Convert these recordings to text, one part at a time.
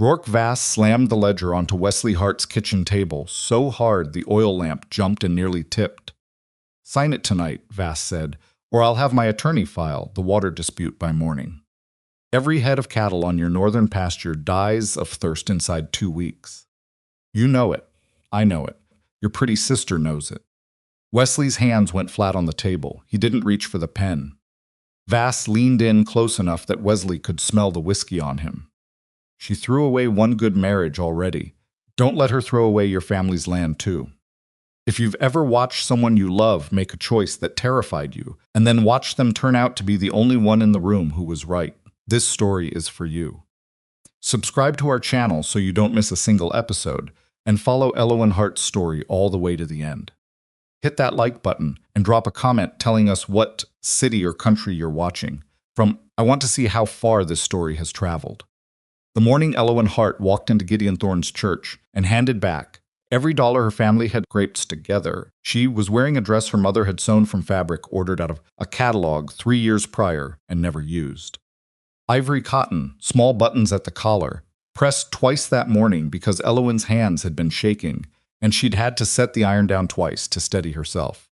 Rourke Vass slammed the ledger onto Wesley Hart's kitchen table so hard the oil lamp jumped and nearly tipped. "Sign it tonight," Vass said, "or I'll have my attorney file the water dispute by morning. Every head of cattle on your northern pasture dies of thirst inside 2 weeks. You know it. I know it. Your pretty sister knows it." Wesley's hands went flat on the table. He didn't reach for the pen. Vass leaned in close enough that Wesley could smell the whiskey on him. "She threw away one good marriage already. Don't let her throw away your family's land too. If you've ever watched someone you love make a choice that terrified you, and then watched them turn out to be the only one in the room who was right, this story is for you." Subscribe to our channel so you don't miss a single episode, and follow Elowen Hart's story all the way to the end. Hit that like button and drop a comment telling us what city or country you're watching from. I want to see how far this story has traveled. The morning Elowen Hart walked into Gideon Thorne's church and handed back every dollar her family had scraped together. She was wearing a dress her mother had sewn from fabric ordered out of a catalog 3 years prior and never used. Ivory cotton, small buttons at the collar, pressed twice that morning because Elowen's hands had been shaking, and she'd had to set the iron down twice to steady herself.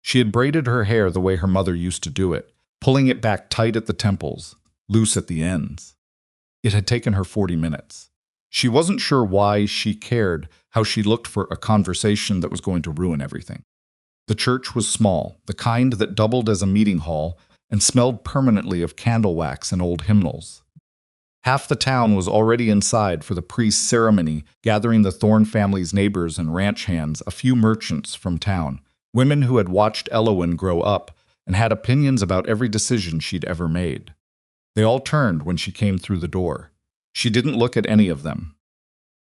She had braided her hair the way her mother used to do it, pulling it back tight at the temples, loose at the ends. It had taken her 40 minutes. She wasn't sure why she cared how she looked for a conversation that was going to ruin everything. The church was small, the kind that doubled as a meeting hall and smelled permanently of candle wax and old hymnals. Half the town was already inside for the priest's ceremony, gathering the Thorne family's neighbors and ranch hands, a few merchants from town, women who had watched Elowen grow up and had opinions about every decision she'd ever made. They all turned when she came through the door. She didn't look at any of them.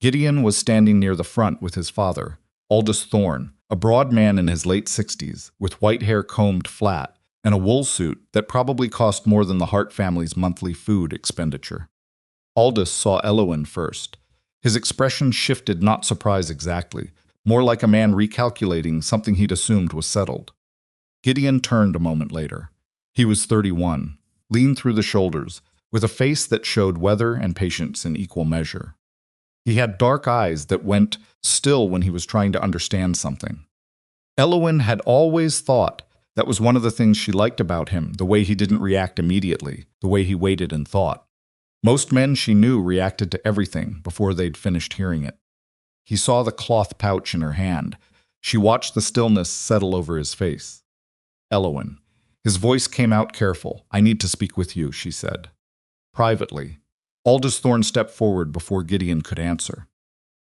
Gideon was standing near the front with his father, Aldous Thorne, a broad man in his late 60s, with white hair combed flat and a wool suit that probably cost more than the Hart family's monthly food expenditure. Aldous saw Elowen first. His expression shifted, not surprise exactly, more like a man recalculating something he'd assumed was settled. Gideon turned a moment later. He was 31, lean through the shoulders, with a face that showed weather and patience in equal measure. He had dark eyes that went still when he was trying to understand something. Elowen had always thought that was one of the things she liked about him, the way he didn't react immediately, the way he waited and thought. Most men she knew reacted to everything before they'd finished hearing it. He saw the cloth pouch in her hand. She watched the stillness settle over his face. "Elowen." His voice came out careful. "I need to speak with you," she said. Privately. Aldous Thorne stepped forward before Gideon could answer.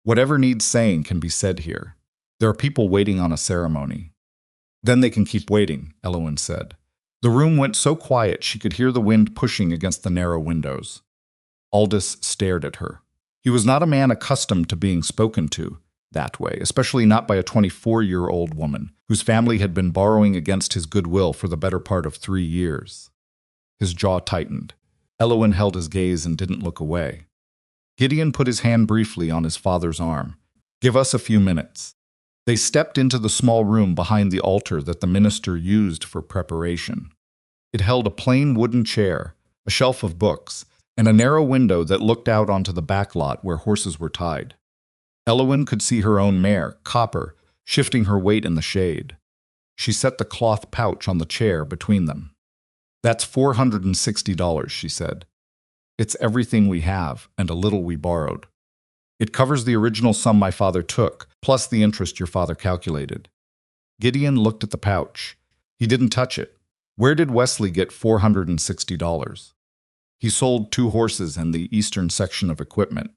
"Whatever needs saying can be said here. There are people waiting on a ceremony." "Then they can keep waiting," Elowen said. The room went so quiet she could hear the wind pushing against the narrow windows. Aldous stared at her. He was not a man accustomed to being spoken to that way, especially not by a 24-year-old woman whose family had been borrowing against his goodwill for the better part of 3 years. His jaw tightened. Elowen held his gaze and didn't look away. Gideon put his hand briefly on his father's arm. "Give us a few minutes." They stepped into the small room behind the altar that the minister used for preparation. It held a plain wooden chair, a shelf of books, and a narrow window that looked out onto the back lot where horses were tied. Elowen could see her own mare, Copper, shifting her weight in the shade. She set the cloth pouch on the chair between them. "That's $460, she said. "It's everything we have, and a little we borrowed. It covers the original sum my father took, plus the interest your father calculated." Gideon looked at the pouch. He didn't touch it. Where did Wesley get $460? "He sold 2 horses and the eastern section of equipment.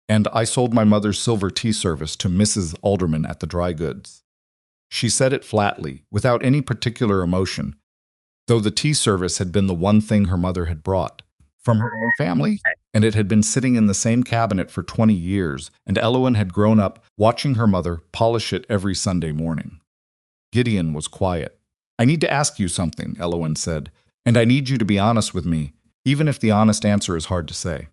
And I sold my mother's silver tea service to Mrs. Alderman at the dry goods." She said it flatly, without any particular emotion, though the tea service had been the one thing her mother had brought from her own family, and it had been sitting in the same cabinet for 20 years, and Elowen had grown up watching her mother polish it every Sunday morning. Gideon was quiet. "I need to ask you something," Elowen said, "and I need you to be honest with me, even if the honest answer is hard to say."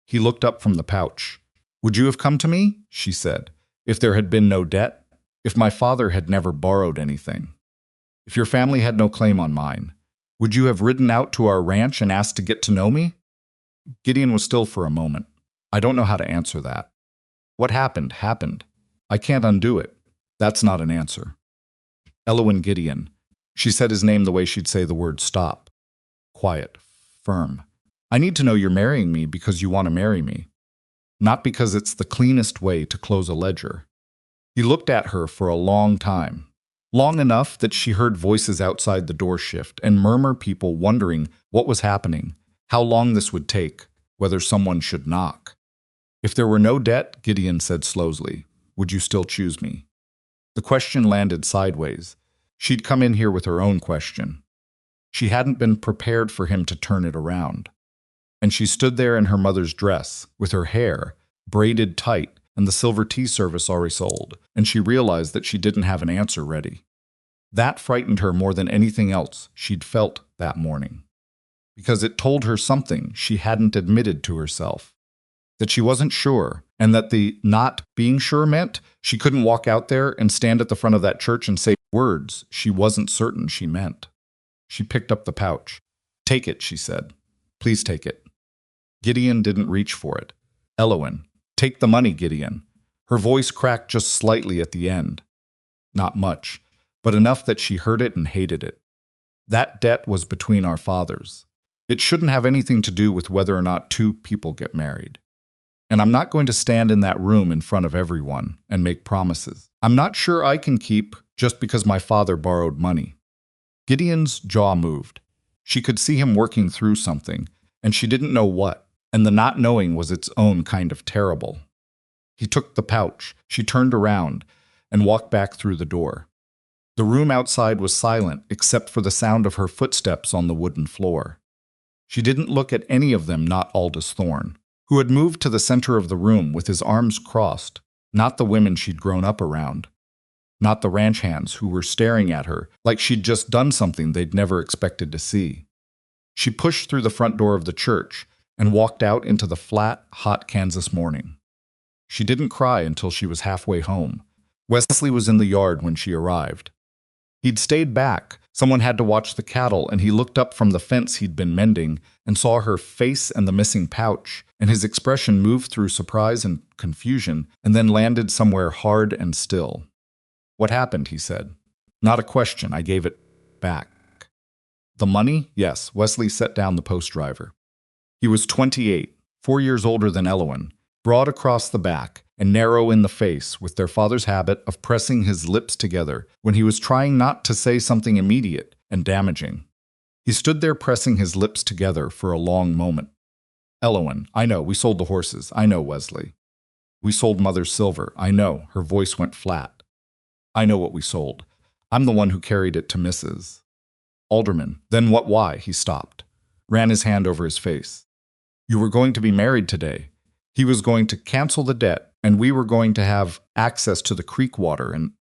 He looked up from the pouch. "Would you have come to me," she said, "if there had been no debt? If my father had never borrowed anything? If your family had no claim on mine? Would you have ridden out to our ranch and asked to get to know me?" Gideon was still for a moment. I don't know how to answer that. What happened, happened. I can't undo it. That's not an answer. Elowen Gideon. She said his name the way she'd say the word stop. Quiet. Firm. I need to know you're marrying me because you want to marry me. Not because it's the cleanest way to close a ledger. He looked at her for a long time. Long enough that she heard voices outside the door shift and murmur, people wondering what was happening, how long this would take, whether someone should knock. If there were no debt, Gideon said slowly, would you still choose me? The question landed sideways. She'd come in here with her own question. She hadn't been prepared for him to turn it around. And she stood there in her mother's dress, with her hair braided tight and the silver tea service already sold, and she realized that she didn't have an answer ready. That frightened her more than anything else she'd felt that morning, because it told her something she hadn't admitted to herself, that she wasn't sure, and that the not being sure meant she couldn't walk out there and stand at the front of that church and say words she wasn't certain she meant. She picked up the pouch. Take it, she said. Please take it. Gideon didn't reach for it. Elowen, take the money, Gideon. Her voice cracked just slightly at the end. Not much, but enough that she heard it and hated it. That debt was between our fathers. It shouldn't have anything to do with whether or not two people get married. And I'm not going to stand in that room in front of everyone and make promises I'm not sure I can keep just because my father borrowed money. Gideon's jaw moved. She could see him working through something, and she didn't know what, and the not knowing was its own kind of terrible. He took the pouch. She turned around and walked back through the door. The room outside was silent except for the sound of her footsteps on the wooden floor. She didn't look at any of them, not Aldous Thorne, who had moved to the center of the room with his arms crossed, not the women she'd grown up around, not the ranch hands who were staring at her like she'd just done something they'd never expected to see. She pushed through the front door of the church and walked out into the flat, hot Kansas morning. She didn't cry until she was halfway home. Wesley was in the yard when she arrived. He'd stayed back. Someone had to watch the cattle, and he looked up from the fence he'd been mending and saw her face and the missing pouch, and his expression moved through surprise and confusion and then landed somewhere hard and still. What happened, he said. Not a question, I gave it back. The money? Yes, Wesley set down the post driver. He was 28, 4 years older than Elowen, broad across the back and narrow in the face, with their father's habit of pressing his lips together when he was trying not to say something immediate and damaging. He stood there pressing his lips together for a long moment. Elowen, I know, we sold the horses. I know, Wesley. We sold Mother's silver. I know. Her voice went flat. I know what we sold. I'm the one who carried it to Mrs. Alderman. Then what? Why? He stopped, ran his hand over his face. You were going to be married today. He was going to cancel the debt, and we were going to have access to the creek water, and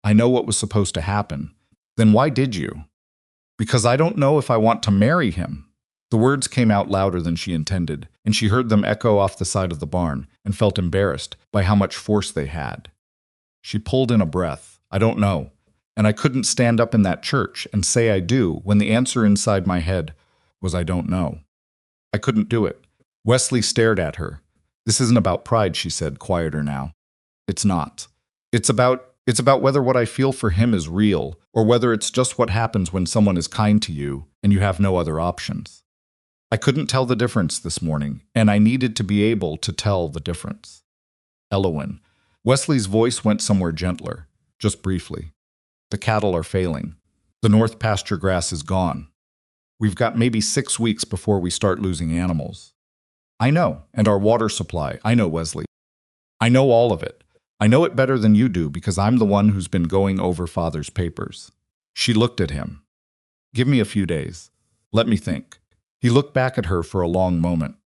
I know what was supposed to happen. Then why did you? Because I don't know if I want to marry him. The words came out louder than she intended, and she heard them echo off the side of the barn and felt embarrassed by how much force they had. She pulled in a breath. I don't know. And I couldn't stand up in that church and say I do when the answer inside my head was I don't know. I couldn't do it. Wesley stared at her. This isn't about pride, she said, quieter now. It's not. It's about whether what I feel for him is real, or whether it's just what happens when someone is kind to you and you have no other options. I couldn't tell the difference this morning, and I needed to be able to tell the difference. Elowen. Wesley's voice went somewhere gentler, just briefly. The cattle are failing. The north pasture grass is gone. We've got maybe 6 weeks before we start losing animals. I know, and our water supply. I know, Wesley. I know all of it. I know it better than you do because I'm the one who's been going over Father's papers. She looked at him. Give me a few days. Let me think. He looked back at her for a long moment.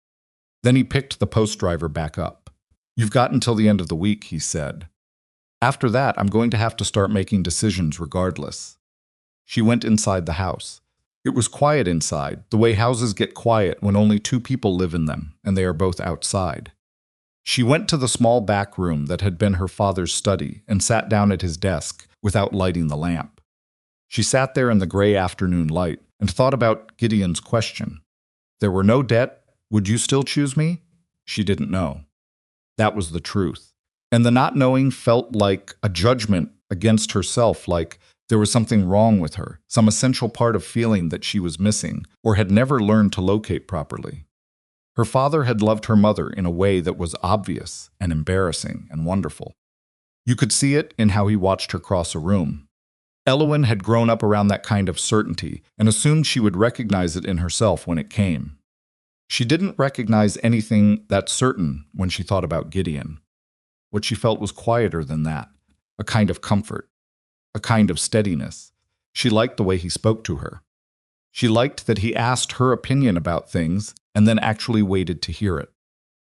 Then he picked the post driver back up. You've got until the end of the week, he said. After that, I'm going to have to start making decisions regardless. She went inside the house. It was quiet inside, the way houses get quiet when only 2 people live in them, and they are both outside. She went to the small back room that had been her father's study and sat down at his desk without lighting the lamp. She sat there in the gray afternoon light and thought about Gideon's question. There were no debt. Would you still choose me? She didn't know. That was the truth. And the not knowing felt like a judgment against herself, like there was something wrong with her, some essential part of feeling that she was missing or had never learned to locate properly. Her father had loved her mother in a way that was obvious and embarrassing and wonderful. You could see it in how he watched her cross a room. Elowen had grown up around that kind of certainty and assumed she would recognize it in herself when it came. She didn't recognize anything that certain when she thought about Gideon. What she felt was quieter than that, a kind of comfort, a kind of steadiness. She liked the way he spoke to her. She liked that he asked her opinion about things and then actually waited to hear it.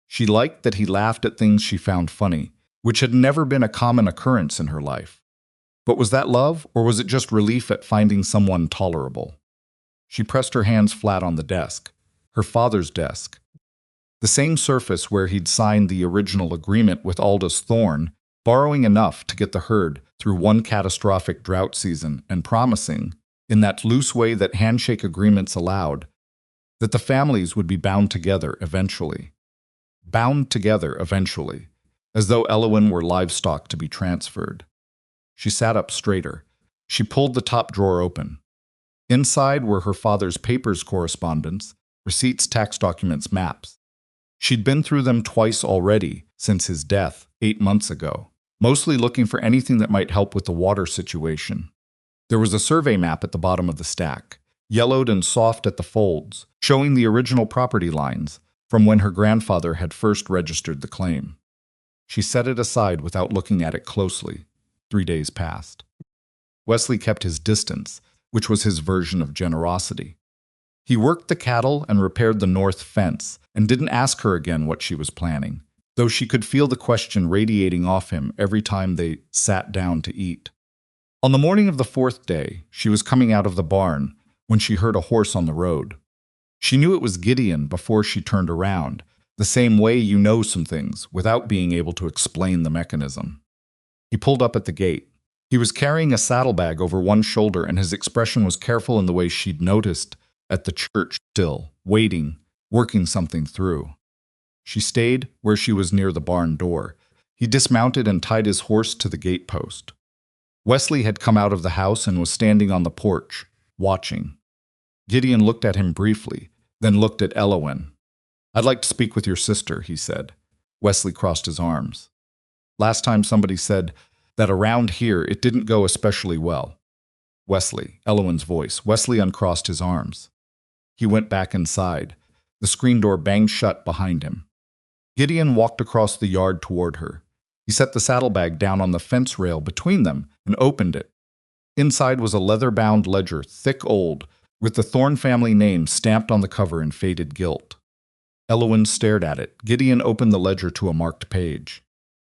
She liked that he laughed at things she found funny, which had never been a common occurrence in her life. But was that love, or was it just relief at finding someone tolerable? She pressed her hands flat on the desk, her father's desk, the same surface where he'd signed the original agreement with Aldous Thorne, borrowing enough to get the herd through one catastrophic drought season and promising, in that loose way that handshake agreements allowed, that the families would be bound together eventually. Bound together eventually, as though Elowen were livestock to be transferred. She sat up straighter. She pulled the top drawer open. Inside were her father's papers correspondence, receipts, tax documents, maps. She'd been through them twice already since his death 8 months ago, mostly looking for anything that might help with the water situation. There was a survey map at the bottom of the stack, yellowed and soft at the folds, showing the original property lines from when her grandfather had first registered the claim. She set it aside without looking at it closely. 3 days passed. Wesley kept his distance, which was his version of generosity. He worked the cattle and repaired the north fence, and didn't ask her again what she was planning, though she could feel the question radiating off him every time they sat down to eat. On the morning of the 4th day, she was coming out of the barn when she heard a horse on the road. She knew it was Gideon before she turned around, the same way you know some things without being able to explain the mechanism. He pulled up at the gate. He was carrying a saddlebag over one shoulder, and his expression was careful in the way she'd noticed at the church, still, waiting, working something through. She stayed where she was near the barn door. He dismounted and tied his horse to the gate post. Wesley had come out of the house and was standing on the porch, watching. Gideon looked at him briefly, then looked at Elowen. "I'd like to speak with your sister," he said. Wesley crossed his arms. "Last time somebody said that around here it didn't go especially well." Wesley, Elowen's voice. Wesley uncrossed his arms. He went back inside. The screen door banged shut behind him. Gideon walked across the yard toward her. He set the saddlebag down on the fence rail between them and opened it. Inside was a leather-bound ledger, thick old, with the Thorne family name stamped on the cover in faded gilt. Elowen stared at it. Gideon opened the ledger to a marked page.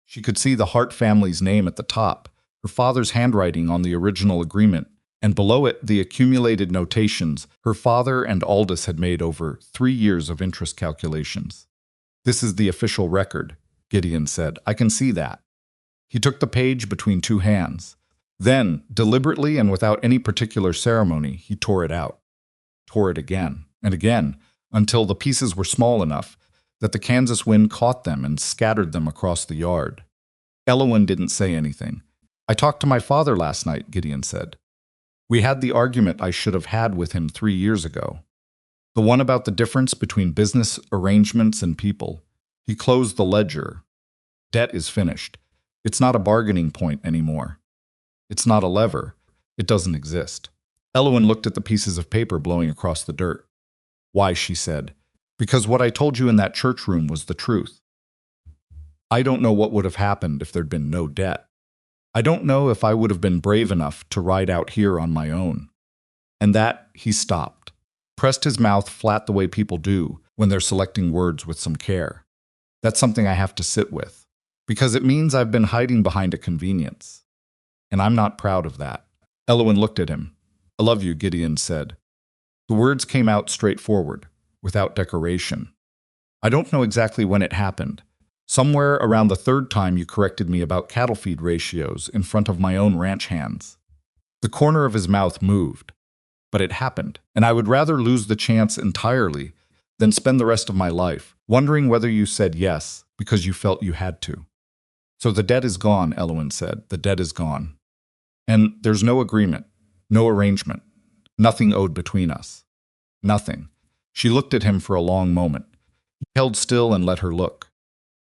She could see the Hart family's name at the top, her father's handwriting on the original agreement, and below it the accumulated notations her father and Aldous had made over 3 years of interest calculations. "This is the official record," Gideon said. "I can see that." He took the page between 2 hands. Then, deliberately and without any particular ceremony, he tore it out. Tore it again and again, until the pieces were small enough that the Kansas wind caught them and scattered them across the yard. Elowen didn't say anything. "I talked to my father last night," Gideon said. "We had the argument I should have had with him 3 years ago. The one about the difference between business arrangements and people. He closed the ledger. Debt is finished. It's not a bargaining point anymore. It's not a lever. It doesn't exist." Elowen looked at the pieces of paper blowing across the dirt. "Why," she said, "because what I told you in that church room was the truth. I don't know what would have happened if there'd been no debt. I don't know if I would have been brave enough to ride out here on my own." And that, he stopped, pressed his mouth flat the way people do when they're selecting words with some care. "That's something I have to sit with, because it means I've been hiding behind a convenience. And I'm not proud of that." Elowen looked at him. "I love you," Gideon said. The words came out straightforward, without decoration. "I don't know exactly when it happened. Somewhere around the 3rd time you corrected me about cattle feed ratios in front of my own ranch hands." The corner of his mouth moved. "But it happened, and I would rather lose the chance entirely than spend the rest of my life Wondering whether you said yes because you felt you had to. So the debt is gone, Elowen said. The debt is gone. And there's no agreement, no arrangement, nothing owed between us. Nothing. She looked at him for a long moment. He held still and let her look.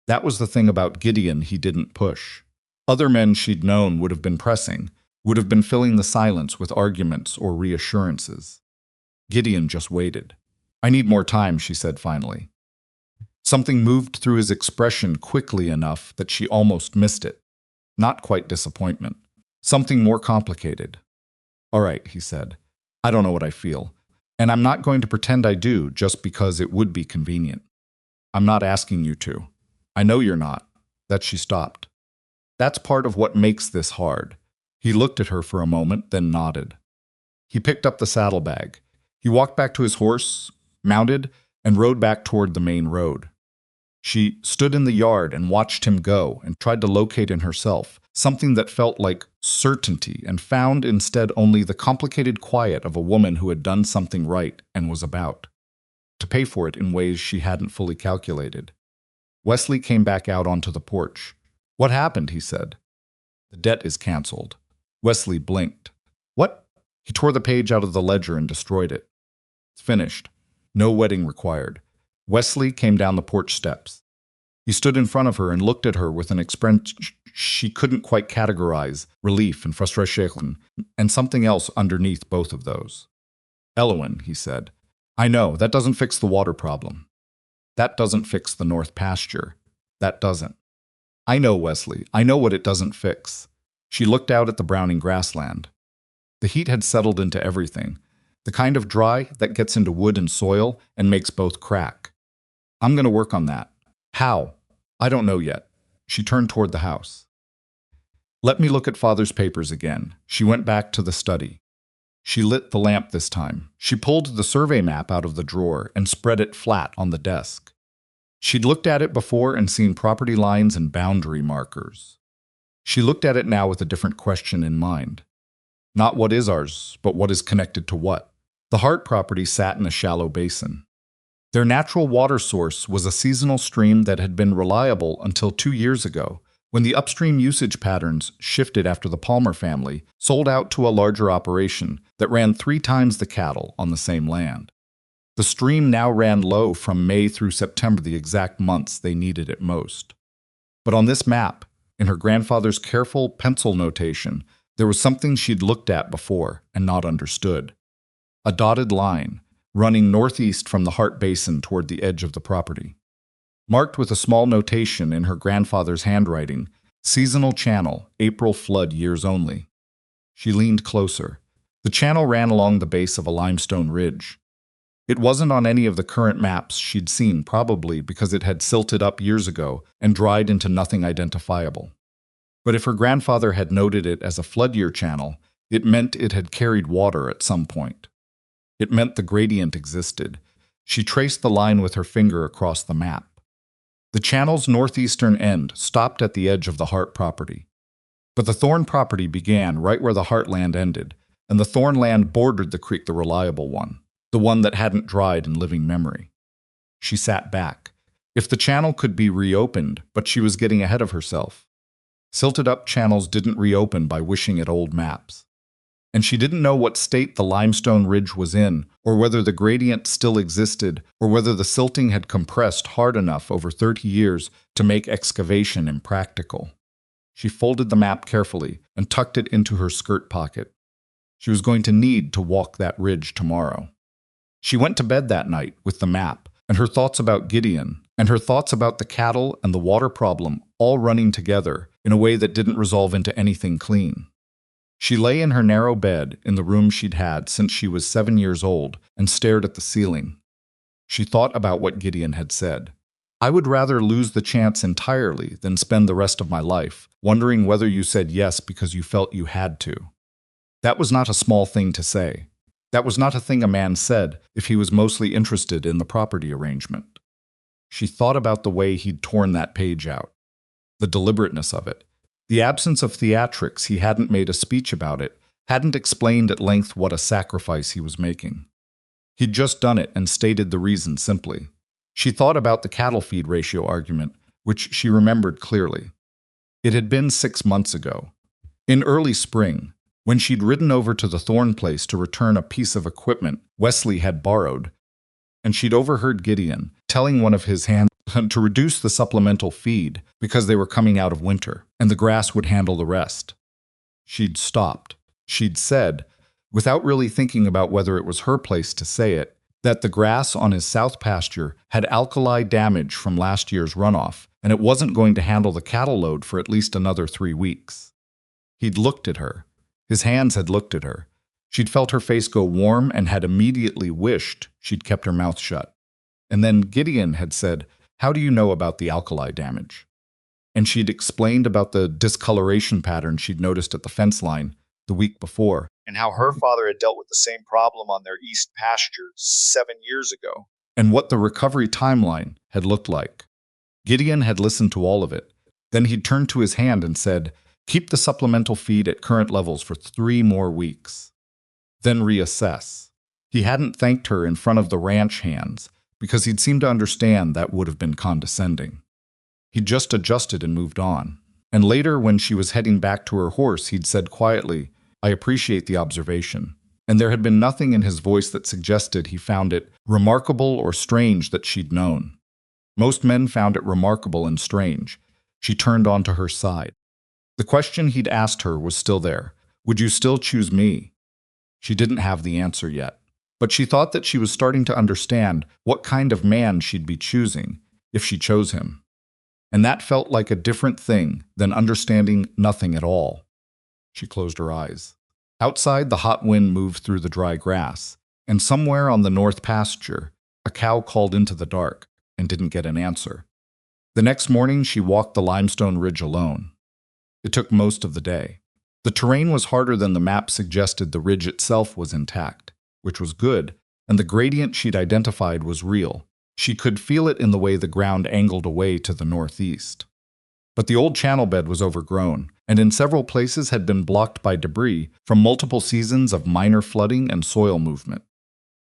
That was the thing about Gideon he didn't push. Other men she'd known would have been pressing, would have been filling the silence with arguments or reassurances. Gideon just waited. I need more time, she said finally. Something moved through his expression quickly enough that she almost missed it. Not quite disappointment. Something more complicated. All right, he said. I don't know what I feel. And I'm not going to pretend I do just because it would be convenient. I'm not asking you to. I know you're not. That she stopped. That's part of what makes this hard. He looked at her for a moment, then nodded. He picked up the saddlebag. He walked back to his horse, mounted, and rode back toward the main road. She stood in the yard and watched him go and tried to locate in herself something that felt like certainty and found instead only the complicated quiet of a woman who had done something right and was about to pay for it in ways she hadn't fully calculated. Wesley came back out onto the porch. What happened? He said. The debt is canceled. Wesley blinked. What? He tore the page out of the ledger and destroyed it. It's finished. No wedding required. Wesley came down the porch steps. He stood in front of her and looked at her with an expression she couldn't quite categorize, relief and frustration, and something else underneath both of those. Elowen, he said, I know, that doesn't fix the water problem. That doesn't fix the north pasture. That doesn't. I know, Wesley, I know what it doesn't fix. She looked out at the browning grassland. The heat had settled into everything, the kind of dry that gets into wood and soil and makes both crack. I'm going to work on that. How? I don't know yet. She turned toward the house. Let me look at Father's papers again. She went back to the study. She lit the lamp this time. She pulled the survey map out of the drawer and spread it flat on the desk. She'd looked at it before and seen property lines and boundary markers. She looked at it now with a different question in mind. Not what is ours, but what is connected to what. The Hart property sat in a shallow basin. Their natural water source was a seasonal stream that had been reliable until 2 years ago, when the upstream usage patterns shifted after the Palmer family sold out to a larger operation that ran 3 times the cattle on the same land. The stream now ran low from May through September, the exact months they needed it most. But on this map, in her grandfather's careful pencil notation, there was something she'd looked at before and not understood. A dotted line, running northeast from the Hart Basin toward the edge of the property. Marked with a small notation in her grandfather's handwriting, seasonal channel, April flood years only. She leaned closer. The channel ran along the base of a limestone ridge. It wasn't on any of the current maps she'd seen, probably because it had silted up years ago and dried into nothing identifiable. But if her grandfather had noted it as a flood year channel, it meant it had carried water at some point. It meant the gradient existed. She traced the line with her finger across the map. The channel's northeastern end stopped at the edge of the Hart property. But the Thorne property began right where the Hart land ended, and the Thorne land bordered the creek, the reliable one, the one that hadn't dried in living memory. She sat back. If the channel could be reopened, but she was getting ahead of herself. Silted-up channels didn't reopen by wishing at old maps. And she didn't know what state the limestone ridge was in, or whether the gradient still existed, or whether the silting had compressed hard enough over 30 years to make excavation impractical. She folded the map carefully and tucked it into her skirt pocket. She was going to need to walk that ridge tomorrow. She went to bed that night with the map, and her thoughts about Gideon, and her thoughts about the cattle and the water problem all running together in a way that didn't resolve into anything clean. She lay in her narrow bed in the room she'd had since she was 7 years old and stared at the ceiling. She thought about what Gideon had said. I would rather lose the chance entirely than spend the rest of my life wondering whether you said yes because you felt you had to. That was not a small thing to say. That was not a thing a man said if he was mostly interested in the property arrangement. She thought about the way he'd torn that page out, the deliberateness of it. The absence of theatrics, he hadn't made a speech about it, hadn't explained at length what a sacrifice he was making. He'd just done it and stated the reason simply. She thought about the cattle feed ratio argument, which she remembered clearly. It had been 6 months ago. In early spring, when she'd ridden over to the Thorne place to return a piece of equipment Wesley had borrowed, and she'd overheard Gideon telling one of his hands to reduce the supplemental feed because they were coming out of winter, and the grass would handle the rest. She'd stopped. She'd said, without really thinking about whether it was her place to say it, that the grass on his south pasture had alkali damage from last year's runoff, and it wasn't going to handle the cattle load for at least another 3 weeks. He'd looked at her. His hands had looked at her. She'd felt her face go warm and had immediately wished she'd kept her mouth shut. And then Gideon had said, "How do you know about the alkali damage?" And she'd explained about the discoloration pattern she'd noticed at the fence line the week before, and how her father had dealt with the same problem on their east pasture 7 years ago, and what the recovery timeline had looked like. Gideon had listened to all of it. Then he'd turned to his hand and said, "Keep the supplemental feed at current levels for 3 more weeks. Then reassess." He hadn't thanked her in front of the ranch hands, because he'd seemed to understand that would have been condescending. He'd just adjusted and moved on. And later, when she was heading back to her horse, he'd said quietly, "I appreciate the observation." And there had been nothing in his voice that suggested he found it remarkable or strange that she'd known. Most men found it remarkable and strange. She turned onto her side. The question he'd asked her was still there. Would you still choose me? She didn't have the answer yet, but she thought that she was starting to understand what kind of man she'd be choosing if she chose him. And that felt like a different thing than understanding nothing at all. She closed her eyes. Outside, the hot wind moved through the dry grass, and somewhere on the north pasture, a cow called into the dark and didn't get an answer. The next morning, she walked the limestone ridge alone. It took most of the day. The terrain was harder than the map suggested. The ridge itself was intact, which was good, and the gradient she'd identified was real. She could feel it in the way the ground angled away to the northeast. But the old channel bed was overgrown, and in several places had been blocked by debris from multiple seasons of minor flooding and soil movement.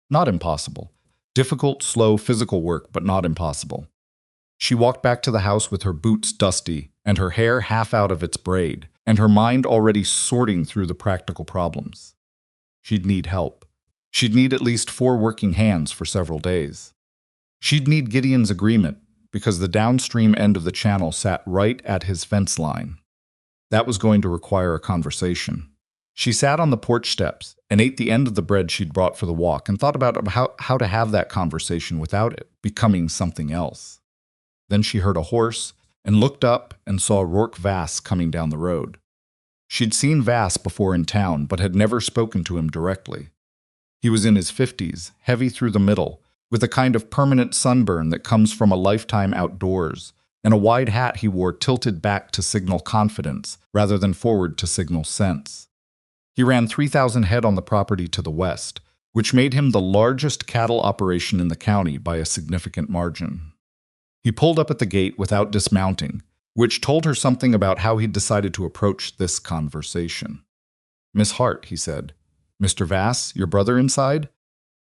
Not impossible. Difficult, slow physical work, but not impossible. She walked back to the house with her boots dusty and her hair half out of its braid, and her mind already sorting through the practical problems. She'd need help. She'd need at least 4 working hands for several days. She'd need Gideon's agreement, because the downstream end of the channel sat right at his fence line. That was going to require a conversation. She sat on the porch steps and ate the end of the bread she'd brought for the walk and thought about how to have that conversation without it becoming something else. Then she heard a horse and looked up and saw Rourke Vass coming down the road. She'd seen Vass before in town, but had never spoken to him directly. He was in his 50s, heavy through the middle, with a kind of permanent sunburn that comes from a lifetime outdoors, and a wide hat he wore tilted back to signal confidence rather than forward to signal sense. He ran 3,000 head on the property to the west, which made him the largest cattle operation in the county by a significant margin. He pulled up at the gate without dismounting, which told her something about how he'd decided to approach this conversation. "Miss Hart," he said. "Mr. Vass, your brother inside?"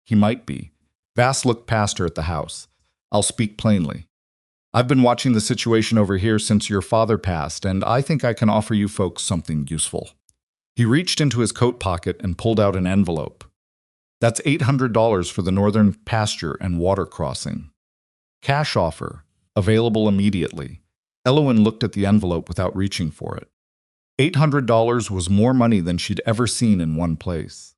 He might be. Vass looked past her at the house. "I'll speak plainly. I've been watching the situation over here since your father passed, and I think I can offer you folks something useful." He reached into his coat pocket and pulled out an envelope. "That's $800 for the northern pasture and water crossing. Cash offer, available immediately." Elowen looked at the envelope without reaching for it. $800 was more money than she'd ever seen in one place.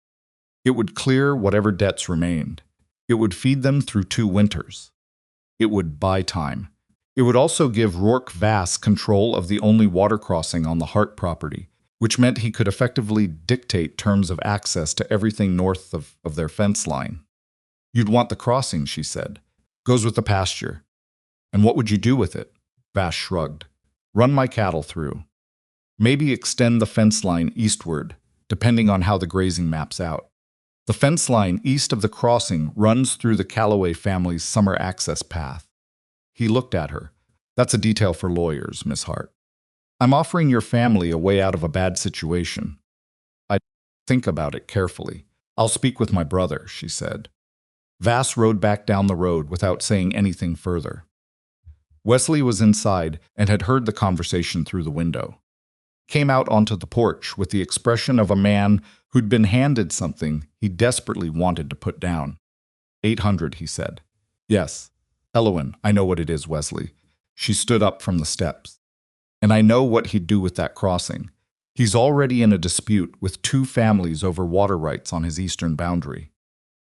It would clear whatever debts remained. It would feed them through 2 winters. It would buy time. It would also give Rourke Vass control of the only water crossing on the Hart property, which meant he could effectively dictate terms of access to everything north of their fence line. "You'd want the crossing," she said. "Goes with the pasture." "And what would you do with it?" Vass shrugged. "Run my cattle through. Maybe extend the fence line eastward, depending on how the grazing maps out. The fence line east of the crossing runs through the Calloway family's summer access path." He looked at her. "That's a detail for lawyers, Miss Hart. I'm offering your family a way out of a bad situation. I'd think about it carefully. I'll speak with my brother," she said. Vass rode back down the road without saying anything further. Wesley was inside and had heard the conversation through the window. Came out onto the porch with the expression of a man who'd been handed something he desperately wanted to put down. 800, he said. Yes. Elowen, I know what it is, Wesley. She stood up from the steps. And I know what he'd do with that crossing. He's already in a dispute with 2 families over water rights on his eastern boundary.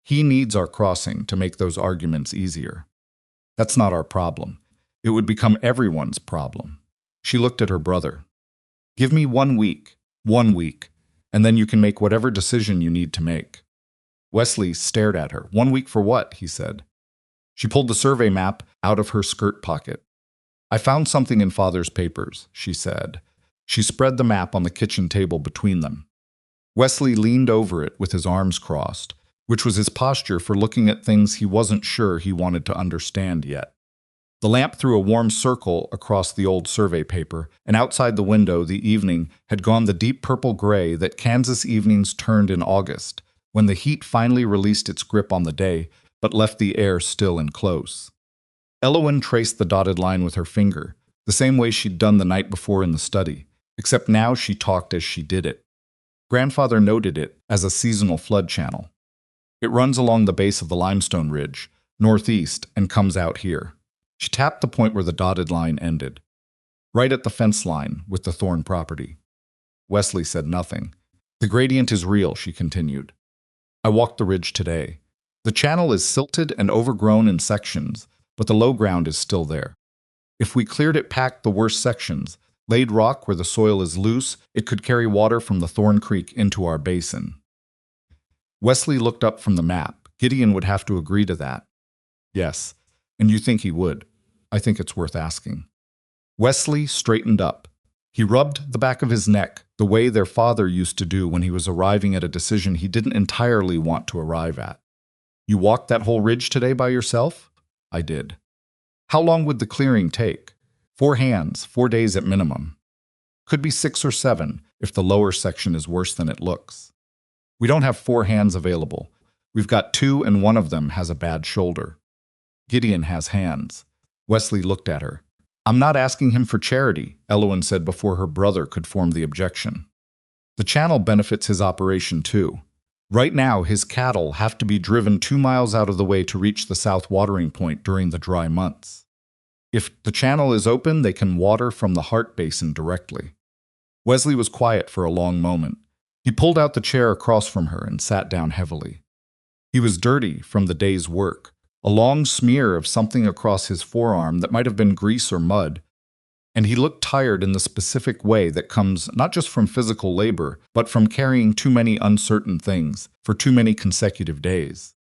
He needs our crossing to make those arguments easier. That's not our problem. It would become everyone's problem. She looked at her brother. Give me 1 week, and then you can make whatever decision you need to make. Wesley stared at her. 1 week for what? He said. She pulled the survey map out of her skirt pocket. I found something in Father's papers, she said. She spread the map on the kitchen table between them. Wesley leaned over it with his arms crossed, which was his posture for looking at things he wasn't sure he wanted to understand yet. The lamp threw a warm circle across the old survey paper, and outside the window the evening had gone the deep purple gray that Kansas evenings turned in August, when the heat finally released its grip on the day, but left the air still and close. Elowen traced the dotted line with her finger, the same way she'd done the night before in the study, except now she talked as she did it. Grandfather noted it as a seasonal flood channel. It runs along the base of the limestone ridge, northeast, and comes out here. She tapped the point where the dotted line ended, right at the fence line with the Thorne property. Wesley said nothing. The gradient is real, she continued. I walked the ridge today. The channel is silted and overgrown in sections, but the low ground is still there. If we cleared it, packed the worst sections, laid rock where the soil is loose, it could carry water from the Thorne Creek into our basin. Wesley looked up from the map. Gideon would have to agree to that. Yes. And you think he would? I think it's worth asking. Wesley straightened up. He rubbed the back of his neck the way their father used to do when he was arriving at a decision he didn't entirely want to arrive at. You walked that whole ridge today by yourself? I did. How long would the clearing take? 4 hands, 4 days at minimum. Could be 6 or 7 if the lower section is worse than it looks. We don't have 4 hands available. We've got 2 and one of them has a bad shoulder. Gideon has hands. Wesley looked at her. I'm not asking him for charity, Elowen said before her brother could form the objection. The channel benefits his operation too. Right now, his cattle have to be driven 2 miles out of the way to reach the south watering point during the dry months. If the channel is open, they can water from the Hart Basin directly. Wesley was quiet for a long moment. He pulled out the chair across from her and sat down heavily. He was dirty from the day's work. A long smear of something across his forearm that might have been grease or mud, and he looked tired in the specific way that comes not just from physical labor, but from carrying too many uncertain things for too many consecutive days.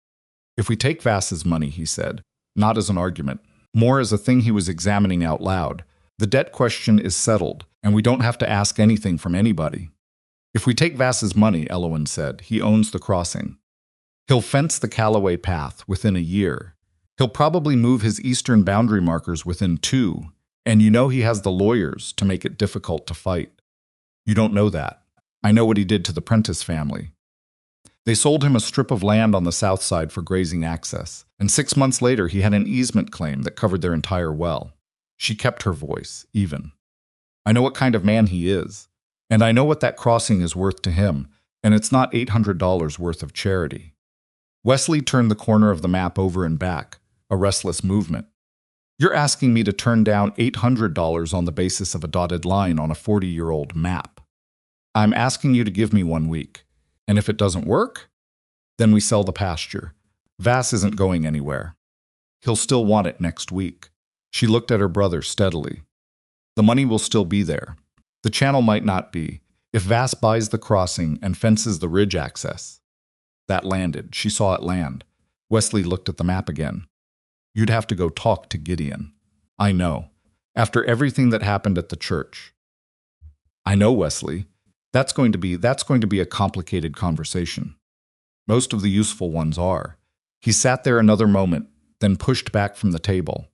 If we take Vass's money, he said, not as an argument, more as a thing he was examining out loud, the debt question is settled, and we don't have to ask anything from anybody. If we take Vass's money, Elowen said, he owns the crossing. He'll fence the Callaway path within a year. He'll probably move his eastern boundary markers within 2, and you know he has the lawyers to make it difficult to fight. You don't know that. I know what he did to the Prentice family. They sold him a strip of land on the south side for grazing access, and 6 months later he had an easement claim that covered their entire well. She kept her voice even. I know what kind of man he is, and I know what that crossing is worth to him, and it's not $800 worth of charity. Wesley turned the corner of the map over and back, a restless movement. You're asking me to turn down $800 on the basis of a dotted line on a 40-year-old map. I'm asking you to give me 1 week. And if it doesn't work, then we sell the pasture. Vass isn't going anywhere. He'll still want it next week. She looked at her brother steadily. The money will still be there. The channel might not be, if Vass buys the crossing and fences the ridge access. That landed. She saw it land. Wesley looked at the map again. You'd have to go talk to Gideon. I know. After everything that happened at the church. I know, Wesley. That's going to be a complicated conversation. Most of the useful ones are. He sat there another moment, then pushed back from the table.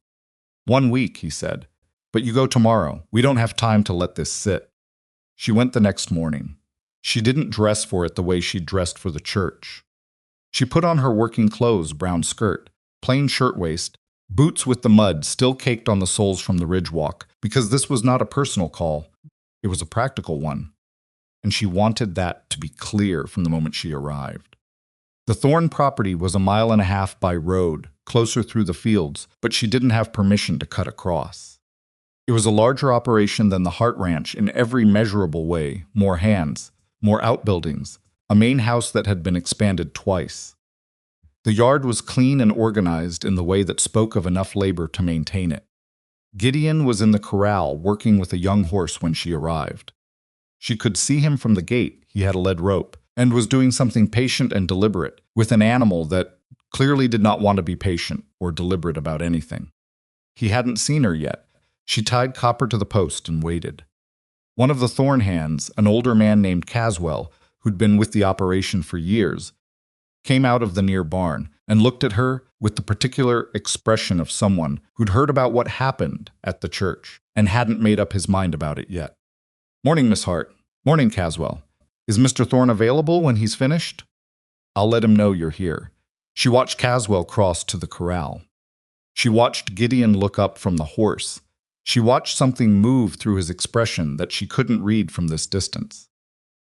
1 week, he said. But you go tomorrow. We don't have time to let this sit. She went the next morning. She didn't dress for it the way she'd dressed for the church. She put on her working clothes brown skirt, plain shirtwaist, boots with the mud still caked on the soles from the ridge walk, because this was not a personal call, it was a practical one. And she wanted that to be clear from the moment she arrived. The Thorne property was 1.5 miles by road, closer through the fields, but she didn't have permission to cut across. It was a larger operation than the Hart Ranch in every measurable way, more hands, more outbuildings, a main house that had been expanded twice. The yard was clean and organized in the way that spoke of enough labor to maintain it. Gideon was in the corral working with a young horse when she arrived. She could see him from the gate, he had a lead rope, and was doing something patient and deliberate with an animal that clearly did not want to be patient or deliberate about anything. He hadn't seen her yet. She tied copper to the post and waited. One of the Thorne hands, an older man named Caswell, who'd been with the operation for years, came out of the near barn and looked at her with the particular expression of someone who'd heard about what happened at the church and hadn't made up his mind about it yet. "Morning, Miss Hart." "Morning, Caswell. Is Mr. Thorne available when he's finished?" "I'll let him know you're here." She watched Caswell cross to the corral. She watched Gideon look up from the horse. She watched something move through his expression that she couldn't read from this distance.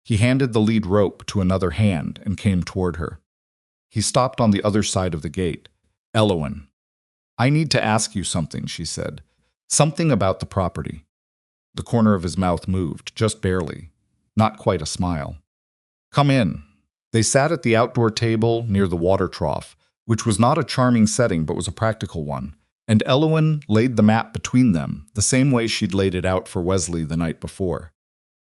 He handed the lead rope to another hand and came toward her. He stopped on the other side of the gate. "Elowen, I need to ask you something," she said. "Something about the property." The corner of his mouth moved, just barely. Not quite a smile. "Come in." They sat at the outdoor table near the water trough, which was not a charming setting but was a practical one, and Elowen laid the map between them, the same way she'd laid it out for Wesley the night before.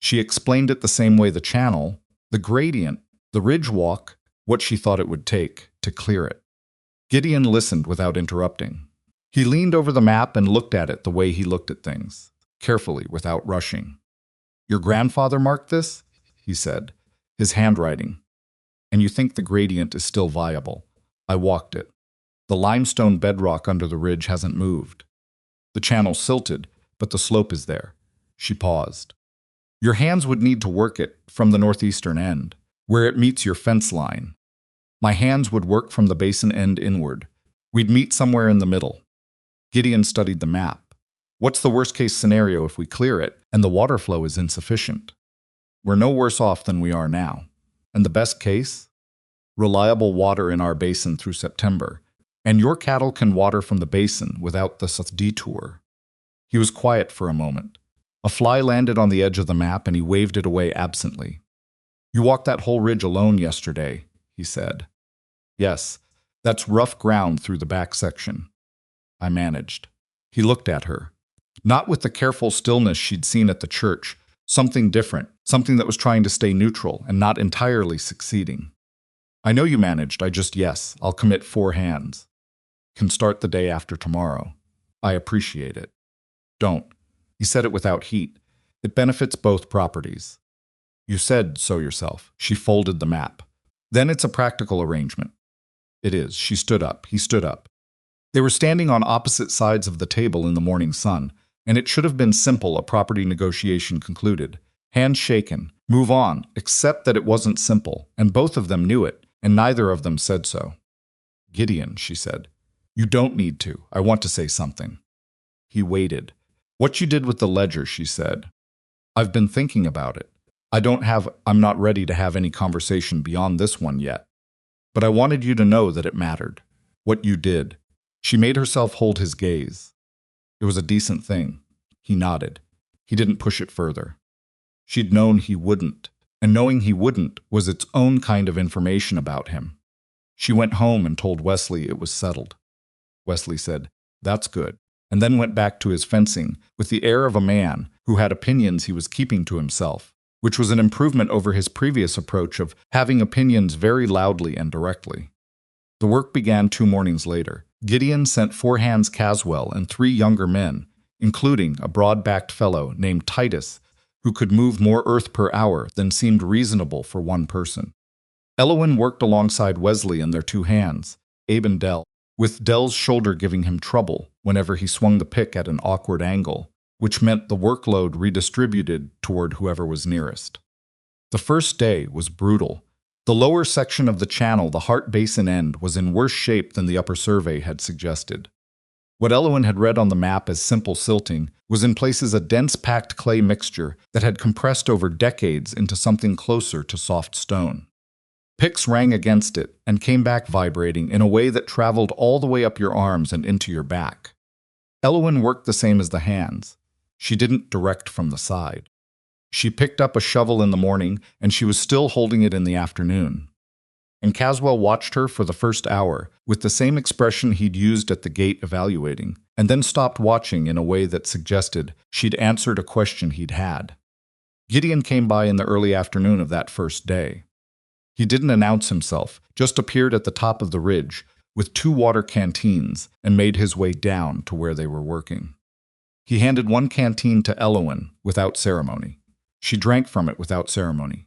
She explained it the same way the channel, the gradient, the ridge walk, what she thought it would take to clear it. Gideon listened without interrupting. He leaned over the map and looked at it the way he looked at things, carefully, without rushing. "Your grandfather marked this?" he said, his handwriting. "And you think the gradient is still viable? I walked it. The limestone bedrock under the ridge hasn't moved. The channel's silted, but the slope is there." She paused. "Your hands would need to work it from the northeastern end, where it meets your fence line. My hands would work from the basin end inward. We'd meet somewhere in the middle." Gideon studied the map. "What's the worst-case scenario if we clear it and the water flow is insufficient?" "We're no worse off than we are now. And the best case? Reliable water in our basin through September, and your cattle can water from the basin without the detour." He was quiet for a moment. A fly landed on the edge of the map and he waved it away absently. "You walked that whole ridge alone yesterday," he said. "Yes, that's rough ground through the back section. I managed." He looked at her. Not with the careful stillness she'd seen at the church, something different, something that was trying to stay neutral and not entirely succeeding. "I know you managed, yes, I'll commit 4 hands. Can start the day after tomorrow. I appreciate it." "Don't." He said it without heat. "It benefits both properties." "You said so yourself." She folded the map. "Then it's a practical arrangement." "It is." She stood up. He stood up. They were standing on opposite sides of the table in the morning sun, and it should have been simple, a property negotiation concluded. Hands shaken. Move on, except that it wasn't simple, and both of them knew it, and neither of them said so. "Gideon," she said. "You don't need to. I want to say something." He waited. "What you did with the ledger," she said. "I've been thinking about it. I'm not ready to have any conversation beyond this one yet. But I wanted you to know that it mattered. What you did." She made herself hold his gaze. "It was a decent thing." He nodded. He didn't push it further. She'd known he wouldn't, and knowing he wouldn't was its own kind of information about him. She went home and told Wesley it was settled. Wesley said, "That's good," and then went back to his fencing with the air of a man who had opinions he was keeping to himself, which was an improvement over his previous approach of having opinions very loudly and directly. The work began 2 mornings later. Gideon sent 4 hands Caswell and 3 younger men, including a broad-backed fellow named Titus, who could move more earth per hour than seemed reasonable for one person. Elowen worked alongside Wesley and their 2 hands, Abe and Dell, with Dell's shoulder giving him trouble whenever he swung the pick at an awkward angle, which meant the workload redistributed toward whoever was nearest. The first day was brutal. The lower section of the channel, the Hart Basin end, was in worse shape than the upper survey had suggested. What Elowen had read on the map as simple silting was in places a dense packed clay mixture that had compressed over decades into something closer to soft stone. Picks rang against it and came back vibrating in a way that traveled all the way up your arms and into your back. Elowen worked the same as the hands. She didn't direct from the side. She picked up a shovel in the morning, and she was still holding it in the afternoon. And Caswell watched her for the first hour, with the same expression he'd used at the gate evaluating, and then stopped watching in a way that suggested she'd answered a question he'd had. Gideon came by in the early afternoon of that first day. He didn't announce himself, just appeared at the top of the ridge, with 2 water canteens, and made his way down to where they were working. He handed one canteen to Elowen without ceremony. She drank from it without ceremony.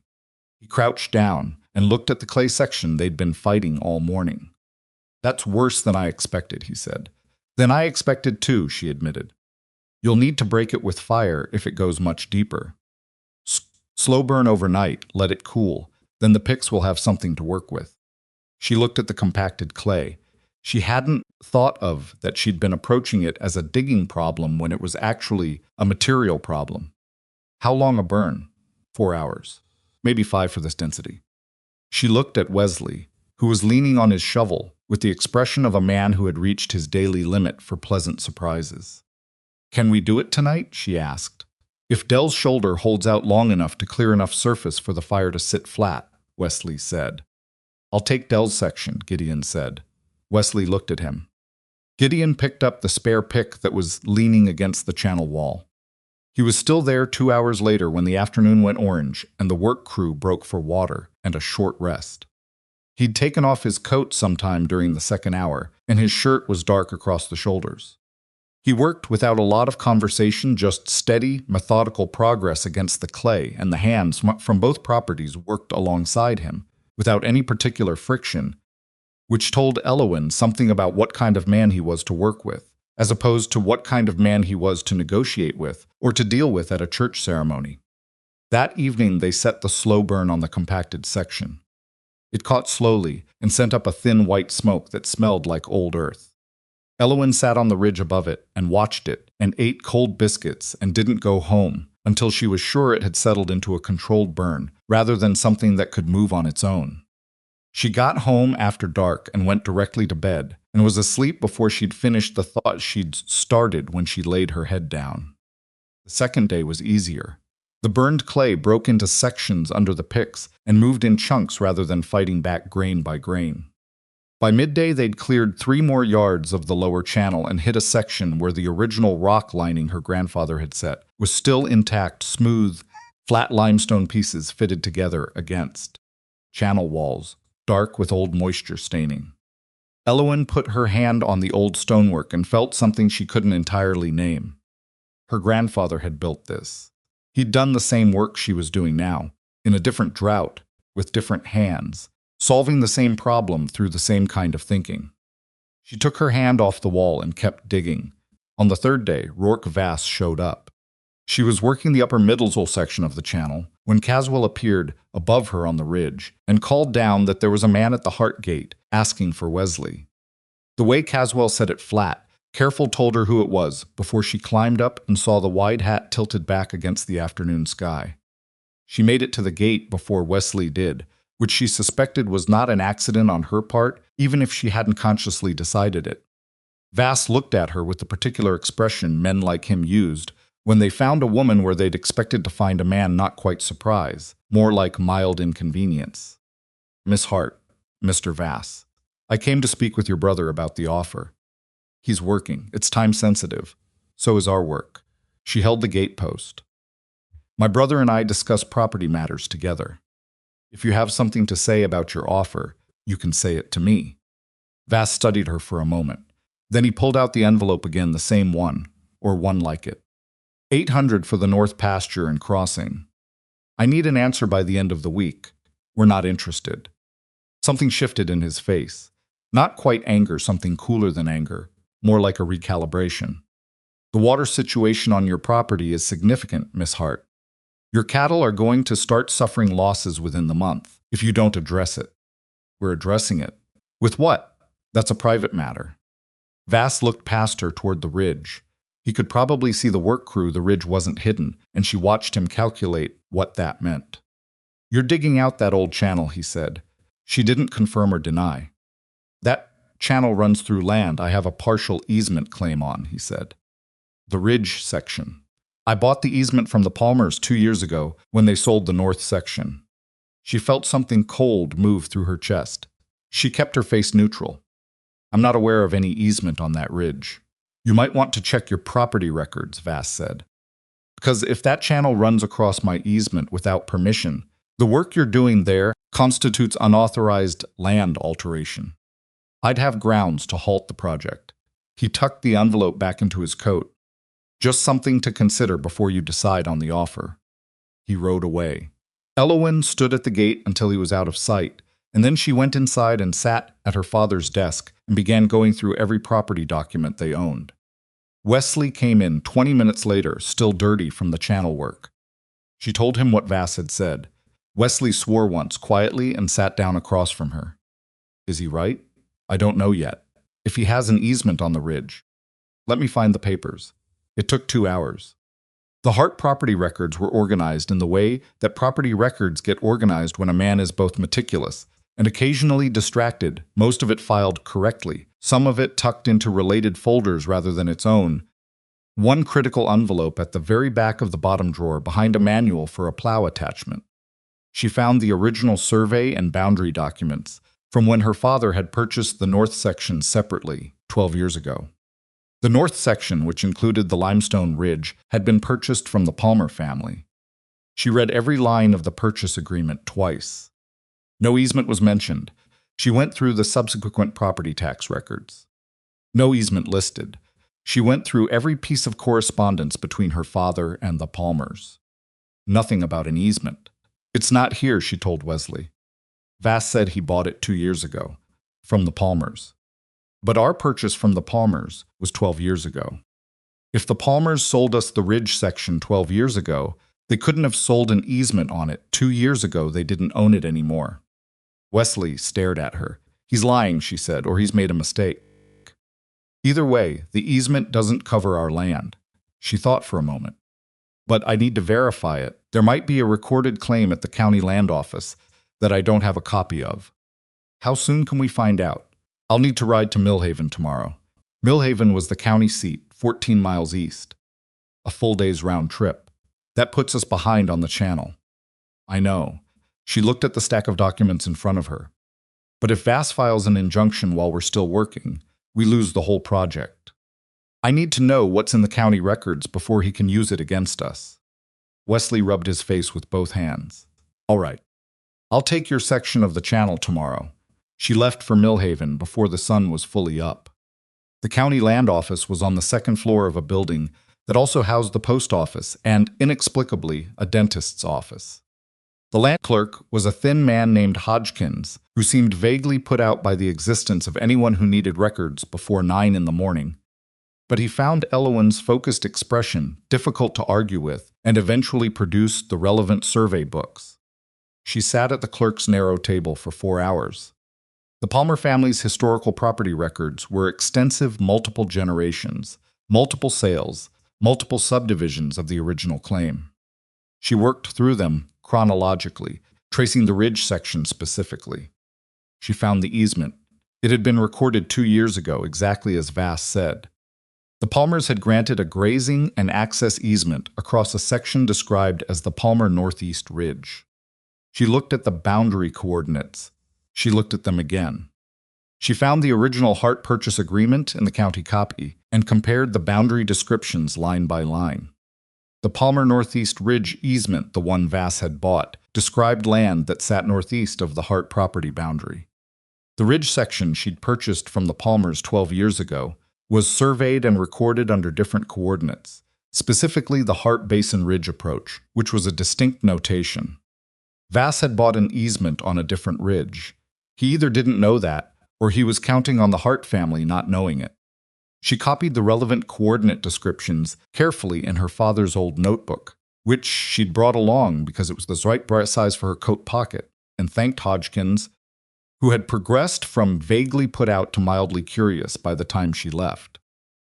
He crouched down and looked at the clay section they'd been fighting all morning. "That's worse than I expected," he said. "Than I expected too," she admitted. "You'll need to break it with fire if it goes much deeper. Slow burn overnight, let it cool, then the picks will have something to work with." She looked at the compacted clay. She hadn't thought of that she'd been approaching it as a digging problem when it was actually a material problem. "How long a burn?" 4 hours. Maybe 5 for this density. She looked at Wesley, who was leaning on his shovel with the expression of a man who had reached his daily limit for pleasant surprises. "Can we do it tonight?" she asked. "If Dell's shoulder holds out long enough to clear enough surface for the fire to sit flat," Wesley said. "I'll take Dell's section," Gideon said. Wesley looked at him. Gideon picked up the spare pick that was leaning against the channel wall. He was still there 2 hours later when the afternoon went orange and the work crew broke for water and a short rest. He'd taken off his coat sometime during the second hour, and his shirt was dark across the shoulders. He worked without a lot of conversation, just steady, methodical progress against the clay, and the hands from both properties worked alongside him, without any particular friction, which told Elowen something about what kind of man he was to work with, as opposed to what kind of man he was to negotiate with or to deal with at a church ceremony. That evening they set the slow burn on the compacted section. It caught slowly and sent up a thin white smoke that smelled like old earth. Elowen sat on the ridge above it and watched it and ate cold biscuits and didn't go home until she was sure it had settled into a controlled burn rather than something that could move on its own. She got home after dark and went directly to bed, and was asleep before she'd finished the thought she'd started when she laid her head down. The second day was easier. The burned clay broke into sections under the picks and moved in chunks rather than fighting back grain by grain. By midday, they'd cleared 3 more yards of the lower channel and hit a section where the original rock lining her grandfather had set was still intact, smooth, flat limestone pieces fitted together against channel walls, dark with old moisture staining. Elowen put her hand on the old stonework and felt something she couldn't entirely name. Her grandfather had built this. He'd done the same work she was doing now, in a different drought, with different hands, solving the same problem through the same kind of thinking. She took her hand off the wall and kept digging. On the third day, Rourke Vass showed up. She was working the upper middle section of the channel when Caswell appeared above her on the ridge and called down that there was a man at the Hart gate asking for Wesley. The way Caswell said it flat, Careful told her who it was before she climbed up and saw the wide hat tilted back against the afternoon sky. She made it to the gate before Wesley did, which she suspected was not an accident on her part, even if she hadn't consciously decided it. Vass looked at her with the particular expression men like him used when they found a woman where they'd expected to find a man not quite surprise, more like mild inconvenience. "Miss Hart, Mr. Vass, I came to speak with your brother about the offer. He's working. It's time-sensitive. So is our work." She held the gatepost. "My brother and I discuss property matters together. If you have something to say about your offer, you can say it to me." Vass studied her for a moment. Then he pulled out the envelope again, the same one, or one like it. 800 for the north pasture and crossing. I need an answer by the end of the week. We're not interested. Something shifted in his face. Not quite anger, something cooler than anger, more like a recalibration. The water situation on your property is significant, Miss Hart. Your cattle are going to start suffering losses within the month if you don't address it. We're addressing it. With what? That's a private matter. Vass looked past her toward the ridge. He could probably see the work crew. The ridge wasn't hidden, and she watched him calculate what that meant. You're digging out that old channel, he said. She didn't confirm or deny. That channel runs through land I have a partial easement claim on, he said. The ridge section. I bought the easement from the Palmers 2 years ago when they sold the north section. She felt something cold move through her chest. She kept her face neutral. I'm not aware of any easement on that ridge. You might want to check your property records, Vass said. Because if that channel runs across my easement without permission, the work you're doing there constitutes unauthorized land alteration. I'd have grounds to halt the project. He tucked the envelope back into his coat. Just something to consider before you decide on the offer. He rode away. Elowen stood at the gate until he was out of sight, and then she went inside and sat at her father's desk and began going through every property document they owned. Wesley came in 20 minutes later, still dirty from the channel work. She told him what Vass had said. Wesley swore once quietly and sat down across from her. Is he right? I don't know yet. If he has an easement on the ridge. Let me find the papers. It took 2 hours. The Hart property records were organized in the way that property records get organized when a man is both meticulous and occasionally distracted, most of it filed correctly, some of it tucked into related folders rather than its own. One critical envelope at the very back of the bottom drawer behind a manual for a plow attachment. She found the original survey and boundary documents from when her father had purchased the north section separately 12 years ago. The north section, which included the limestone ridge, had been purchased from the Palmer family. She read every line of the purchase agreement twice. No easement was mentioned. She went through the subsequent property tax records. No easement listed. She went through every piece of correspondence between her father and the Palmers. Nothing about an easement. It's not here, she told Wesley. Vass said he bought it 2 years ago, from the Palmers. But our purchase from the Palmers was 12 years ago. If the Palmers sold us the ridge section 12 years ago, they couldn't have sold an easement on it 2 years ago. They didn't own it anymore. Wesley stared at her. He's lying, she said, or he's made a mistake. Either way, the easement doesn't cover our land. She thought for a moment. But I need to verify it. There might be a recorded claim at the county land office that I don't have a copy of. How soon can we find out? I'll need to ride to Millhaven tomorrow. Millhaven was the county seat, 14 miles east. A full day's round trip. That puts us behind on the channel. I know. She looked at the stack of documents in front of her. But if Vass files an injunction while we're still working, we lose the whole project. I need to know what's in the county records before he can use it against us. Wesley rubbed his face with both hands. All right. I'll take your section of the channel tomorrow. She left for Millhaven before the sun was fully up. The county land office was on the second floor of a building that also housed the post office and, inexplicably, a dentist's office. The land clerk was a thin man named Hodgkins, who seemed vaguely put out by the existence of anyone who needed records before 9 in the morning. But he found Elowen's focused expression difficult to argue with and eventually produced the relevant survey books. She sat at the clerk's narrow table for 4 hours. The Palmer family's historical property records were extensive multiple generations, multiple sales, multiple subdivisions of the original claim. She worked through them chronologically, tracing the ridge section specifically. She found the easement. It had been recorded 2 years ago, exactly as Vass said. The Palmers had granted a grazing and access easement across a section described as the Palmer Northeast Ridge. She looked at the boundary coordinates. She looked at them again. She found the original Hart purchase agreement in the county copy and compared the boundary descriptions line by line. The Palmer Northeast Ridge easement, the one Vass had bought, described land that sat northeast of the Hart property boundary. The ridge section she'd purchased from the Palmers 12 years ago was surveyed and recorded under different coordinates, specifically the Hart Basin Ridge approach, which was a distinct notation. Vass had bought an easement on a different ridge. He either didn't know that, or he was counting on the Hart family not knowing it. She copied the relevant coordinate descriptions carefully in her father's old notebook. which she'd brought along because it was the right size for her coat pocket, and thanked Hodgkins, who had progressed from vaguely put out to mildly curious by the time she left.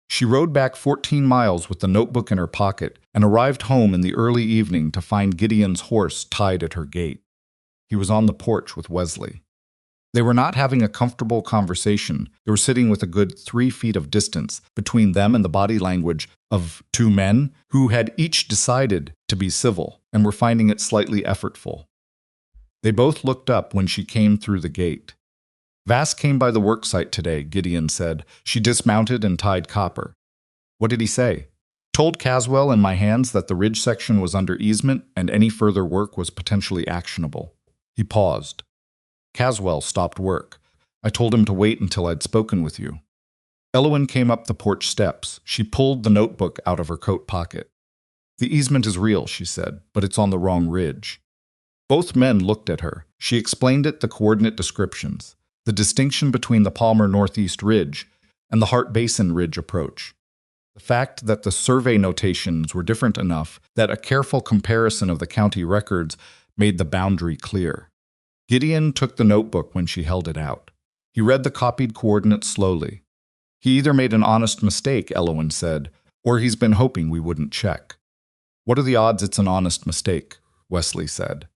She rode back 14 miles with the notebook in her pocket and arrived home in the early evening to find Gideon's horse tied at her gate. He was on the porch with Wesley. They were not having a comfortable conversation. They were sitting with a good 3 feet of distance between them and the body language of two men who had each decided to be civil and were finding it slightly effortful. They both looked up when she came through the gate. Vass came by the work site today, Gideon said. She dismounted and tied copper. What did he say? Told Caswell in my hands that the ridge section was under easement and any further work was potentially actionable. He paused. Caswell stopped work. I told him to wait until I'd spoken with you. Elowen came up the porch steps. She pulled the notebook out of her coat pocket. The easement is real, she said, but it's on the wrong ridge. Both men looked at her. She explained the coordinate descriptions, the distinction between the Palmer Northeast Ridge and the Hart Basin Ridge approach. The fact that the survey notations were different enough that a careful comparison of the county records made the boundary clear. Gideon took the notebook when she held it out. He read the copied coordinates slowly. He either made an honest mistake, Elowen said, or he's been hoping we wouldn't check. What are the odds it's an honest mistake? Wesley said.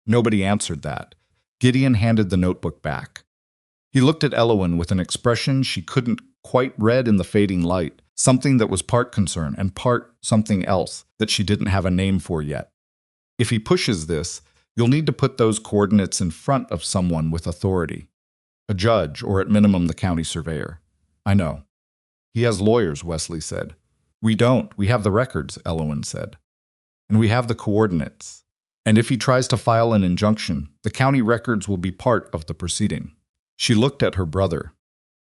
Nobody answered that. Gideon handed the notebook back. He looked at Elowen with an expression she couldn't quite read in the fading light, something that was part concern and part something else that she didn't have a name for yet. If he pushes this, you'll need to put those coordinates in front of someone with authority. A judge, or at minimum the county surveyor. I know. He has lawyers, Wesley said. We don't. We have the records, Elowen said. And we have the coordinates. And if he tries to file an injunction, the county records will be part of the proceeding. She looked at her brother.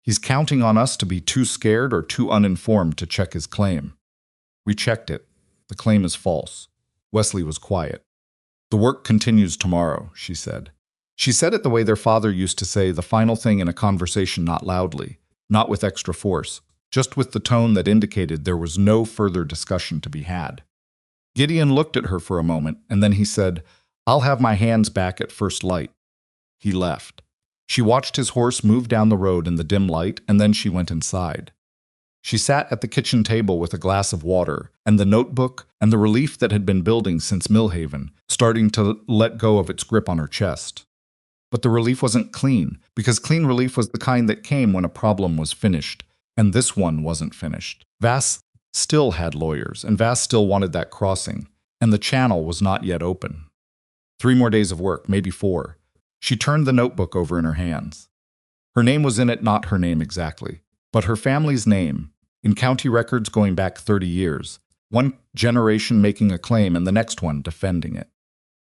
He's counting on us to be too scared or too uninformed to check his claim. We checked it. The claim is false. Wesley was quiet. The work continues tomorrow, she said. She said it the way their father used to say the final thing in a conversation, not loudly, not with extra force, just with the tone that indicated there was no further discussion to be had. Gideon looked at her for a moment, and then he said, I'll have my hands back at first light. He left. She watched his horse move down the road in the dim light, and then she went inside. She sat at the kitchen table with a glass of water, and the notebook and the relief that had been building since Millhaven, starting to let go of its grip on her chest. But the relief wasn't clean, because clean relief was the kind that came when a problem was finished, and this one wasn't finished. Vass still had lawyers, and Vass still wanted that crossing, and the channel was not yet open. 3 more days of work, maybe 4. She turned the notebook over in her hands. Her name was in it, not her name exactly, but her family's name, in county records going back 30 years, one generation making a claim and the next one defending it.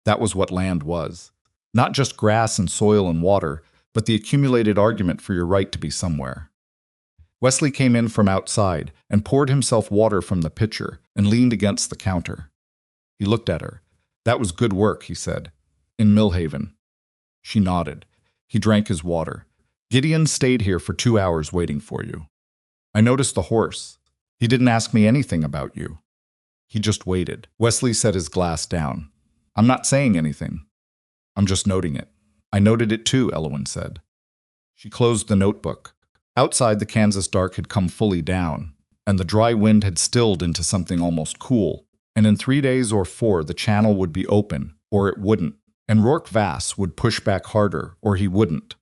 That was what land was. Not just grass and soil and water, but the accumulated argument for your right to be somewhere. Wesley came in from outside and poured himself water from the pitcher and leaned against the counter. He looked at her. That was good work, he said. In Millhaven. She nodded. He drank his water. Gideon stayed here for 2 hours waiting for you. I noticed the horse. He didn't ask me anything about you. He just waited. Wesley set his glass down. I'm not saying anything. I'm just noting it. I noted it too, Elowen said. She closed the notebook. Outside, the Kansas dark had come fully down, and the dry wind had stilled into something almost cool, and in 3 days or 4 the channel would be open, or it wouldn't, and Rourke Vass would push back harder, or he wouldn't.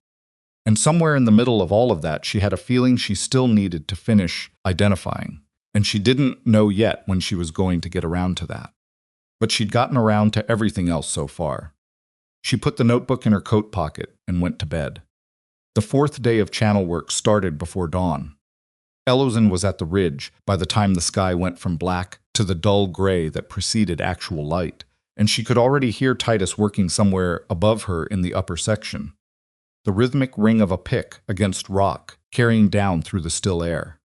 And somewhere in the middle of all of that, she had a feeling she still needed to finish identifying, and she didn't know yet when she was going to get around to that. But she'd gotten around to everything else so far. She put the notebook in her coat pocket and went to bed. The 4th day of channel work started before dawn. Elowen was at the ridge by the time the sky went from black to the dull gray that preceded actual light, and she could already hear Titus working somewhere above her in the upper section. The rhythmic ring of a pick against rock carrying down through the still air.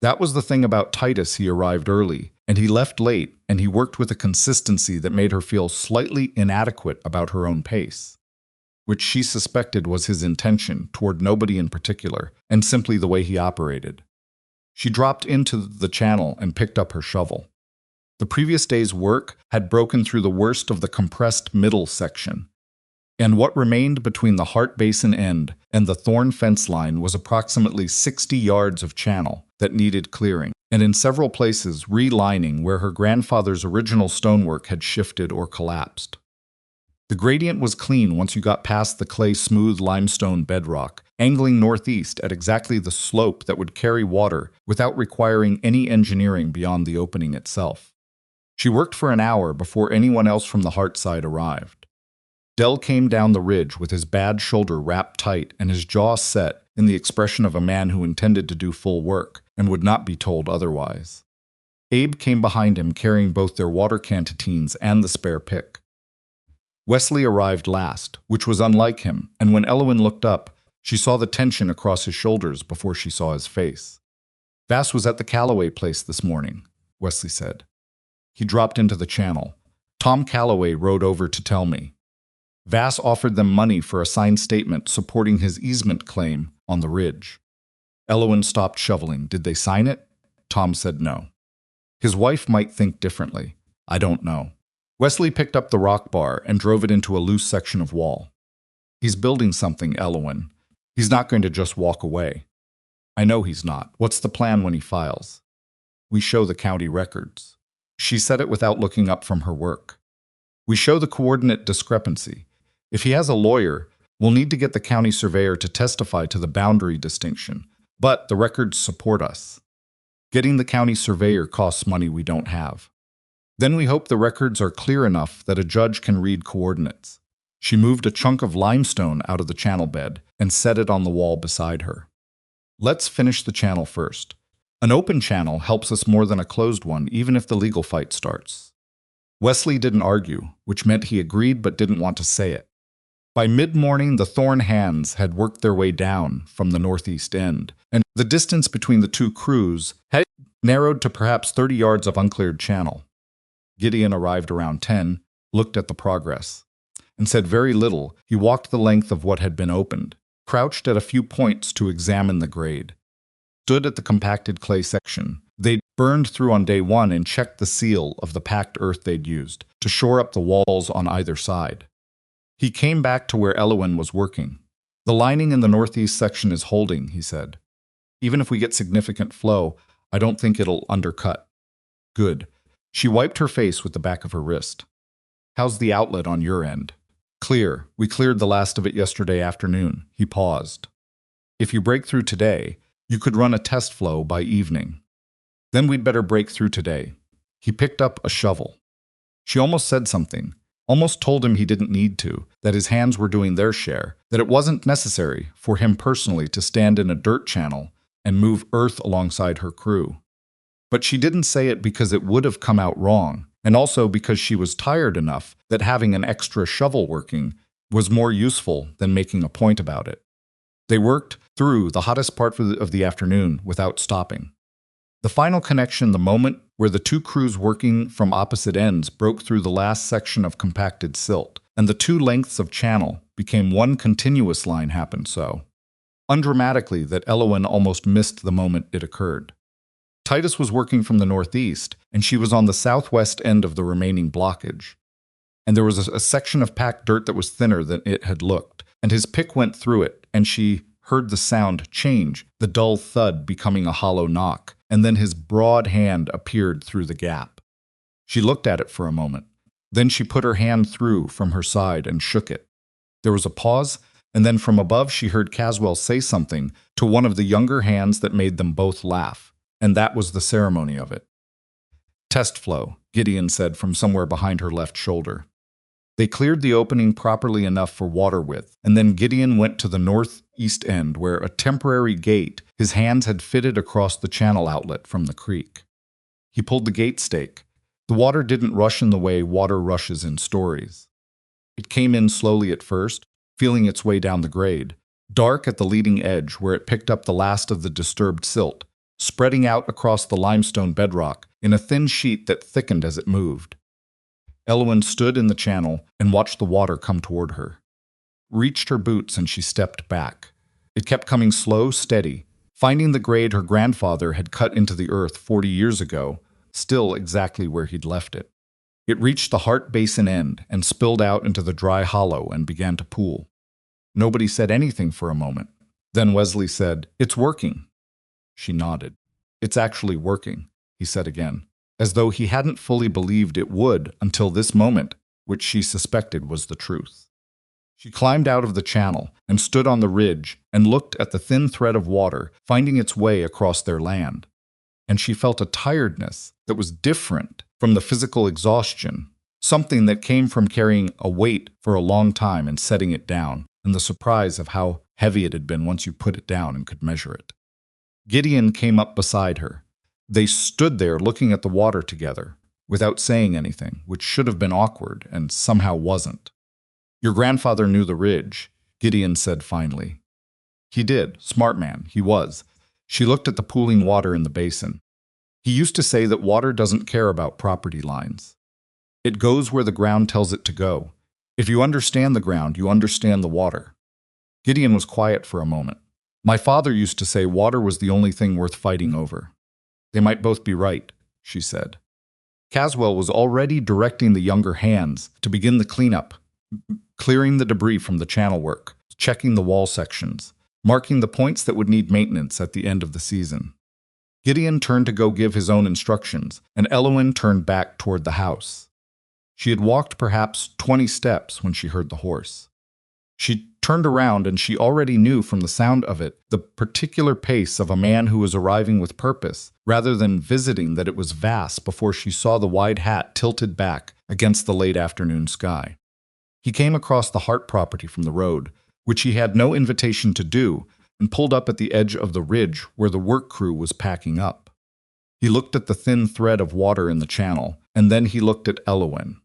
That was the thing about Titus. He arrived early, and he left late, and he worked with a consistency that made her feel slightly inadequate about her own pace, which she suspected was his intention toward nobody in particular, and simply the way he operated. She dropped into the channel and picked up her shovel. The previous day's work had broken through the worst of the compressed middle section, and what remained between the Hart Basin end and the Thorne fence line was approximately 60 yards of channel that needed clearing, and in several places relining where her grandfather's original stonework had shifted or collapsed. The gradient was clean once you got past the clay-smooth limestone bedrock, angling northeast at exactly the slope that would carry water without requiring any engineering beyond the opening itself. She worked for an hour before anyone else from the Hart side arrived. Dell came down the ridge with his bad shoulder wrapped tight and his jaw set in the expression of a man who intended to do full work and would not be told otherwise. Abe came behind him carrying both their water canteens and the spare pick. Wesley arrived last, which was unlike him, and when Elowen looked up, she saw the tension across his shoulders before she saw his face. Vass was at the Calloway place this morning, Wesley said. He dropped into the channel. Tom Calloway rode over to tell me. Vass offered them money for a signed statement supporting his easement claim on the ridge. Elowen stopped shoveling. Did they sign it? Tom said no. His wife might think differently. I don't know. Wesley picked up the rock bar and drove it into a loose section of wall. He's building something, Elowen. He's not going to just walk away. I know he's not. What's the plan when he files? We show the county records. She said it without looking up from her work. We show the coordinate discrepancy. If he has a lawyer, we'll need to get the county surveyor to testify to the boundary distinction, but the records support us. Getting the county surveyor costs money we don't have. Then we hope the records are clear enough that a judge can read coordinates. She moved a chunk of limestone out of the channel bed and set it on the wall beside her. Let's finish the channel first. An open channel helps us more than a closed one, even if the legal fight starts. Wesley didn't argue, which meant he agreed but didn't want to say it. By mid-morning, the Thorne hands had worked their way down from the northeast end, and the distance between the two crews had narrowed to perhaps 30 yards of uncleared channel. Gideon arrived around 10, looked at the progress, and said very little. He walked the length of what had been opened, crouched at a few points to examine the grade, stood at the compacted clay section they'd burned through on day one and checked the seal of the packed earth they'd used to shore up the walls on either side. He came back to where Elowen was working. The lining in the northeast section is holding, he said. Even if we get significant flow, I don't think it'll undercut. Good. She wiped her face with the back of her wrist. How's the outlet on your end? Clear. We cleared the last of it yesterday afternoon. He paused. If you break through today, you could run a test flow by evening. Then we'd better break through today. He picked up a shovel. She almost said something, almost told him he didn't need to, that his hands were doing their share, that it wasn't necessary for him personally to stand in a dirt channel and move earth alongside her crew. But she didn't say it because it would have come out wrong, and also because she was tired enough that having an extra shovel working was more useful than making a point about it. They worked through the hottest part of the afternoon without stopping. The final connection, the moment where the two crews working from opposite ends broke through the last section of compacted silt, and the two lengths of channel became one continuous line, happened so undramatically that Elowen almost missed the moment it occurred. Titus was working from the northeast, and she was on the southwest end of the remaining blockage. And there was a section of packed dirt that was thinner than it had looked, and his pick went through it, and she heard the sound change, the dull thud becoming a hollow knock, and then his broad hand appeared through the gap. She looked at it for a moment. Then she put her hand through from her side and shook it. There was a pause, and then from above she heard Caswell say something to one of the younger hands that made them both laugh, and that was the ceremony of it. Test flow, Gideon said from somewhere behind her left shoulder. They cleared the opening properly enough for water width, and then Gideon went to the northeast end where a temporary gate his hands had fitted across the channel outlet from the creek. He pulled the gate stake. The water didn't rush in the way water rushes in stories. It came in slowly at first, feeling its way down the grade, dark at the leading edge where it picked up the last of the disturbed silt, spreading out across the limestone bedrock in a thin sheet that thickened as it moved. Elowen stood in the channel and watched the water come toward her. Reached her boots and she stepped back. It kept coming slow, steady, finding the grade her grandfather had cut into the earth 40 years ago, still exactly where he'd left it. It reached the Hart Basin end and spilled out into the dry hollow and began to pool. Nobody said anything for a moment. Then Wesley said, "It's working." She nodded. "It's actually working," he said again, as though he hadn't fully believed it would until this moment, which she suspected was the truth. She climbed out of the channel and stood on the ridge and looked at the thin thread of water finding its way across their land. And she felt a tiredness that was different from the physical exhaustion, something that came from carrying a weight for a long time and setting it down, and the surprise of how heavy it had been once you put it down and could measure it. Gideon came up beside her. They stood there looking at the water together, without saying anything, which should have been awkward and somehow wasn't. "Your grandfather knew the ridge," Gideon said finally. "He did. Smart man, he was." She looked at the pooling water in the basin. "He used to say that water doesn't care about property lines. It goes where the ground tells it to go. If you understand the ground, you understand the water." Gideon was quiet for a moment. "My father used to say water was the only thing worth fighting over." "They might both be right," she said. Caswell was already directing the younger hands to begin the cleanup, clearing the debris from the channel work, checking the wall sections, marking the points that would need maintenance at the end of the season. Gideon turned to go give his own instructions, and Elowen turned back toward the house. She had walked perhaps 20 steps when she heard the horse. She turned around and she already knew from the sound of it the particular pace of a man who was arriving with purpose, rather than visiting, that it was Vass before she saw the wide hat tilted back against the late afternoon sky. He came across the Hart property from the road, which he had no invitation to do, and pulled up at the edge of the ridge where the work crew was packing up. He looked at the thin thread of water in the channel, and then he looked at Elowen.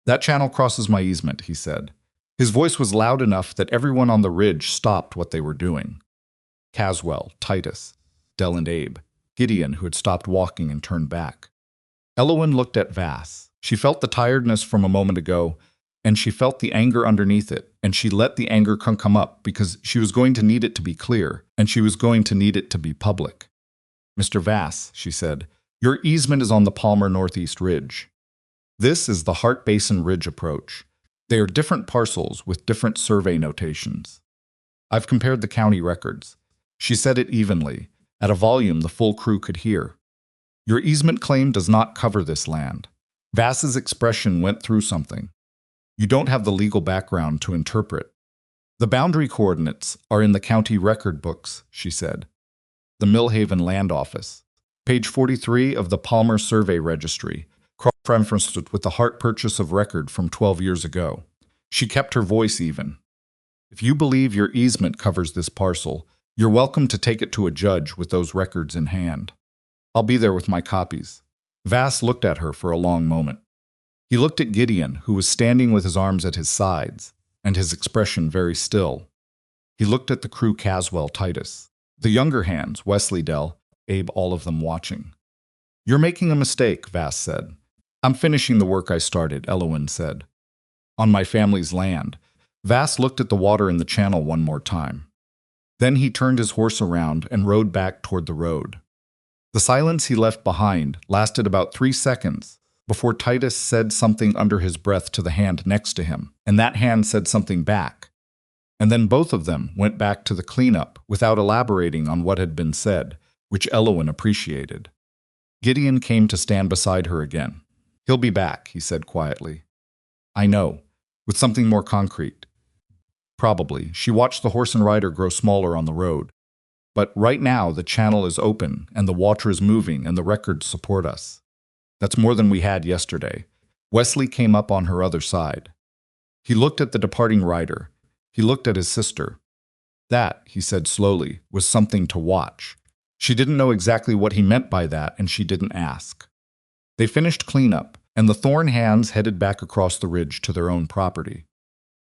"That channel crosses my easement," he said. His voice was loud enough that everyone on the ridge stopped what they were doing. Caswell, Titus, Dell and Abe, Gideon, who had stopped walking and turned back. Elowen looked at Vass. She felt the tiredness from a moment ago, and she felt the anger underneath it, and she let the anger come up because she was going to need it to be clear, and she was going to need it to be public. "Mr. Vass," she said, "your easement is on the Palmer Northeast Ridge. This is the Hart Basin Ridge approach. They are different parcels with different survey notations. I've compared the county records." She said it evenly, at a volume the full crew could hear. "Your easement claim does not cover this land." Vass's expression went through something. "You don't have the legal background to interpret. The boundary coordinates are in the county record books," she said. "The Millhaven Land Office. Page 43 of the Palmer Survey Registry, cross-referenced with the Hart purchase of record from 12 years ago." She kept her voice even. "If you believe your easement covers this parcel, you're welcome to take it to a judge with those records in hand. I'll be there with my copies." Vass looked at her for a long moment. He looked at Gideon, who was standing with his arms at his sides, and his expression very still. He looked at the crew, Caswell, Titus, the younger hands, Wesley, Dell, Abe, all of them watching. "You're making a mistake," Vass said. "I'm finishing the work I started," Elowen said. "On my family's land." Vass looked at the water in the channel one more time. Then he turned his horse around and rode back toward the road. The silence he left behind lasted about 3 seconds before Titus said something under his breath to the hand next to him, and that hand said something back. And then both of them went back to the cleanup without elaborating on what had been said, which Elowen appreciated. Gideon came to stand beside her again. "He'll be back," he said quietly. "I know, with something more concrete." Probably. She watched the horse and rider grow smaller on the road. "But right now the channel is open and the water is moving and the records support us. That's more than we had yesterday." Wesley came up on her other side. He looked at the departing rider. He looked at his sister. "That," he said slowly, "was something to watch." She didn't know exactly what he meant by that, and she didn't ask. They finished cleanup, and the Thorne hands headed back across the ridge to their own property.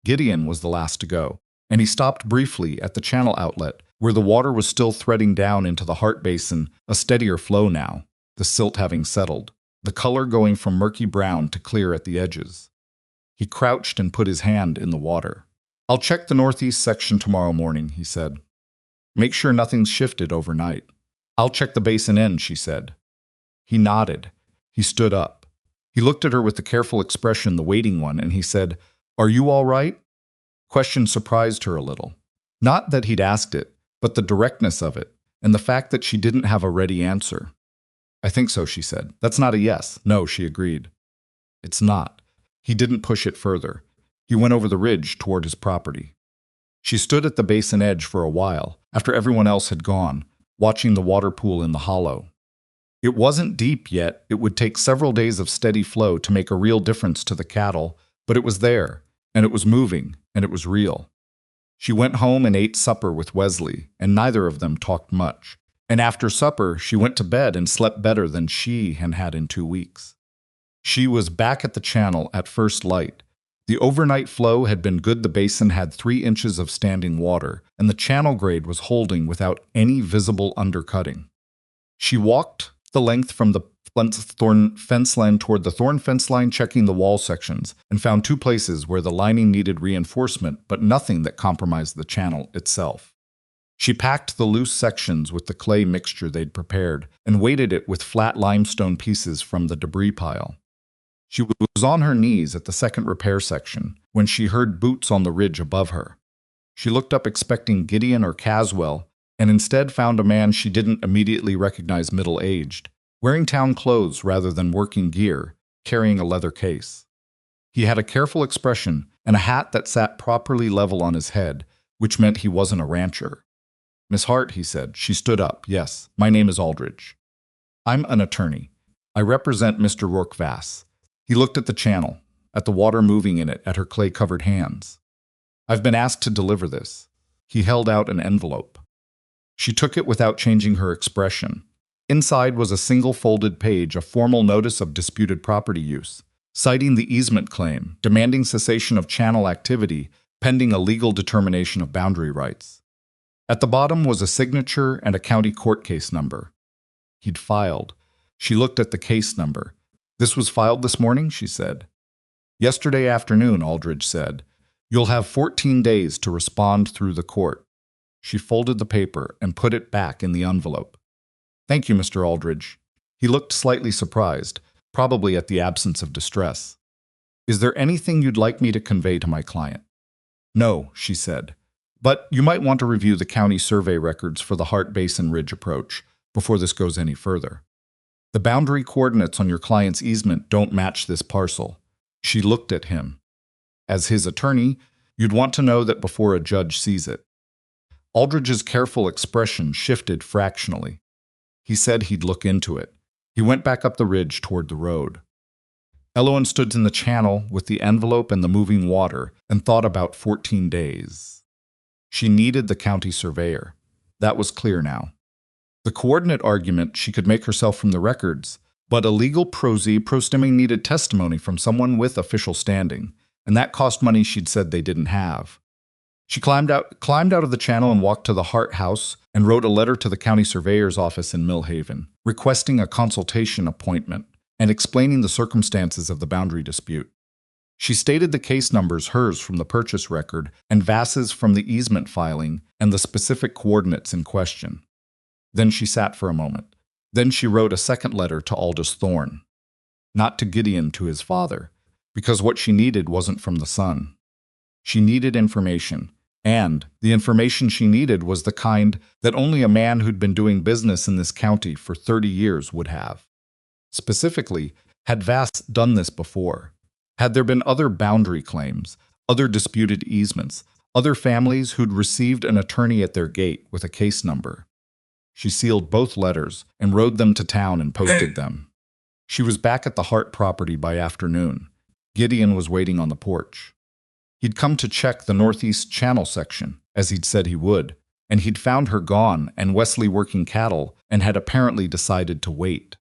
Gideon was the last to go, and he stopped briefly at the channel outlet, where the water was still threading down into the Hart Basin, a steadier flow now, the silt having settled, the color going from murky brown to clear at the edges. He crouched and put his hand in the water. "I'll check the northeast section tomorrow morning," he said. "Make sure nothing's shifted overnight." "I'll check the basin end," she said. He nodded. He stood up. He looked at her with the careful expression, the waiting one, and he said, "Are you all right?" Question surprised her a little. Not that he'd asked it, but the directness of it, and the fact that she didn't have a ready answer. "I think so," she said. "That's not a yes." "No," she agreed. "It's not." He didn't push it further. He went over the ridge toward his property. She stood at the basin edge for a while, after everyone else had gone, watching the water pool in the hollow. It wasn't deep yet. It would take several days of steady flow to make a real difference to the cattle, but it was there, and it was moving, and it was real. She went home and ate supper with Wesley, and neither of them talked much. And after supper, she went to bed and slept better than she had had in 2 weeks. She was back at the channel at first light. The overnight flow had been good. The basin had 3 inches of standing water, and the channel grade was holding without any visible undercutting. She walked the length from the thorn fence line toward the thorn fence line, checking the wall sections, and found 2 places where the lining needed reinforcement, but nothing that compromised the channel itself. She packed the loose sections with the clay mixture they'd prepared and weighted it with flat limestone pieces from the debris pile. She was on her knees at the second repair section when she heard boots on the ridge above her. She looked up expecting Gideon or Caswell, and instead found a man she didn't immediately recognize, middle-aged, wearing town clothes rather than working gear, carrying a leather case. He had a careful expression and a hat that sat properly level on his head, which meant he wasn't a rancher. "Miss Hart," he said. She stood up. "Yes, my name is Aldridge. I'm an attorney. I represent Mr. Rourke Vass." He looked at the channel, at the water moving in it, at her clay-covered hands. "I've been asked to deliver this." He held out an envelope. She took it without changing her expression. Inside was a single folded page, a formal notice of disputed property use, citing the easement claim, demanding cessation of channel activity, pending a legal determination of boundary rights. At the bottom was a signature and a county court case number. He'd filed. She looked at the case number. "This was filed this morning?" she said. "Yesterday afternoon," Aldridge said. "You'll have 14 days to respond through the court." She folded the paper and put it back in the envelope. "Thank you, Mr. Aldridge." He looked slightly surprised, probably at the absence of distress. "Is there anything you'd like me to convey to my client?" "No," she said. "But you might want to review the county survey records for the Hart Basin Ridge approach before this goes any further. The boundary coordinates on your client's easement don't match this parcel." She looked at him. "As his attorney, you'd want to know that before a judge sees it." Aldridge's careful expression shifted fractionally. He said he'd look into it. He went back up the ridge toward the road. Elowen stood in the channel with the envelope and the moving water and thought about 14 days. She needed the county surveyor. That was clear now. The coordinate argument she could make herself from the records, but a legal pro-stemming needed testimony from someone with official standing, and that cost money she'd said they didn't have. She climbed out of the channel and walked to the Hart house and wrote a letter to the county surveyor's office in Millhaven, requesting a consultation appointment and explaining the circumstances of the boundary dispute. She stated the case numbers, hers from the purchase record and Vass's from the easement filing, and the specific coordinates in question. Then she sat for a moment. Then she wrote a second letter to Aldous Thorne. Not to Gideon, to his father, because what she needed wasn't from the son. She needed information. And the information she needed was the kind that only a man who'd been doing business in this county for 30 years would have. Specifically, had Vass done this before? Had there been other boundary claims, other disputed easements, other families who'd received an attorney at their gate with a case number? She sealed both letters and rode them to town and posted them. She was back at the Hart property by afternoon. Gideon was waiting on the porch. He'd come to check the northeast channel section, as he'd said he would, and he'd found her gone and Wesley working cattle and had apparently decided to wait.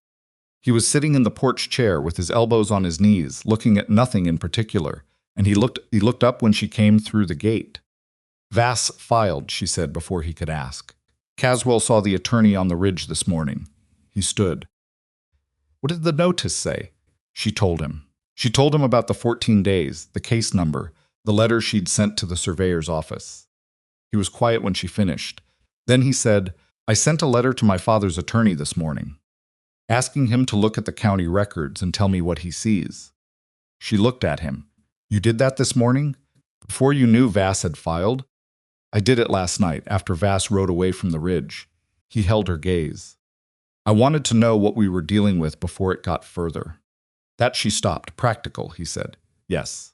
He was sitting in the porch chair with his elbows on his knees, looking at nothing in particular, and he looked up when she came through the gate. "Vass filed," she said before he could ask. "Caswell saw the attorney on the ridge this morning." He stood. "What did the notice say?" She told him. She told him about the 14 days, the case number, the letter she'd sent to the surveyor's office. He was quiet when she finished. Then he said, "I sent a letter to my father's attorney this morning." asking him to look at the county records and tell me what he sees. She looked at him. You did that this morning? Before you knew Vass had filed? I did it last night, after Vass rode away from the ridge. He held her gaze. I wanted to know what we were dealing with before it got further. That she stopped. Practical, he said. Yes.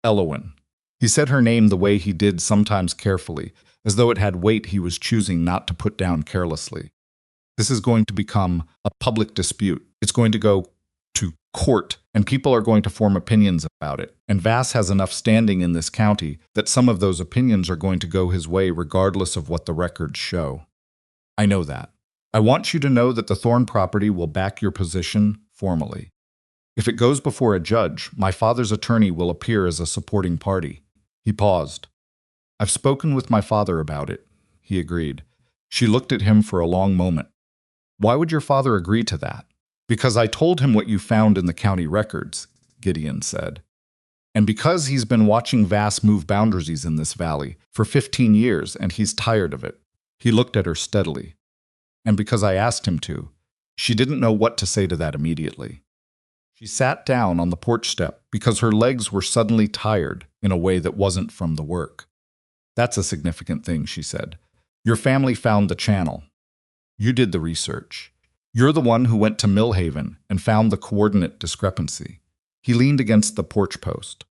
Elowen. He said her name the way he did, sometimes carefully, as though it had weight he was choosing not to put down carelessly. This is going to become a public dispute. It's going to go to court, and people are going to form opinions about it. And Vass has enough standing in this county that some of those opinions are going to go his way regardless of what the records show. I know that. I want you to know that the Thorne property will back your position formally. If it goes before a judge, my father's attorney will appear as a supporting party. He paused. I've spoken with my father about it, he agreed. She looked at him for a long moment. Why would your father agree to that? Because I told him what you found in the county records, Gideon said. And because he's been watching Vass move boundaries in this valley for 15 years and he's tired of it. He looked at her steadily. And because I asked him to. She didn't know what to say to that immediately. She sat down on the porch step because her legs were suddenly tired in a way that wasn't from the work. That's a significant thing, she said. Your family found the channel. You did the research. You're the one who went to Millhaven and found the coordinate discrepancy. He leaned against the porch post.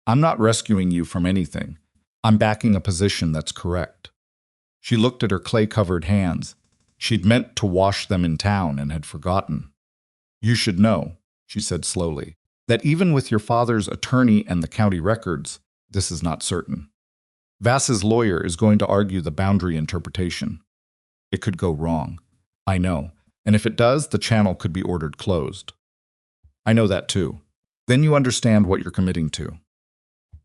I'm not rescuing you from anything. I'm backing a position that's correct. She looked at her clay-covered hands. She'd meant to wash them in town and had forgotten. You should know, she said slowly, that even with your father's attorney and the county records, this is not certain. Vass's lawyer is going to argue the boundary interpretation. It could go wrong. I know. And if it does, the channel could be ordered closed. I know that too. Then you understand what you're committing to.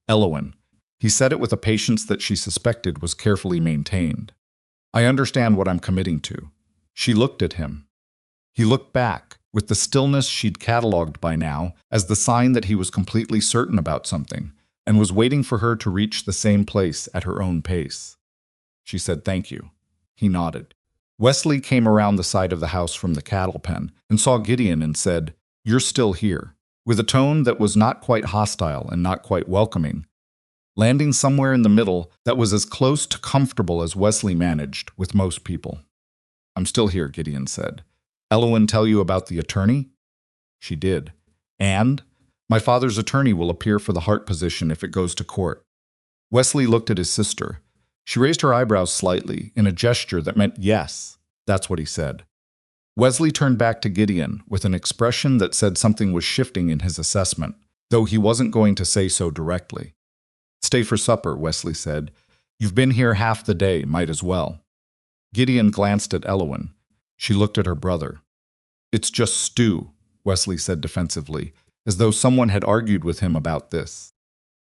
Elowen. He said it with a patience that she suspected was carefully maintained. I understand what I'm committing to. She looked at him. He looked back, with the stillness she'd catalogued by now as the sign that he was completely certain about something, and was waiting for her to reach the same place at her own pace. She said thank you. He nodded. Wesley came around the side of the house from the cattle pen and saw Gideon and said, You're still here, with a tone that was not quite hostile and not quite welcoming, landing somewhere in the middle that was as close to comfortable as Wesley managed with most people. I'm still here, Gideon said. Elowen tell you about the attorney? She did. And? My father's attorney will appear for the Hart position if it goes to court. Wesley looked at his sister. She raised her eyebrows slightly in a gesture that meant yes. That's what he said. Wesley turned back to Gideon with an expression that said something was shifting in his assessment, though he wasn't going to say so directly. Stay for supper, Wesley said. You've been here half the day, might as well. Gideon glanced at Elowen. She looked at her brother. It's just stew, Wesley said defensively, as though someone had argued with him about this.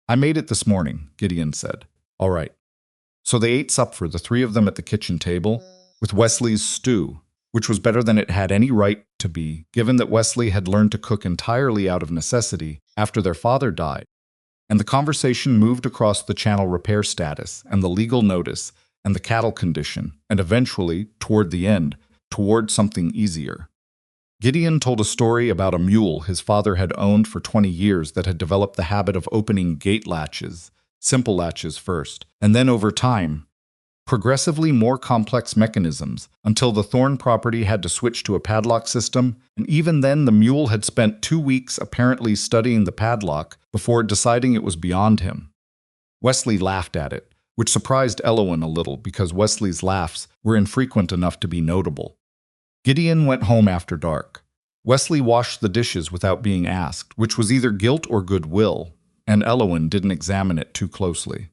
I made it this morning, Gideon said. All right. So they ate supper, the three of them at the kitchen table, with Wesley's stew, which was better than it had any right to be, given that Wesley had learned to cook entirely out of necessity after their father died. And the conversation moved across the channel repair status and the legal notice and the cattle condition, and eventually, toward the end, toward something easier. Gideon told a story about a mule his father had owned for 20 years that had developed the habit of opening gate latches, simple latches first, and then over time, progressively more complex mechanisms until the Thorne property had to switch to a padlock system, and even then the mule had spent 2 weeks apparently studying the padlock before deciding it was beyond him. Wesley laughed at it, which surprised Elowen a little because Wesley's laughs were infrequent enough to be notable. Gideon went home after dark. Wesley washed the dishes without being asked, which was either guilt or goodwill, and Elowen didn't examine it too closely.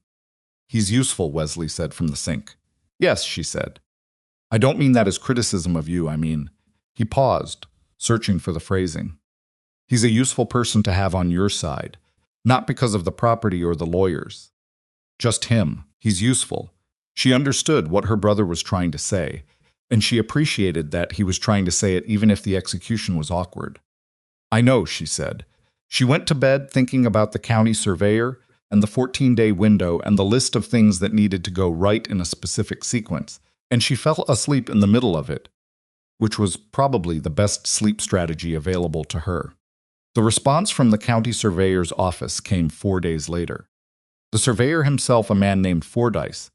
He's useful, Wesley said from the sink. Yes, she said. I don't mean that as criticism of you, I mean. He paused, searching for the phrasing. He's a useful person to have on your side, not because of the property or the lawyers. Just him. He's useful. She understood what her brother was trying to say, and she appreciated that he was trying to say it even if the execution was awkward. I know, she said. She went to bed thinking about the county surveyor and the 14-day window and the list of things that needed to go right in a specific sequence, and she fell asleep in the middle of it. which was probably the best sleep strategy available to her. The response from the county surveyor's office came 4 days later. The surveyor himself, a man named Fordyce,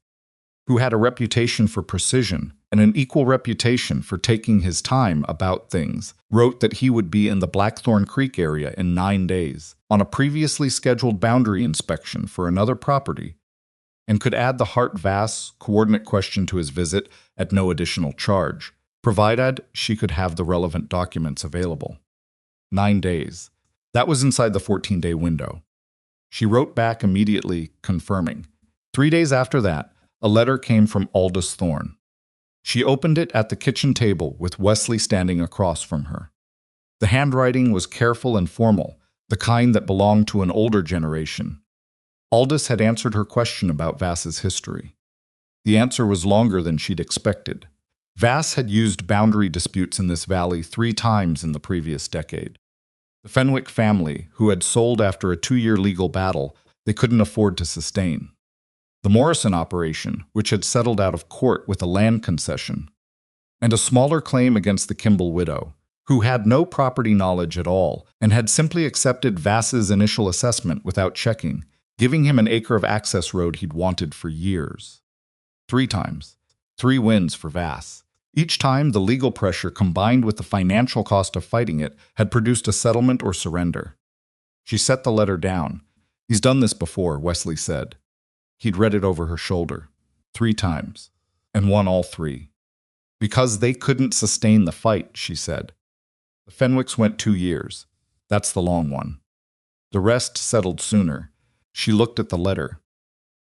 who had a reputation for precision and an equal reputation for taking his time about things, wrote that he would be in the Blackthorn Creek area in 9 days on a previously scheduled boundary inspection for another property, and could add the Hart Vass coordinate question to his visit at no additional charge, provided she could have the relevant documents available. 9 days. That was inside the 14-day window. She wrote back immediately, confirming. 3 days after that, a letter came from Aldous Thorne. She opened it at the kitchen table with Wesley standing across from her. The handwriting was careful and formal, the kind that belonged to an older generation. Aldous had answered her question about Vass's history. The answer was longer than she'd expected. Vass had used boundary disputes in this valley 3 times in the previous decade. The Fenwick family, who had sold after a 2-year legal battle they couldn't afford to sustain. The Morrison operation, which had settled out of court with a land concession. And a smaller claim against the Kimball widow, who had no property knowledge at all and had simply accepted Vass's initial assessment without checking, giving him an acre of access road he'd wanted for years. 3 times. 3 wins for Vass. Each time, the legal pressure combined with the financial cost of fighting it had produced a settlement or surrender. She set the letter down. He's done this before, Wesley said. He'd read it over her shoulder. 3 times. And won all 3. Because they couldn't sustain the fight, she said. The Fenwicks went 2 years. That's the long one. The rest settled sooner. She looked at the letter.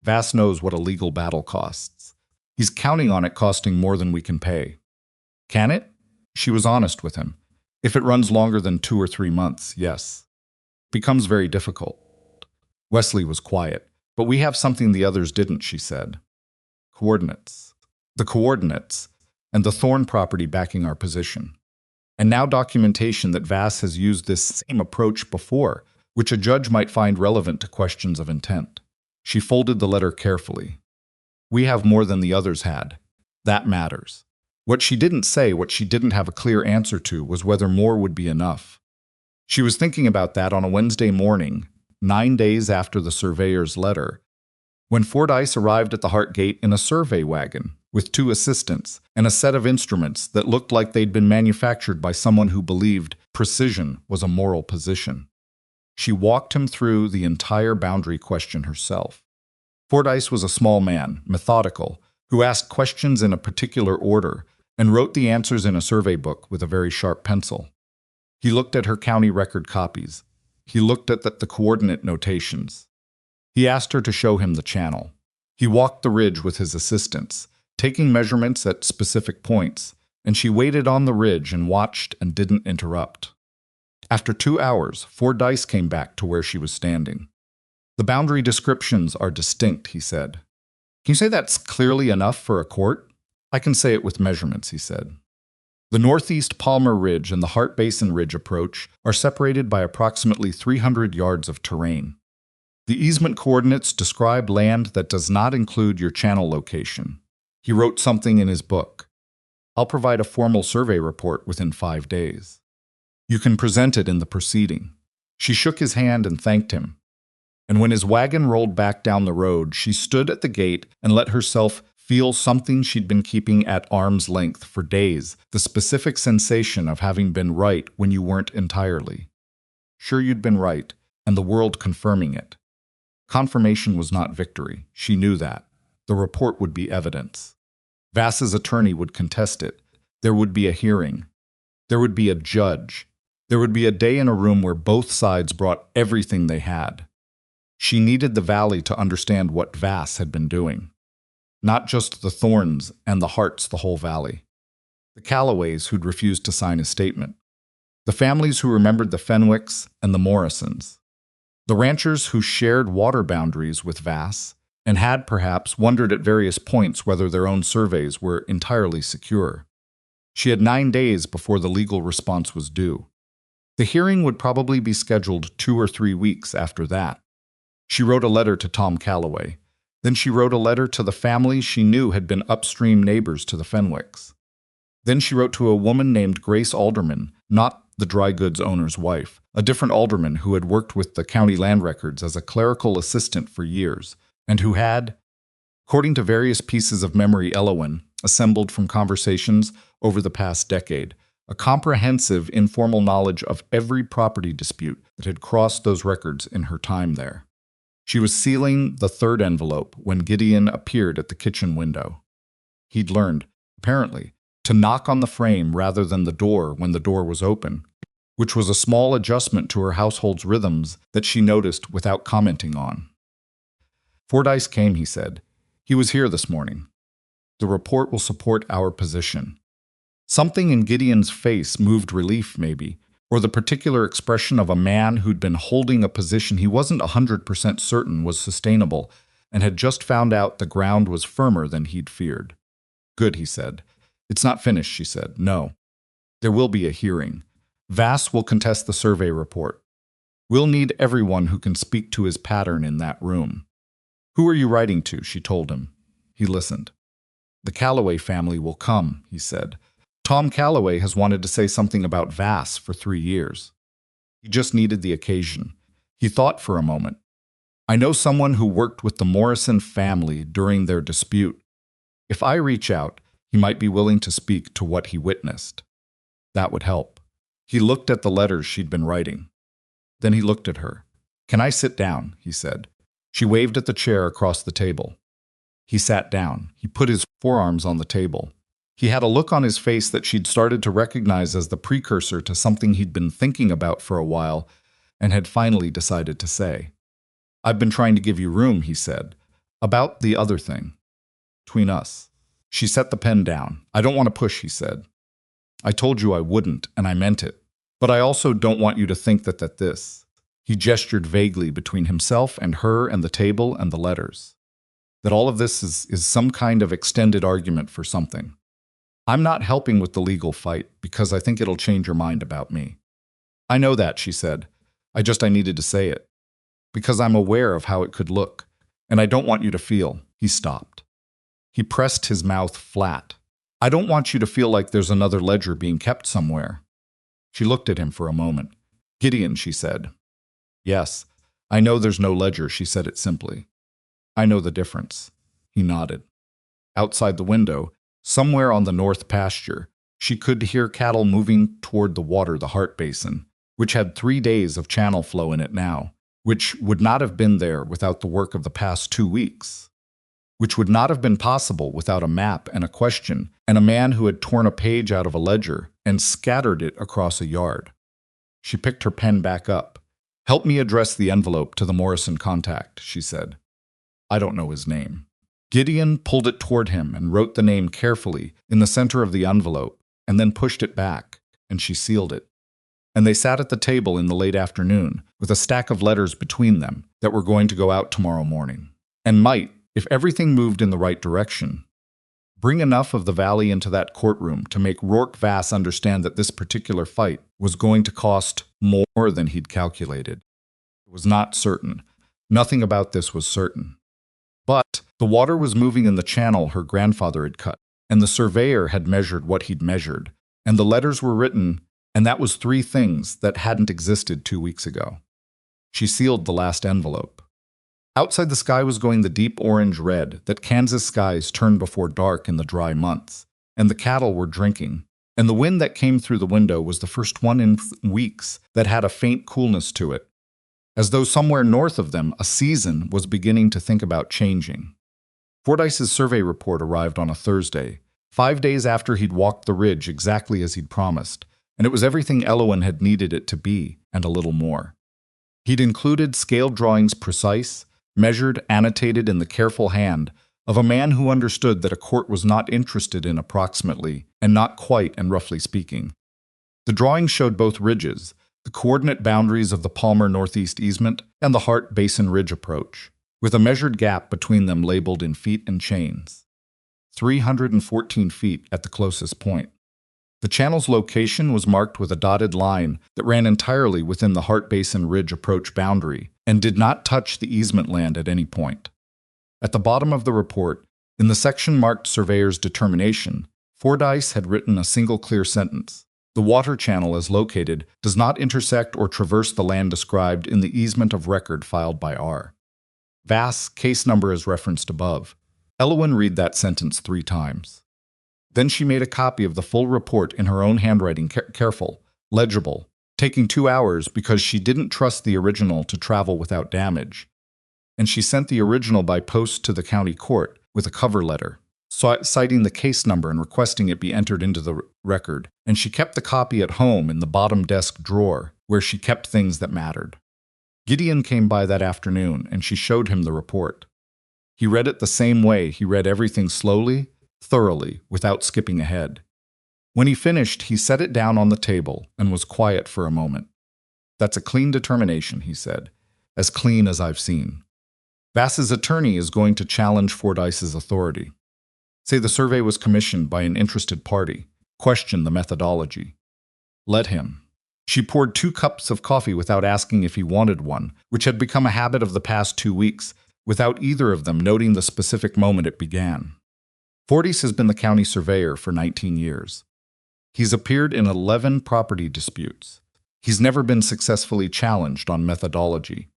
Vass knows what a legal battle costs. He's counting on it costing more than we can pay. Can it? She was honest with him. If it runs longer than 2 or 3 months, yes. Becomes very difficult. Wesley was quiet. But we have something the others didn't, she said. Coordinates. The coordinates, and the Thorne property backing our position. And now documentation that Vass has used this same approach before, which a judge might find relevant to questions of intent. She folded the letter carefully. We have more than the others had. That matters. What she didn't say, what she didn't have a clear answer to, was whether more would be enough. She was thinking about that on a Wednesday morning, 9 days after the surveyor's letter, when Fordyce arrived at the Hart gate in a survey wagon with 2 assistants and a set of instruments that looked like they'd been manufactured by someone who believed precision was a moral position. She walked him through the entire boundary question herself. Fordyce was a small man, methodical, who asked questions in a particular order and wrote the answers in a survey book with a very sharp pencil. He looked at her county record copies. He looked at the coordinate notations. He asked her to show him the channel. He walked the ridge with his assistants, taking measurements at specific points, and she waited on the ridge and watched and didn't interrupt. After 2 hours, Fordyce came back to where she was standing. The boundary descriptions are distinct, he said. Can you say that's clearly enough for a court? I can say it with measurements, he said. The northeast Palmer Ridge and the Hart Basin Ridge approach are separated by approximately 300 yards of terrain. The easement coordinates describe land that does not include your channel location. He wrote something in his book. I'll provide a formal survey report within 5 days. You can present it in the proceeding. She shook his hand and thanked him. And when his wagon rolled back down the road, she stood at the gate and let herself feel something she'd been keeping at arm's length for days, the specific sensation of having been right when you weren't entirely. Sure you'd been right, and the world confirming it. Confirmation was not victory. She knew that. The report would be evidence. Vass's attorney would contest it. There would be a hearing. There would be a judge. There would be a day in a room where both sides brought everything they had. She needed the valley to understand what Vass had been doing. Not just the Thornes and the Harts, the whole valley. The Calloways who'd refused to sign his statement. The families who remembered the Fenwicks and the Morrisons. The ranchers who shared water boundaries with Vass and had perhaps wondered at various points whether their own surveys were entirely secure. She had 9 days before the legal response was due. The hearing would probably be scheduled 2 or 3 weeks after that. She wrote a letter to Tom Calloway. Then she wrote a letter to the families she knew had been upstream neighbors to the Fenwicks. Then she wrote to a woman named Grace Alderman, not the dry goods owner's wife, a different alderman who had worked with the county land records as a clerical assistant for years, and who had, according to various pieces of memory Elowen assembled from conversations over the past decade, a comprehensive informal knowledge of every property dispute that had crossed those records in her time there. She was sealing the third envelope when Gideon appeared at the kitchen window. He'd learned, apparently, to knock on the frame rather than the door when the door was open, which was a small adjustment to her household's rhythms that she noticed without commenting on. Fordyce came, he said. He was here this morning. The report will support our position. Something in Gideon's face moved relief, maybe, or the particular expression of a man who'd been holding a position he wasn't 100% certain was sustainable and had just found out the ground was firmer than he'd feared. Good, he said. It's not finished, she said. No. There will be a hearing. Vass will contest the survey report. We'll need everyone who can speak to his pattern in that room. Who are you writing to? She told him. He listened. The Calloway family will come, he said. Tom Calloway has wanted to say something about Vass for 3 years. He just needed the occasion. He thought for a moment. I know someone who worked with the Morrison family during their dispute. If I reach out, he might be willing to speak to what he witnessed. That would help. He looked at the letters she'd been writing. Then he looked at her. Can I sit down? He said. She waved at the chair across the table. He sat down. He put his forearms on the table. He had a look on his face that she'd started to recognize as the precursor to something he'd been thinking about for a while and had finally decided to say. I've been trying to give you room, he said. About the other thing. Between us. She set the pen down. I don't want to push, he said. I told you I wouldn't, and I meant it. But I also don't want you to think that this. He gestured vaguely between himself and her and the table and the letters. That all of this is some kind of extended argument for something. I'm not helping with the legal fight because I think it'll change your mind about me. I know that, she said. I needed to say it. Because I'm aware of how it could look, and I don't want you to feel. He stopped. He pressed his mouth flat. I don't want you to feel like there's another ledger being kept somewhere. She looked at him for a moment. Gideon, she said. Yes, I know there's no ledger, she said it simply. I know the difference. He nodded. Outside the window, somewhere on the north pasture, she could hear cattle moving toward the water, the Hart Basin, which had 3 days of channel flow in it now, which would not have been there without the work of the past 2 weeks, which would not have been possible without a map and a question and a man who had torn a page out of a ledger and scattered it across a yard. She picked her pen back up. Help me address the envelope to the Morrison contact, she said. I don't know his name. Gideon pulled it toward him and wrote the name carefully in the center of the envelope and then pushed it back, and she sealed it. And they sat at the table in the late afternoon with a stack of letters between them that were going to go out tomorrow morning and might, if everything moved in the right direction, bring enough of the valley into that courtroom to make Rourke Vass understand that this particular fight was going to cost more than he'd calculated. It was not certain. Nothing about this was certain. But the water was moving in the channel her grandfather had cut, and the surveyor had measured what he'd measured, and the letters were written, and that was 3 things that hadn't existed 2 weeks ago. She sealed the last envelope. Outside the sky was going the deep orange-red that Kansas skies turn before dark in the dry months, and the cattle were drinking, and the wind that came through the window was the first one in weeks that had a faint coolness to it, as though somewhere north of them a season was beginning to think about changing. Fordyce's survey report arrived on a Thursday, 5 days after he'd walked the ridge exactly as he'd promised, and it was everything Elowen had needed it to be, and a little more. He'd included scale drawings precise, measured, annotated in the careful hand of a man who understood that a court was not interested in approximately, and not quite and roughly speaking. The drawings showed both ridges, the coordinate boundaries of the Palmer Northeast Easement and the Hart Basin Ridge approach, with a measured gap between them labeled in feet and chains. 314 feet at the closest point. The channel's location was marked with a dotted line that ran entirely within the Hart Basin Ridge approach boundary and did not touch the easement land at any point. At the bottom of the report, in the section marked Surveyor's Determination, Fordyce had written a single clear sentence. The water channel as located does not intersect or traverse the land described in the easement of record filed by R. Vass, case number as referenced above. Elowen read that sentence 3 times. Then she made a copy of the full report in her own handwriting, careful, legible, taking 2 hours because she didn't trust the original to travel without damage. And she sent the original by post to the county court with a cover letter, citing the case number and requesting it be entered into the record. And she kept the copy at home in the bottom desk drawer, where she kept things that mattered. Gideon came by that afternoon, and she showed him the report. He read it the same way he read everything slowly, thoroughly, without skipping ahead. When he finished, he set it down on the table and was quiet for a moment. "That's a clean determination," he said, "as clean as I've seen. Vass's attorney is going to challenge Fordyce's authority. Say the survey was commissioned by an interested party. Question the methodology. Let him." She poured 2 cups of coffee without asking if he wanted one, which had become a habit of the past 2 weeks, without either of them noting the specific moment it began. Fordyce has been the county surveyor for 19 years. He's appeared in 11 property disputes. He's never been successfully challenged on methodology.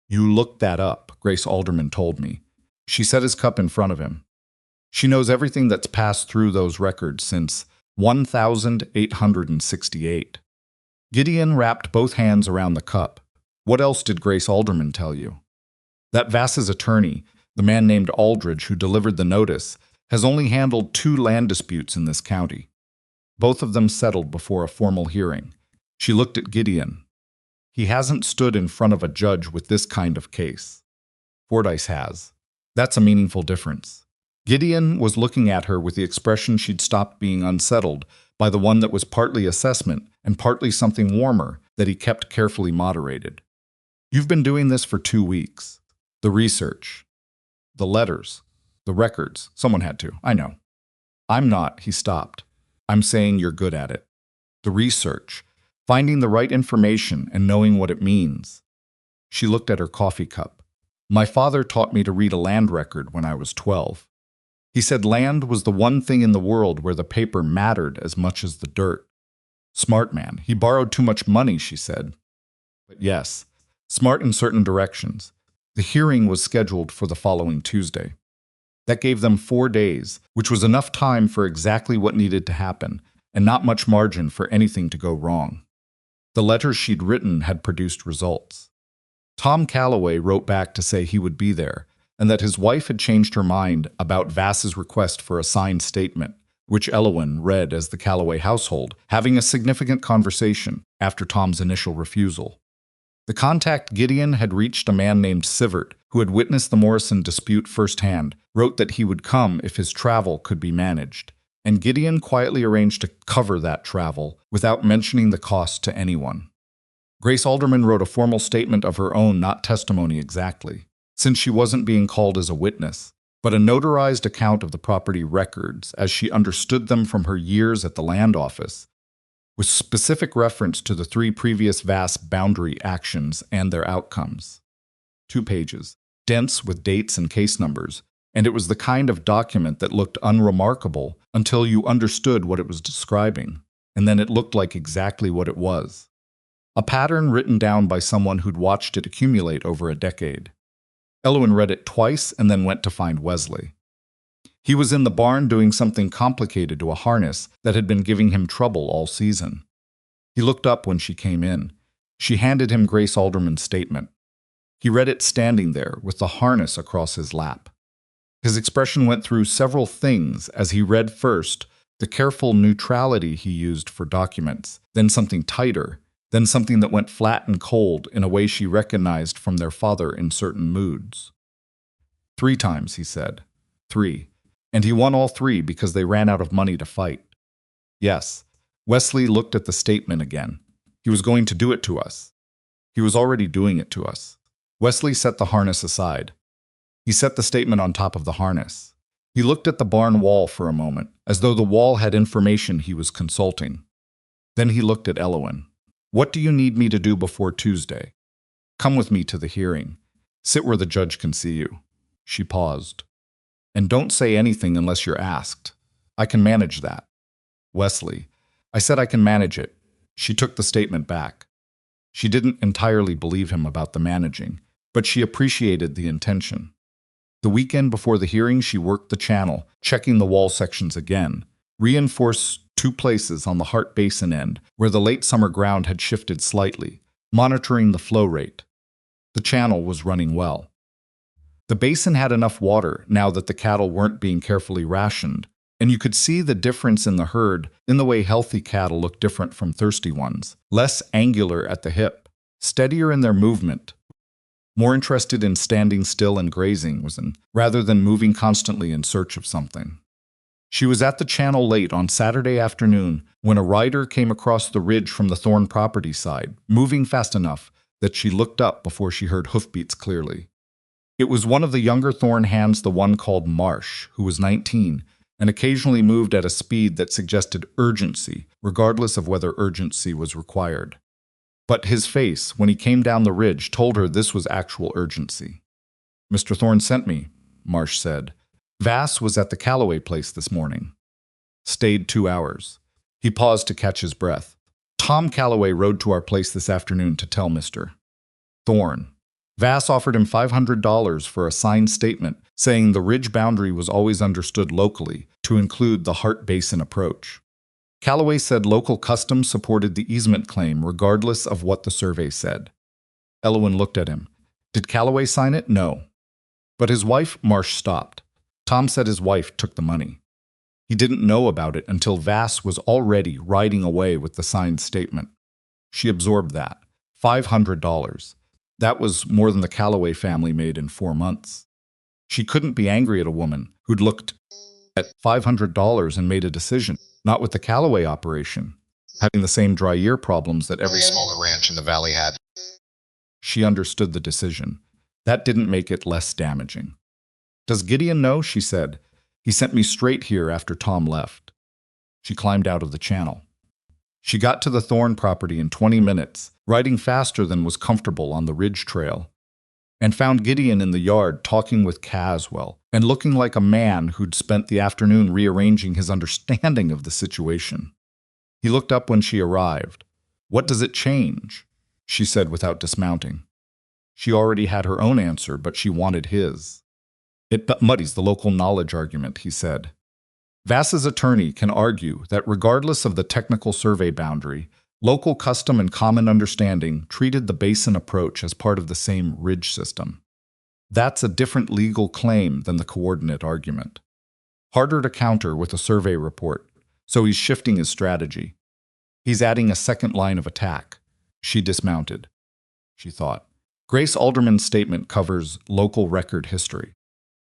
"You looked that up," Grace Alderman told me. She set his cup in front of him. She knows everything that's passed through those records since 1868. Gideon wrapped both hands around the cup. "What else did Grace Alderman tell you?" "That Vass's attorney, the man named Aldridge who delivered the notice, has only handled 2 land disputes in this county. Both of them settled before a formal hearing." She looked at Gideon. "He hasn't stood in front of a judge with this kind of case. Fordyce has. That's a meaningful difference." Gideon was looking at her with the expression she'd stopped being unsettled by the one that was partly assessment and partly something warmer that he kept carefully moderated. "You've been doing this for 2 weeks. The research. The letters. The records. Someone had to, I know." "I'm not," he stopped. "I'm saying you're good at it. The research. Finding the right information and knowing what it means." She looked at her coffee cup. "My father taught me to read a land record when I was 12. He said land was the one thing in the world where the paper mattered as much as the dirt. Smart man. He borrowed too much money," she said. "But yes, smart in certain directions." The hearing was scheduled for the following Tuesday. That gave them 4 days, which was enough time for exactly what needed to happen, and not much margin for anything to go wrong. The letters she'd written had produced results. Tom Calloway wrote back to say he would be there, and that his wife had changed her mind about Vass's request for a signed statement, which Elowen read as the Calloway household having a significant conversation after Tom's initial refusal. The contact Gideon had reached, a man named Sivert, who had witnessed the Morrison dispute firsthand, wrote that he would come if his travel could be managed, and Gideon quietly arranged to cover that travel without mentioning the cost to anyone. Grace Alderman wrote a formal statement of her own, not testimony exactly, since she wasn't being called as a witness, but a notarized account of the property records as she understood them from her years at the land office, with specific reference to the 3 previous Vass boundary actions and their outcomes. 2 pages, dense with dates and case numbers, and it was the kind of document that looked unremarkable until you understood what it was describing, and then it looked like exactly what it was. A pattern written down by someone who'd watched it accumulate over a decade. Elowen read it twice and then went to find Wesley. He was in the barn doing something complicated to a harness that had been giving him trouble all season. He looked up when she came in. She handed him Grace Alderman's statement. He read it standing there with the harness across his lap. His expression went through several things as he read first the careful neutrality he used for documents, then something tighter, then something that went flat and cold in a way she recognized from their father in certain moods. 3 times, he said. 3. And he won all 3 because they ran out of money to fight. Yes, Wesley looked at the statement again. He was going to do it to us. He was already doing it to us. Wesley set the harness aside. He set the statement on top of the harness. He looked at the barn wall for a moment, as though the wall had information he was consulting. Then he looked at Elowen. "What do you need me to do before Tuesday?" "Come with me to the hearing. Sit where the judge can see you." She paused. "And don't say anything unless you're asked." I can manage that. Wesley, I said I can manage it. She took the statement back. She didn't entirely believe him about the managing, but she appreciated the intention. The weekend before the hearing, she worked the channel, checking the wall sections again, reinforced 2 places on the Hart Basin end where the late summer ground had shifted slightly, monitoring the flow rate. The channel was running well. The basin had enough water now that the cattle weren't being carefully rationed, and you could see the difference in the herd in the way healthy cattle look different from thirsty ones, less angular at the hip, steadier in their movement, more interested in standing still and grazing rather than moving constantly in search of something. She was at the channel late on Saturday afternoon when a rider came across the ridge from the Thorne property side, moving fast enough that she looked up before she heard hoofbeats clearly. It was one of the younger Thorne hands, the one called Marsh, who was 19, and occasionally moved at a speed that suggested urgency, regardless of whether urgency was required. But his face, when he came down the ridge, told her this was actual urgency. "Mr. Thorne sent me," Marsh said. "Vass was at the Calloway place this morning. Stayed 2 hours. He paused to catch his breath. Tom Calloway rode to our place this afternoon to tell Mr. Thorne. Vass offered him $500 for a signed statement saying the ridge boundary was always understood locally to include the Hart Basin approach. Calloway said local customs supported the easement claim regardless of what the survey said. Elowen looked at him. Did Calloway sign it? No. But his wife, Marsh, stopped. Tom said his wife took the money. He didn't know about it until Vass was already riding away with the signed statement. She absorbed that. $500. That was more than the Calloway family made in 4 months. She couldn't be angry at a woman who'd looked at $500 and made a decision, not with the Calloway operation, having the same dry year problems that every smaller ranch in the valley had. She understood the decision. That didn't make it less damaging. "Does Gideon know?" she said. "He sent me straight here after Tom left." She climbed out of the channel. She got to the Thorne property in 20 minutes, riding faster than was comfortable on the ridge trail, and found Gideon in the yard talking with Caswell and looking like a man who'd spent the afternoon rearranging his understanding of the situation. He looked up when she arrived. "What does it change?" she said without dismounting. She already had her own answer, but she wanted his. "It muddies the local knowledge argument," he said. Vass's attorney can argue that regardless of the technical survey boundary, local custom and common understanding treated the basin approach as part of the same ridge system. That's a different legal claim than the coordinate argument. Harder to counter with a survey report, so he's shifting his strategy. He's adding a second line of attack. She dismounted. She thought. Grace Alderman's statement covers local record history.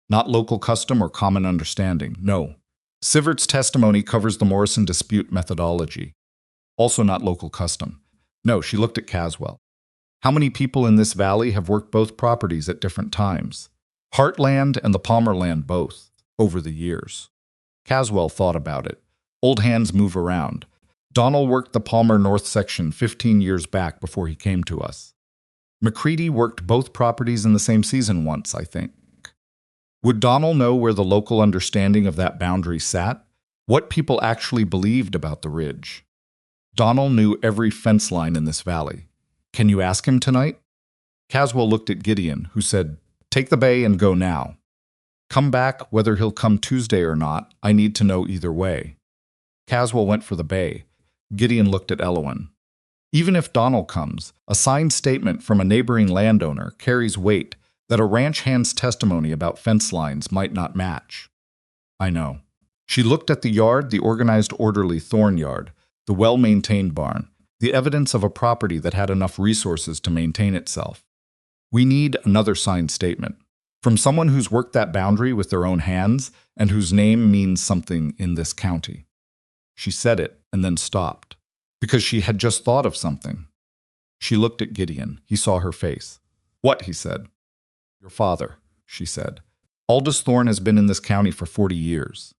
Not local custom or common understanding, no. Sivert's testimony covers the Morrison dispute methodology. Also not local custom. No, she looked at Caswell. How many people in this valley have worked both properties at different times? Heartland and the Palmer land both, over the years. Caswell thought about it. Old hands move around. Donald worked the Palmer North section 15 years back before he came to us. McCready worked both properties in the same season once, I think. Would Donald know where the local understanding of that boundary sat? What people actually believed about the ridge? Donald knew every fence line in this valley. Can you ask him tonight? Caswell looked at Gideon, who said, "Take the bay and go now. Come back, whether he'll come Tuesday or not, I need to know either way." Caswell went for the bay. Gideon looked at Elowen. Even if Donald comes, a signed statement from a neighboring landowner carries weight that a ranch hand's testimony about fence lines might not match. I know. She looked at the yard, the organized, orderly Thorne yard, the well-maintained barn, the evidence of a property that had enough resources to maintain itself. We need another signed statement from someone who's worked that boundary with their own hands and whose name means something in this county. She said it and then stopped, because she had just thought of something. She looked at Gideon. He saw her face. "What?" he said. "Your father," she said. "Aldous Thorne has been in this county for 40 years.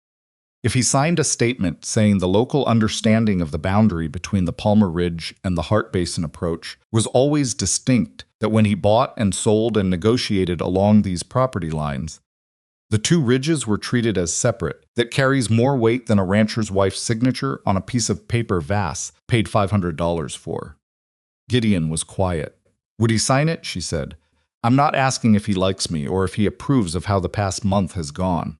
If he signed a statement saying the local understanding of the boundary between the Palmer Ridge and the Hart Basin approach was always distinct, that when he bought and sold and negotiated along these property lines, The two ridges were treated as separate. That carries more weight than a rancher's wife's signature on a piece of paper Vass paid $500 for. Gideon was quiet. Would he sign it? She said. I'm not asking if he likes me or if he approves of how the past month has gone.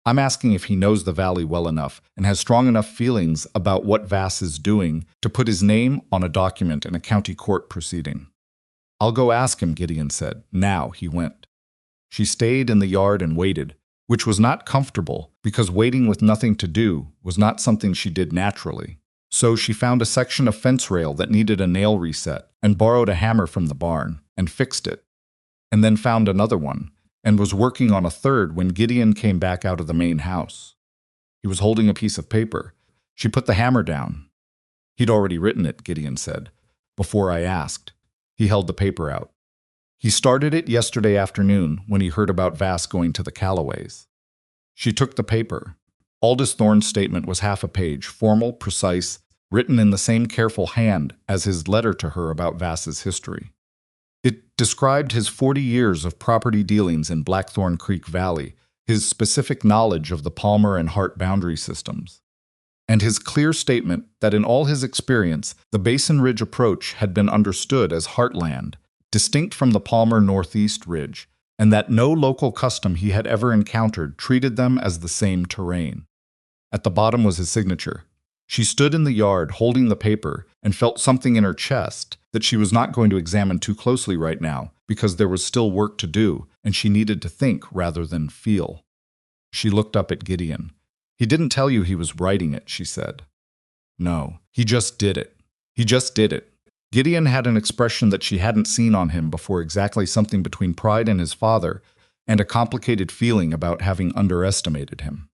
I'm asking if he knows the valley well enough and has strong enough feelings about what Vass is doing to put his name on a document in a county court proceeding. I'll go ask him, Gideon said. Now he went. She stayed in the yard and waited, which was not comfortable because waiting with nothing to do was not something she did naturally. So she found a section of fence rail that needed a nail reset and borrowed a hammer from the barn and fixed it, and then found another one and was working on a third when Gideon came back out of the main house. He was holding a piece of paper. She put the hammer down. He'd already written it, Gideon said, before I asked. He held the paper out. He started it yesterday afternoon when he heard about Vass going to the Calloways. She took the paper. Aldous Thorne's statement was half a page, formal, precise, written in the same careful hand as his letter to her about Vass's history. It described his 40 years of property dealings in Blackthorn Creek Valley, his specific knowledge of the Palmer and Hart boundary systems, and his clear statement that in all his experience, the Basin Ridge approach had been understood as Heartland, distinct from the Palmer Northeast Ridge, and that no local custom he had ever encountered treated them as the same terrain. At the bottom was his signature. She stood in the yard holding the paper and felt something in her chest that she was not going to examine too closely right now because there was still work to do and she needed to think rather than feel. She looked up at Gideon. He didn't tell you he was writing it, she said. No, he just did it. He just did it. Gideon had an expression that she hadn't seen on him before, exactly something between pride in his father and a complicated feeling about having underestimated him.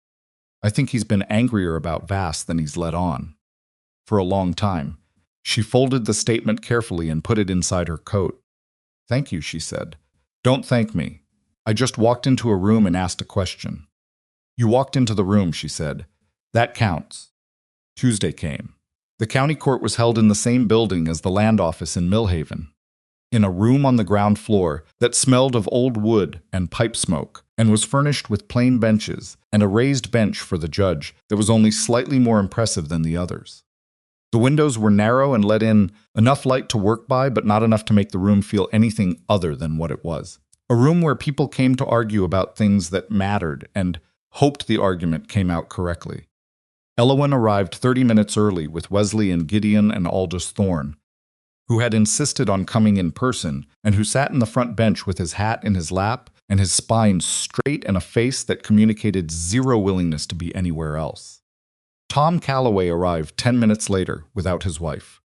I think he's been angrier about Vass than he's let on. For a long time. She folded the statement carefully and put it inside her coat. Thank you, she said. Don't thank me. I just walked into a room and asked a question. You walked into the room, she said. That counts. Tuesday came. The county court was held in the same building as the land office in Millhaven, in a room on the ground floor that smelled of old wood and pipe smoke, and was furnished with plain benches and a raised bench for the judge that was only slightly more impressive than the others. The windows were narrow and let in enough light to work by, but not enough to make the room feel anything other than what it was. A room where people came to argue about things that mattered and hoped the argument came out correctly. Elowen arrived 30 minutes early with Wesley and Gideon and Aldous Thorne, who had insisted on coming in person and who sat in the front bench with his hat in his lap and his spine straight and a face that communicated zero willingness to be anywhere else. Tom Calloway arrived 10 minutes later without his wife.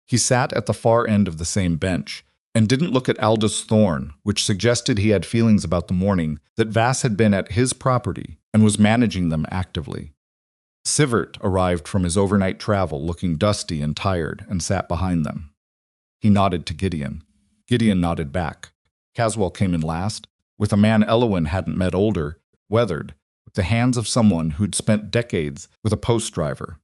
He sat at the far end of the same bench and didn't look at Aldous Thorne, which suggested he had feelings about the morning that Vass had been at his property and was managing them actively. Sivert arrived from his overnight travel looking dusty and tired and sat behind them. He nodded to Gideon. Gideon nodded back. Caswell came in last, with a man Elowen hadn't met older, weathered, with the hands of someone who'd spent decades with a post driver.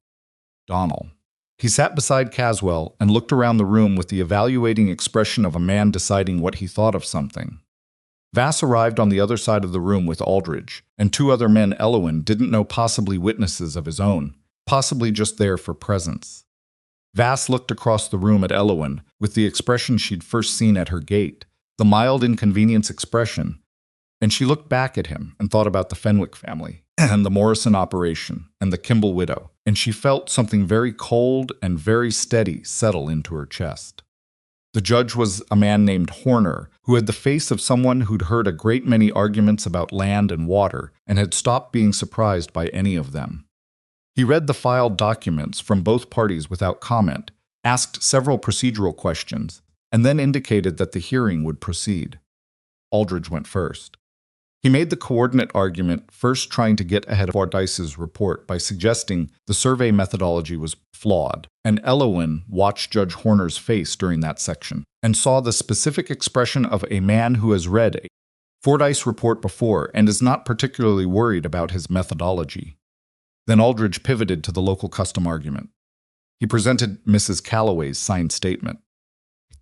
Donald. He sat beside Caswell and looked around the room with the evaluating expression of a man deciding what he thought of something. Vass arrived on the other side of the room with Aldridge, and two other men Elowen didn't know, possibly witnesses of his own, possibly just there for presence. Vass looked across the room at Elowen with the expression she'd first seen at her gate, the mild inconvenience expression, and she looked back at him and thought about the Fenwick family, and the Morrison operation, and the Kimball widow, and she felt something very cold and very steady settle into her chest. The judge was a man named Horner, who had the face of someone who'd heard a great many arguments about land and water and had stopped being surprised by any of them. He read the filed documents from both parties without comment, asked several procedural questions, and then indicated that the hearing would proceed. Aldridge went first. He made the coordinate argument, first trying to get ahead of Fordyce's report by suggesting the survey methodology was flawed, and Elowen watched Judge Horner's face during that section and saw the specific expression of a man who has read a Fordyce report before and is not particularly worried about his methodology. Then Aldridge pivoted to the local custom argument. He presented Mrs. Calloway's signed statement.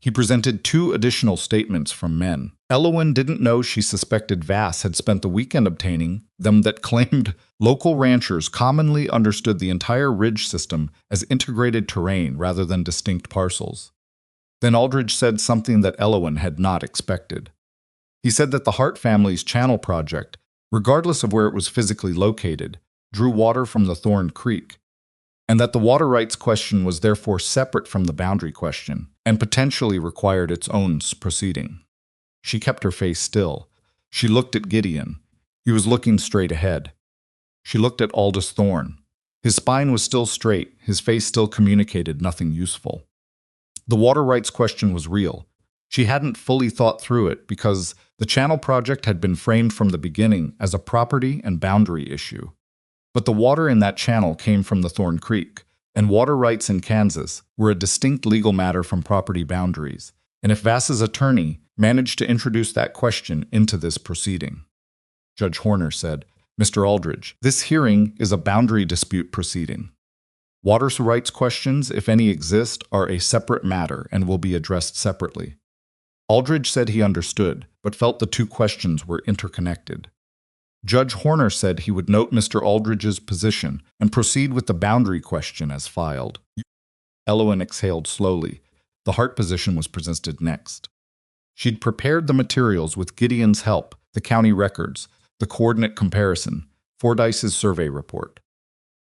He presented 2 additional statements from men. Elowen didn't know she suspected Vass had spent the weekend obtaining them that claimed local ranchers commonly understood the entire ridge system as integrated terrain rather than distinct parcels. Then Aldridge said something that Elowen had not expected. He said that the Hart family's channel project, regardless of where it was physically located, drew water from the Thorne Creek, and that the water rights question was therefore separate from the boundary question and potentially required its own proceeding. She kept her face still. She looked at Gideon. He was looking straight ahead. She looked at Aldous Thorne. His spine was still straight, his face still communicated nothing useful. The water rights question was real. She hadn't fully thought through it because the channel project had been framed from the beginning as a property and boundary issue. But the water in that channel came from the Thorne Creek, and water rights in Kansas were a distinct legal matter from property boundaries, and if Vass's attorney managed to introduce that question into this proceeding. Judge Horner said, "Mr. Aldridge, this hearing is a boundary dispute proceeding. Water rights questions, if any exist, are a separate matter and will be addressed separately." Aldridge said he understood, but felt the 2 questions were interconnected. Judge Horner said he would note Mr. Aldridge's position and proceed with the boundary question as filed. Elowen exhaled slowly. The Hart position was presented next. She'd prepared the materials with Gideon's help, the county records, the coordinate comparison, Fordyce's survey report.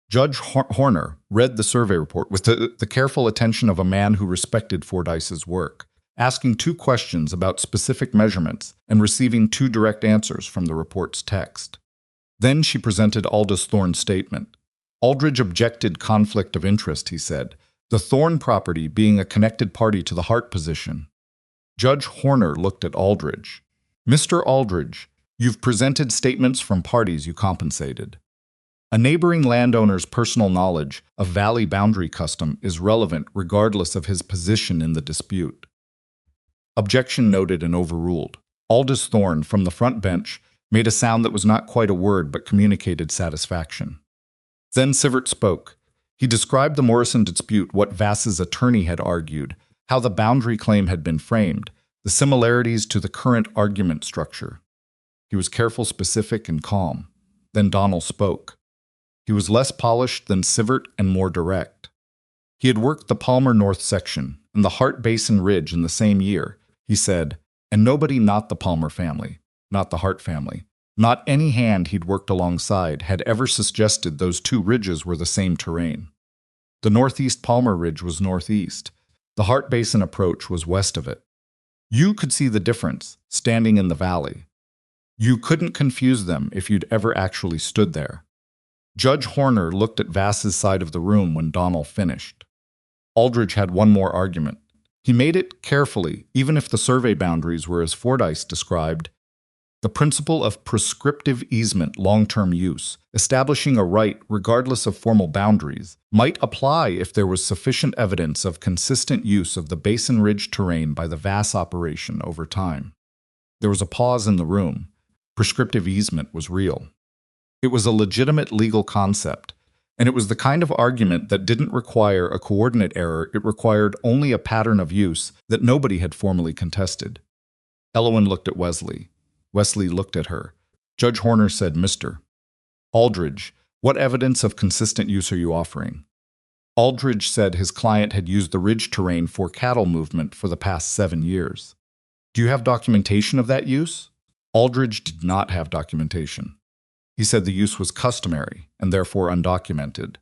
Judge Horner read the survey report with the careful attention of a man who respected Fordyce's work, asking 2 questions about specific measurements and receiving 2 direct answers from the report's text. Then she presented Aldous Thorne's statement. Aldridge objected conflict of interest, he said, the Thorne property being a connected party to the Hart position. Judge Horner looked at Aldridge. "Mr. Aldridge, you've presented statements from parties you compensated. A neighboring landowner's personal knowledge of valley boundary custom is relevant regardless of his position in the dispute." Objection noted and overruled. Aldous Thorne, from the front bench, made a sound that was not quite a word but communicated satisfaction. Then Sivert spoke. He described the Morrison dispute, what Vass's attorney had argued, how the boundary claim had been framed, the similarities to the current argument structure. He was careful, specific, and calm. Then Donnell spoke. He was less polished than Sivert and more direct. He had worked the Palmer North section and the Hart Basin Ridge in the same year. He said, and nobody not the Palmer family, not the Hart family, not any hand he'd worked alongside had ever suggested those 2 ridges were the same terrain. The northeast Palmer Ridge was northeast. The Hart Basin approach was west of it. You could see the difference, standing in the valley. You couldn't confuse them if you'd ever actually stood there. Judge Horner looked at Vass's side of the room when Donnell finished. Aldridge had one more argument. He made it carefully, even if the survey boundaries were as Fordyce described. The principle of prescriptive easement long-term use, establishing a right regardless of formal boundaries, might apply if there was sufficient evidence of consistent use of the Basin Ridge terrain by the Vass operation over time. There was a pause in the room. Prescriptive easement was real. It was a legitimate legal concept, and it was the kind of argument that didn't require a coordinate error. It required only a pattern of use that nobody had formally contested. Elowen looked at Wesley. Wesley looked at her. Judge Horner said, "Mr. Aldridge, what evidence of consistent use are you offering?" Aldridge said his client had used the ridge terrain for cattle movement for the past 7 years. "Do you have documentation of that use?" Aldridge did not have documentation. He said the use was customary and therefore undocumented.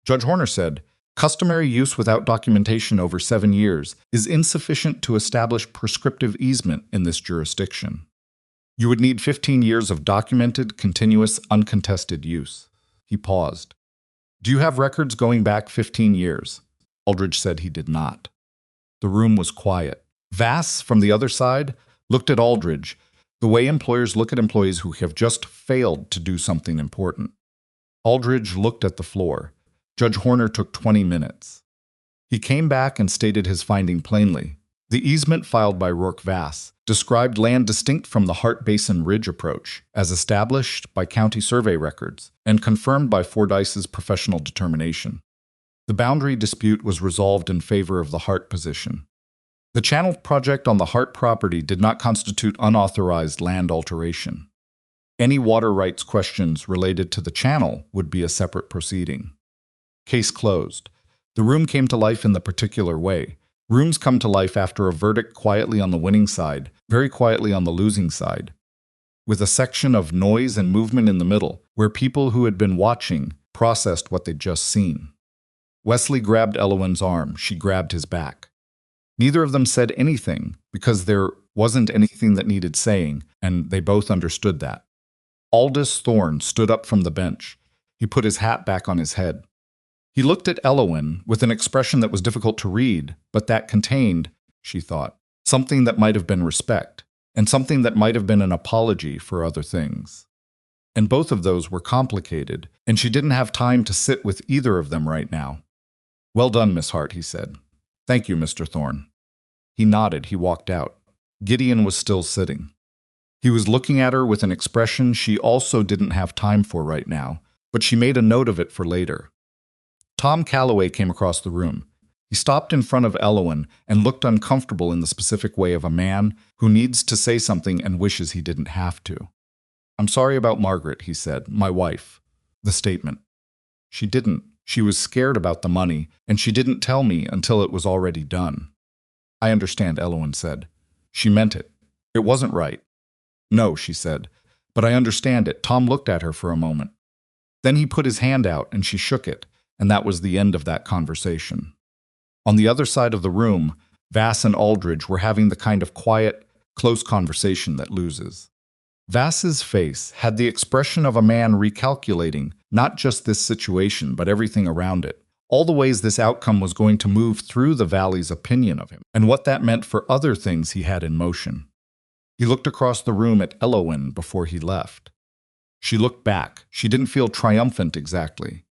Judge Horner said, "Customary use without documentation over 7 years is insufficient to establish prescriptive easement in this jurisdiction. You would need 15 years of documented, continuous, uncontested use." He paused. "Do you have records going back 15 years?" Aldridge said he did not. The room was quiet. Vass, from the other side, looked at Aldridge, the way employers look at employees who have just failed to do something important. Aldridge looked at the floor. Judge Horner took 20 minutes. He came back and stated his finding plainly. The easement filed by Rourke Vass described land distinct from the Hart Basin Ridge approach, as established by county survey records and confirmed by Fordyce's professional determination. The boundary dispute was resolved in favor of the Hart position. The channel project on the Hart property did not constitute unauthorized land alteration. Any water rights questions related to the channel would be a separate proceeding. Case closed. The room came to life in the particular way. Rooms come to life after a verdict quietly on the winning side, very quietly on the losing side, with a section of noise and movement in the middle, where people who had been watching processed what they'd just seen. Wesley grabbed Elowen's arm. She grabbed his back. Neither of them said anything, because there wasn't anything that needed saying, and they both understood that. Aldous Thorne stood up from the bench. He put his hat back on his head. He looked at Elowen with an expression that was difficult to read, but that contained, she thought, something that might have been respect, and something that might have been an apology for other things. And both of those were complicated, and she didn't have time to sit with either of them right now. "Well done, Miss Hart," he said. "Thank you, Mr. Thorne." He nodded. He walked out. Gideon was still sitting. He was looking at her with an expression she also didn't have time for right now, but she made a note of it for later. Tom Calloway came across the room. He stopped in front of Elowen and looked uncomfortable in the specific way of a man who needs to say something and wishes he didn't have to. "I'm sorry about Margaret," he said, "my wife." The statement. She didn't. She was scared about the money, and she didn't tell me until it was already done. "I understand," Elowen said. She meant it. It wasn't right. "No," she said, "but I understand it." Tom looked at her for a moment. Then he put his hand out and she shook it, and that was the end of that conversation. On the other side of the room, Vass and Aldridge were having the kind of quiet, close conversation that loses. Vass's face had the expression of a man recalculating not just this situation, but everything around it, all the ways this outcome was going to move through the Valley's opinion of him, and what that meant for other things he had in motion. He looked across the room at Elowen before he left. She looked back. She didn't feel triumphant exactly.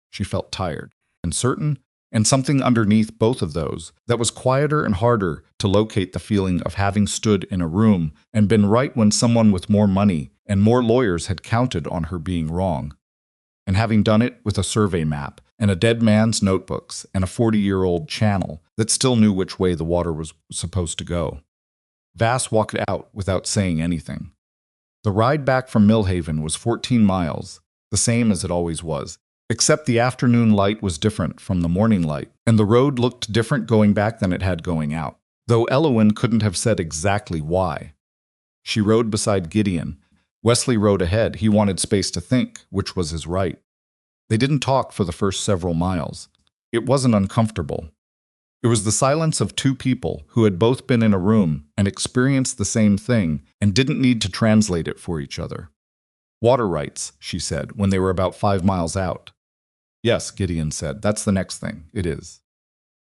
She felt tired and certain, and something underneath both of those that was quieter and harder to locate, the feeling of having stood in a room and been right when someone with more money and more lawyers had counted on her being wrong, and having done it with a survey map and a dead man's notebooks and a 40-year-old channel that still knew which way the water was supposed to go. Vass walked out without saying anything. The ride back from Millhaven was 14 miles, the same as it always was, except the afternoon light was different from the morning light, and the road looked different going back than it had going out, though Elowen couldn't have said exactly why. She rode beside Gideon. Wesley rode ahead. He wanted space to think, which was his right. They didn't talk for the first several miles. It wasn't uncomfortable. It was the silence of two people who had both been in a room and experienced the same thing and didn't need to translate it for each other. "Water rights," she said, when they were about 5 miles out. "Yes," Gideon said, "that's the next thing. It is.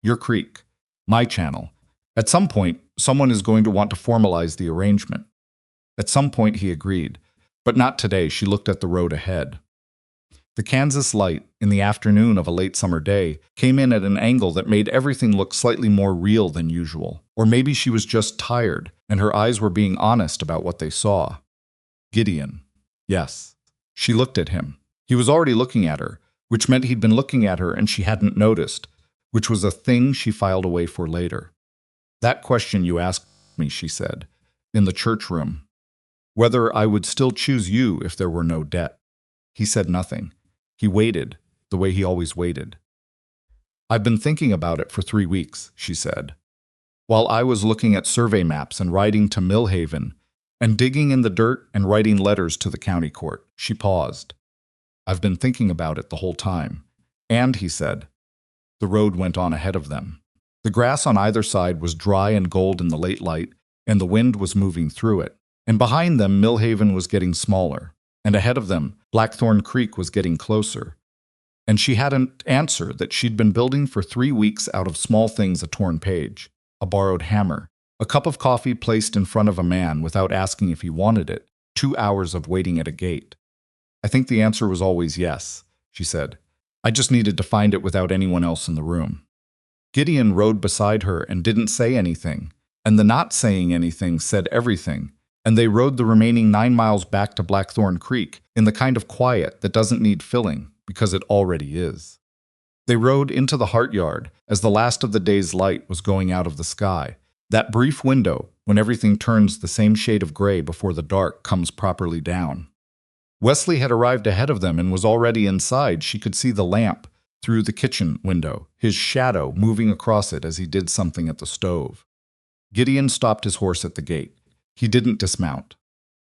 Your creek. My channel. At some point, someone is going to want to formalize the arrangement." At some point, he agreed. But not today. She looked at the road ahead. The Kansas light, in the afternoon of a late summer day, came in at an angle that made everything look slightly more real than usual. Or maybe she was just tired, and her eyes were being honest about what they saw. Gideon. Yes. She looked at him. He was already looking at her, which meant he'd been looking at her and she hadn't noticed, which was a thing she filed away for later. "That question you asked me," she said, "in the church room. Whether I would still choose you if there were no debt." He said nothing. He waited, the way he always waited. "I've been thinking about it for 3 weeks," she said. "While I was looking at survey maps and riding to Millhaven, and digging in the dirt and writing letters to the county court." She paused. "I've been thinking about it the whole time." And, he said, the road went on ahead of them. The grass on either side was dry and gold in the late light, and the wind was moving through it. And behind them, Millhaven was getting smaller. And ahead of them, Blackthorn Creek was getting closer. And she had an answer that she'd been building for 3 weeks out of small things: a torn page, a borrowed hammer, a cup of coffee placed in front of a man without asking if he wanted it, 2 hours of waiting at a gate. "I think the answer was always yes," she said. "I just needed to find it without anyone else in the room." Gideon rode beside her and didn't say anything, and the not saying anything said everything, and they rode the remaining 9 miles back to Blackthorn Creek in the kind of quiet that doesn't need filling, because it already is. They rode into the Hart yard as the last of the day's light was going out of the sky, That brief window, when everything turns the same shade of gray before the dark comes properly down. Wesley had arrived ahead of them and was already inside. She could see the lamp through the kitchen window, his shadow moving across it as he did something at the stove. Gideon stopped his horse at the gate. He didn't dismount.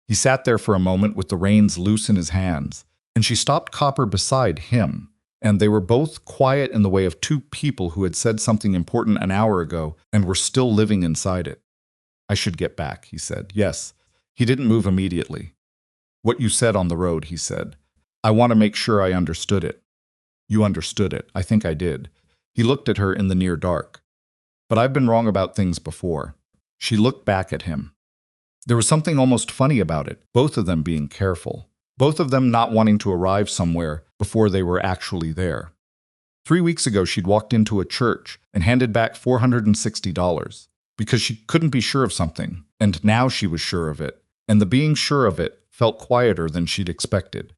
He sat there for a moment with the reins loose in his hands, and she stopped Copper beside him, and they were both quiet in the way of two people who had said something important an hour ago and were still living inside it. "I should get back," he said. "Yes." He didn't move immediately. "What you said on the road," he said. "I want to make sure I understood it." "You understood it. I think I did." He looked at her in the near dark. "But I've been wrong about things before." She looked back at him. There was something almost funny about it, both of them being careful. Both of them not wanting to arrive somewhere before they were actually there. 3 weeks ago, she'd walked into a church and handed back $460 because she couldn't be sure of something, and now she was sure of it, and the being sure of it felt quieter than she'd expected.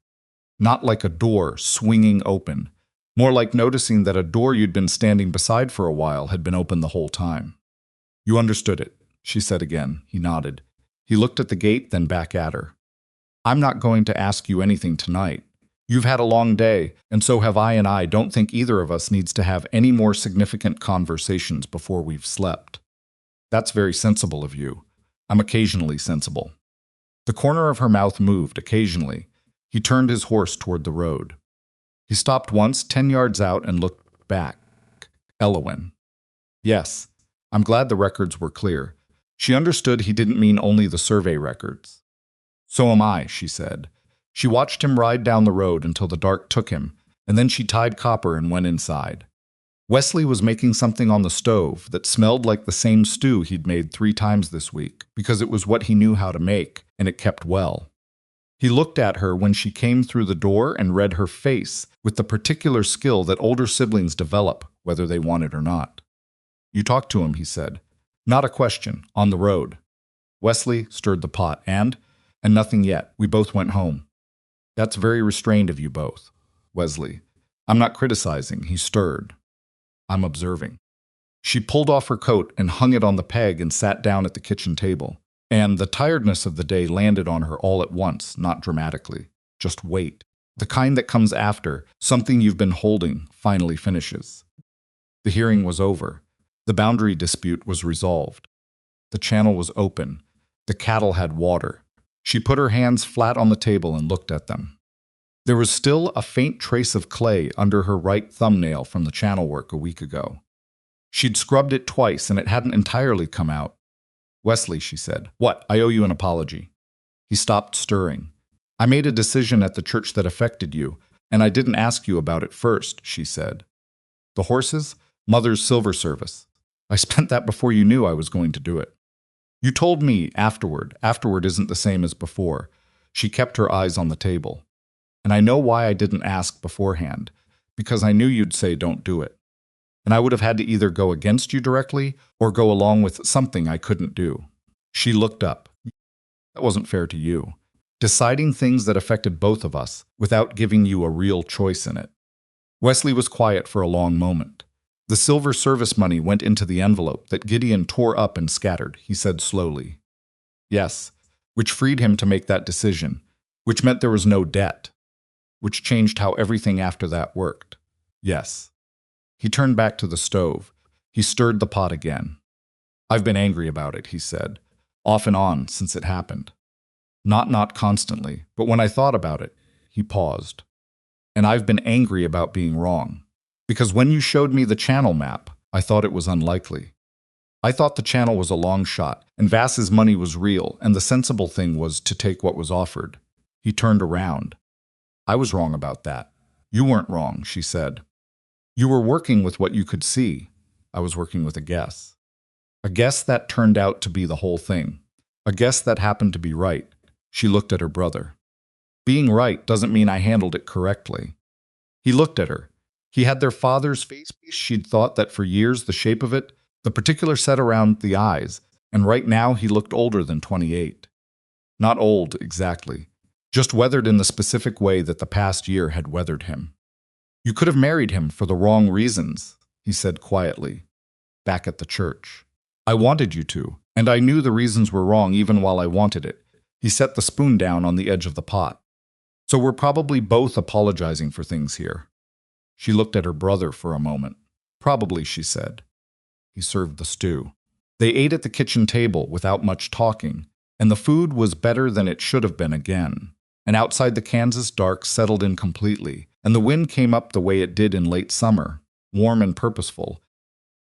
Not like a door swinging open, more like noticing that a door you'd been standing beside for a while had been open the whole time. "You understood it," she said again. He nodded. He looked at the gate, then back at her. "I'm not going to ask you anything tonight. You've had a long day, and so have I, and I don't think either of us needs to have any more significant conversations before we've slept." "That's very sensible of you. I'm occasionally sensible." The corner of her mouth moved occasionally. He turned his horse toward the road. He stopped once, 10 yards out, and looked back. "Elowen." "Yes. I'm glad the records were clear." She understood he didn't mean only the survey records. "So am I," she said. She watched him ride down the road until the dark took him, and then she tied Copper and went inside. Wesley was making something on the stove that smelled like the same stew he'd made 3 times this week, because it was what he knew how to make, and it kept well. He looked at her when she came through the door and read her face with the particular skill that older siblings develop, whether they want it or not. "You talked to him," he said. "Not a question. On the road." Wesley stirred the pot, and nothing yet. We both went home." "That's very restrained of you both." "Wesley, I'm not criticizing." He stirred. "I'm observing." She pulled off her coat and hung it on the peg and sat down at the kitchen table. And the tiredness of the day landed on her all at once, not dramatically. Just weight. The kind that comes after something you've been holding finally finishes. The hearing was over. The boundary dispute was resolved. The channel was open. The cattle had water. She put her hands flat on the table and looked at them. There was still a faint trace of clay under her right thumbnail from the channel work a week ago. She'd scrubbed it twice and it hadn't entirely come out. "Wesley," she said. "What? I owe you an apology." He stopped stirring. "I made a decision at the church that affected you, and I didn't ask you about it first," she said. "The horses? Mother's silver service. I spent that before you knew I was going to do it. You told me afterward. Afterward isn't the same as before." She kept her eyes on the table. "And I know why I didn't ask beforehand, because I knew you'd say don't do it. And I would have had to either go against you directly or go along with something I couldn't do." She looked up. "That wasn't fair to you. Deciding things that affected both of us without giving you a real choice in it." Wesley was quiet for a long moment. The silver service money went into the envelope that Gideon tore up and scattered. He said slowly, "Yes," which freed him to make that decision, which meant there was no debt, which changed how everything after that worked. "Yes." He turned back to the stove. He stirred the pot again. "I've been angry about it," he said, "off and on since it happened. Not constantly, but when I thought about it." He paused. "And I've been angry about being wrong. Because when you showed me the channel map, I thought it was unlikely. I thought the channel was a long shot, and Vass's money was real, and the sensible thing was to take what was offered." He turned around. "I was wrong about that." "You weren't wrong," she said. "You were working with what you could see. I was working with a guess. A guess that turned out to be the whole thing. A guess that happened to be right." She looked at her brother. "Being right doesn't mean I handled it correctly." He looked at her. He had their father's face. She'd thought that for years the shape of it, the particular set around the eyes, and right now he looked older than 28. Not old, exactly. Just weathered in the specific way that the past year had weathered him. "You could have married him for the wrong reasons," he said quietly, back at the church. I wanted you to, and I knew the reasons were wrong even while I wanted it. He set the spoon down on the edge of the pot. So we're probably both apologizing for things here. She looked at her brother for a moment. Probably, she said. He served the stew. They ate at the kitchen table without much talking, and the food was better than it should have been again. And outside the Kansas dark settled in completely, and the wind came up the way it did in late summer, warm and purposeful,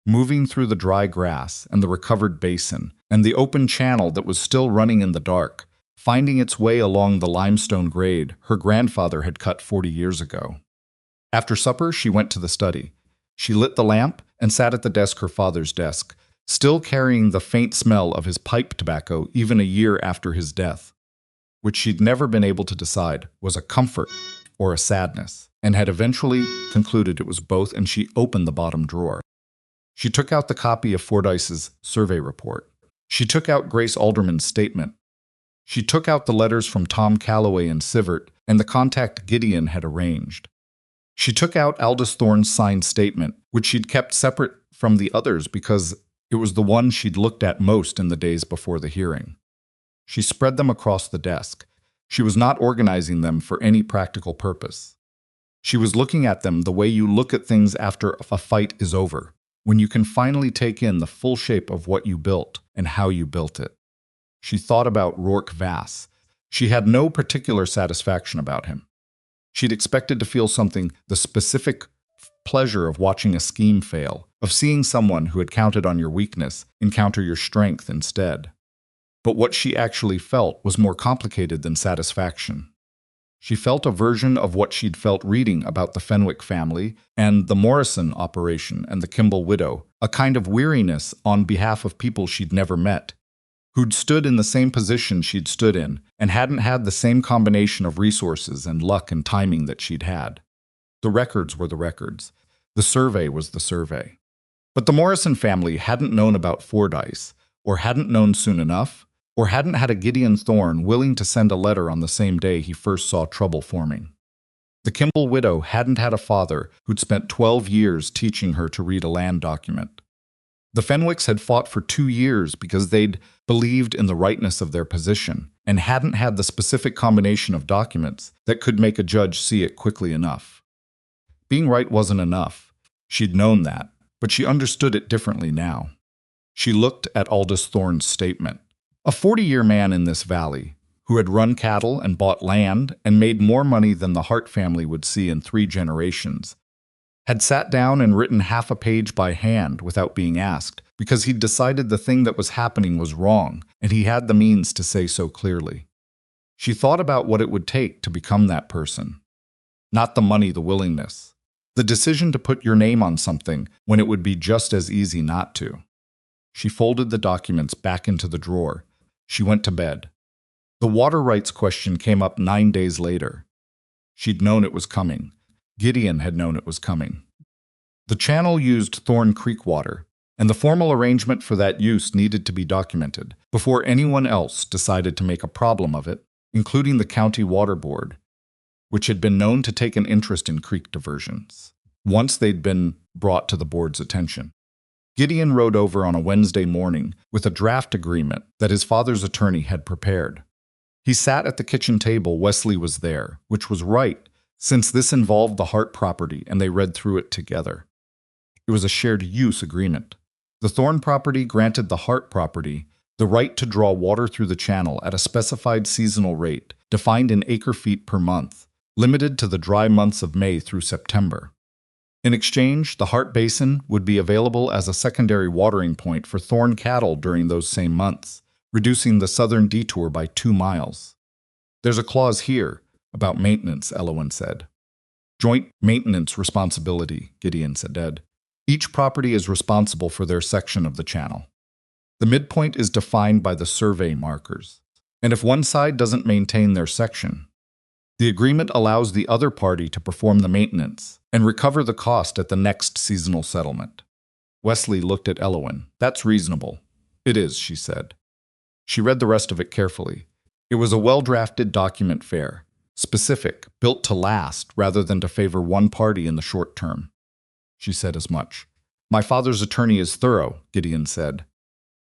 moving through the dry grass and the recovered basin and the open channel that was still running in the dark, finding its way along the limestone grade her grandfather had cut 40 years ago. After supper, she went to the study. She lit the lamp and sat at the desk, her father's desk, still carrying the faint smell of his pipe tobacco even a year after his death, which she'd never been able to decide was a comfort or a sadness, and had eventually concluded it was both, and she opened the bottom drawer. She took out the copy of Fordyce's survey report. She took out Grace Alderman's statement. She took out the letters from Tom Calloway and Sivert and the contact Gideon had arranged. She took out Aldous Thorne's signed statement, which she'd kept separate from the others because it was the one she'd looked at most in the days before the hearing. She spread them across the desk. She was not organizing them for any practical purpose. She was looking at them the way you look at things after a fight is over, when you can finally take in the full shape of what you built and how you built it. She thought about Rourke Vass. She had no particular satisfaction about him. She'd expected to feel something, the specific pleasure of watching a scheme fail, of seeing someone who had counted on your weakness encounter your strength instead. But what she actually felt was more complicated than satisfaction. She felt a version of what she'd felt reading about the Fenwick family and the Morrison operation and the Kimball widow, a kind of weariness on behalf of people she'd never met, who'd stood in the same position she'd stood in and hadn't had the same combination of resources and luck and timing that she'd had. The records were the records. The survey was the survey. But the Morrison family hadn't known about Fordyce, or hadn't known soon enough, or hadn't had a Gideon Thorne willing to send a letter on the same day he first saw trouble forming. The Kimball widow hadn't had a father who'd spent 12 years teaching her to read a land document. The Fenwicks had fought for 2 years because they'd believed in the rightness of their position and hadn't had the specific combination of documents that could make a judge see it quickly enough. Being right wasn't enough. She'd known that, but she understood it differently now. She looked at Aldous Thorne's statement. A 40-year man in this valley, who had run cattle and bought land and made more money than the Hart family would see in 3 generations, had sat down and written half a page by hand without being asked, because he'd decided the thing that was happening was wrong, and he had the means to say so clearly. She thought about what it would take to become that person. Not the money, the willingness. The decision to put your name on something when it would be just as easy not to. She folded the documents back into the drawer. She went to bed. The water rights question came up 9 days later. She'd known it was coming. Gideon had known it was coming. The channel used Thorne Creek water, and the formal arrangement for that use needed to be documented before anyone else decided to make a problem of it, including the county water board, which had been known to take an interest in creek diversions, once they'd been brought to the board's attention. Gideon rode over on a Wednesday morning with a draft agreement that his father's attorney had prepared. He sat at the kitchen table. Wesley was there, which was right, since this involved the Hart property, and they read through it together. It was a shared use agreement. The Thorne property granted the Hart property the right to draw water through the channel at a specified seasonal rate, defined in acre-feet per month, limited to the dry months of May through September. In exchange, the Hart Basin would be available as a secondary watering point for Thorne cattle during those same months, reducing the southern detour by 2 miles. There's a clause here about maintenance, Elowen said. Joint maintenance responsibility, Gideon said. Each property is responsible for their section of the channel. The midpoint is defined by the survey markers, and if one side doesn't maintain their section, the agreement allows the other party to perform the maintenance and recover the cost at the next seasonal settlement. Wesley looked at Elowen. That's reasonable. It is, she said. She read the rest of it carefully. It was a well-drafted document, fair, specific, built to last rather than to favor one party in the short term. She said as much. My father's attorney is thorough, Gideon said.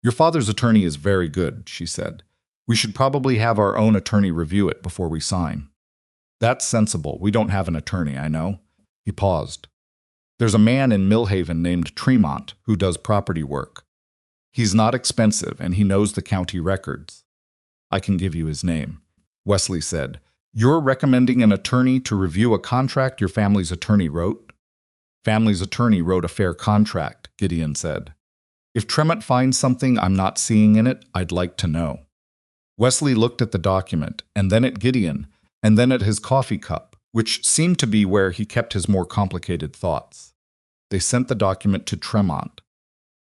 Your father's attorney is very good, she said. We should probably have our own attorney review it before we sign. That's sensible. We don't have an attorney, I know. He paused. There's a man in Millhaven named Tremont who does property work. He's not expensive, and he knows the county records. I can give you his name. Wesley said, You're recommending an attorney to review a contract your family's attorney wrote? Family's attorney wrote a fair contract, Gideon said. If Tremont finds something I'm not seeing in it, I'd like to know. Wesley looked at the document, and then at Gideon, and then at his coffee cup, which seemed to be where he kept his more complicated thoughts. They sent the document to Tremont.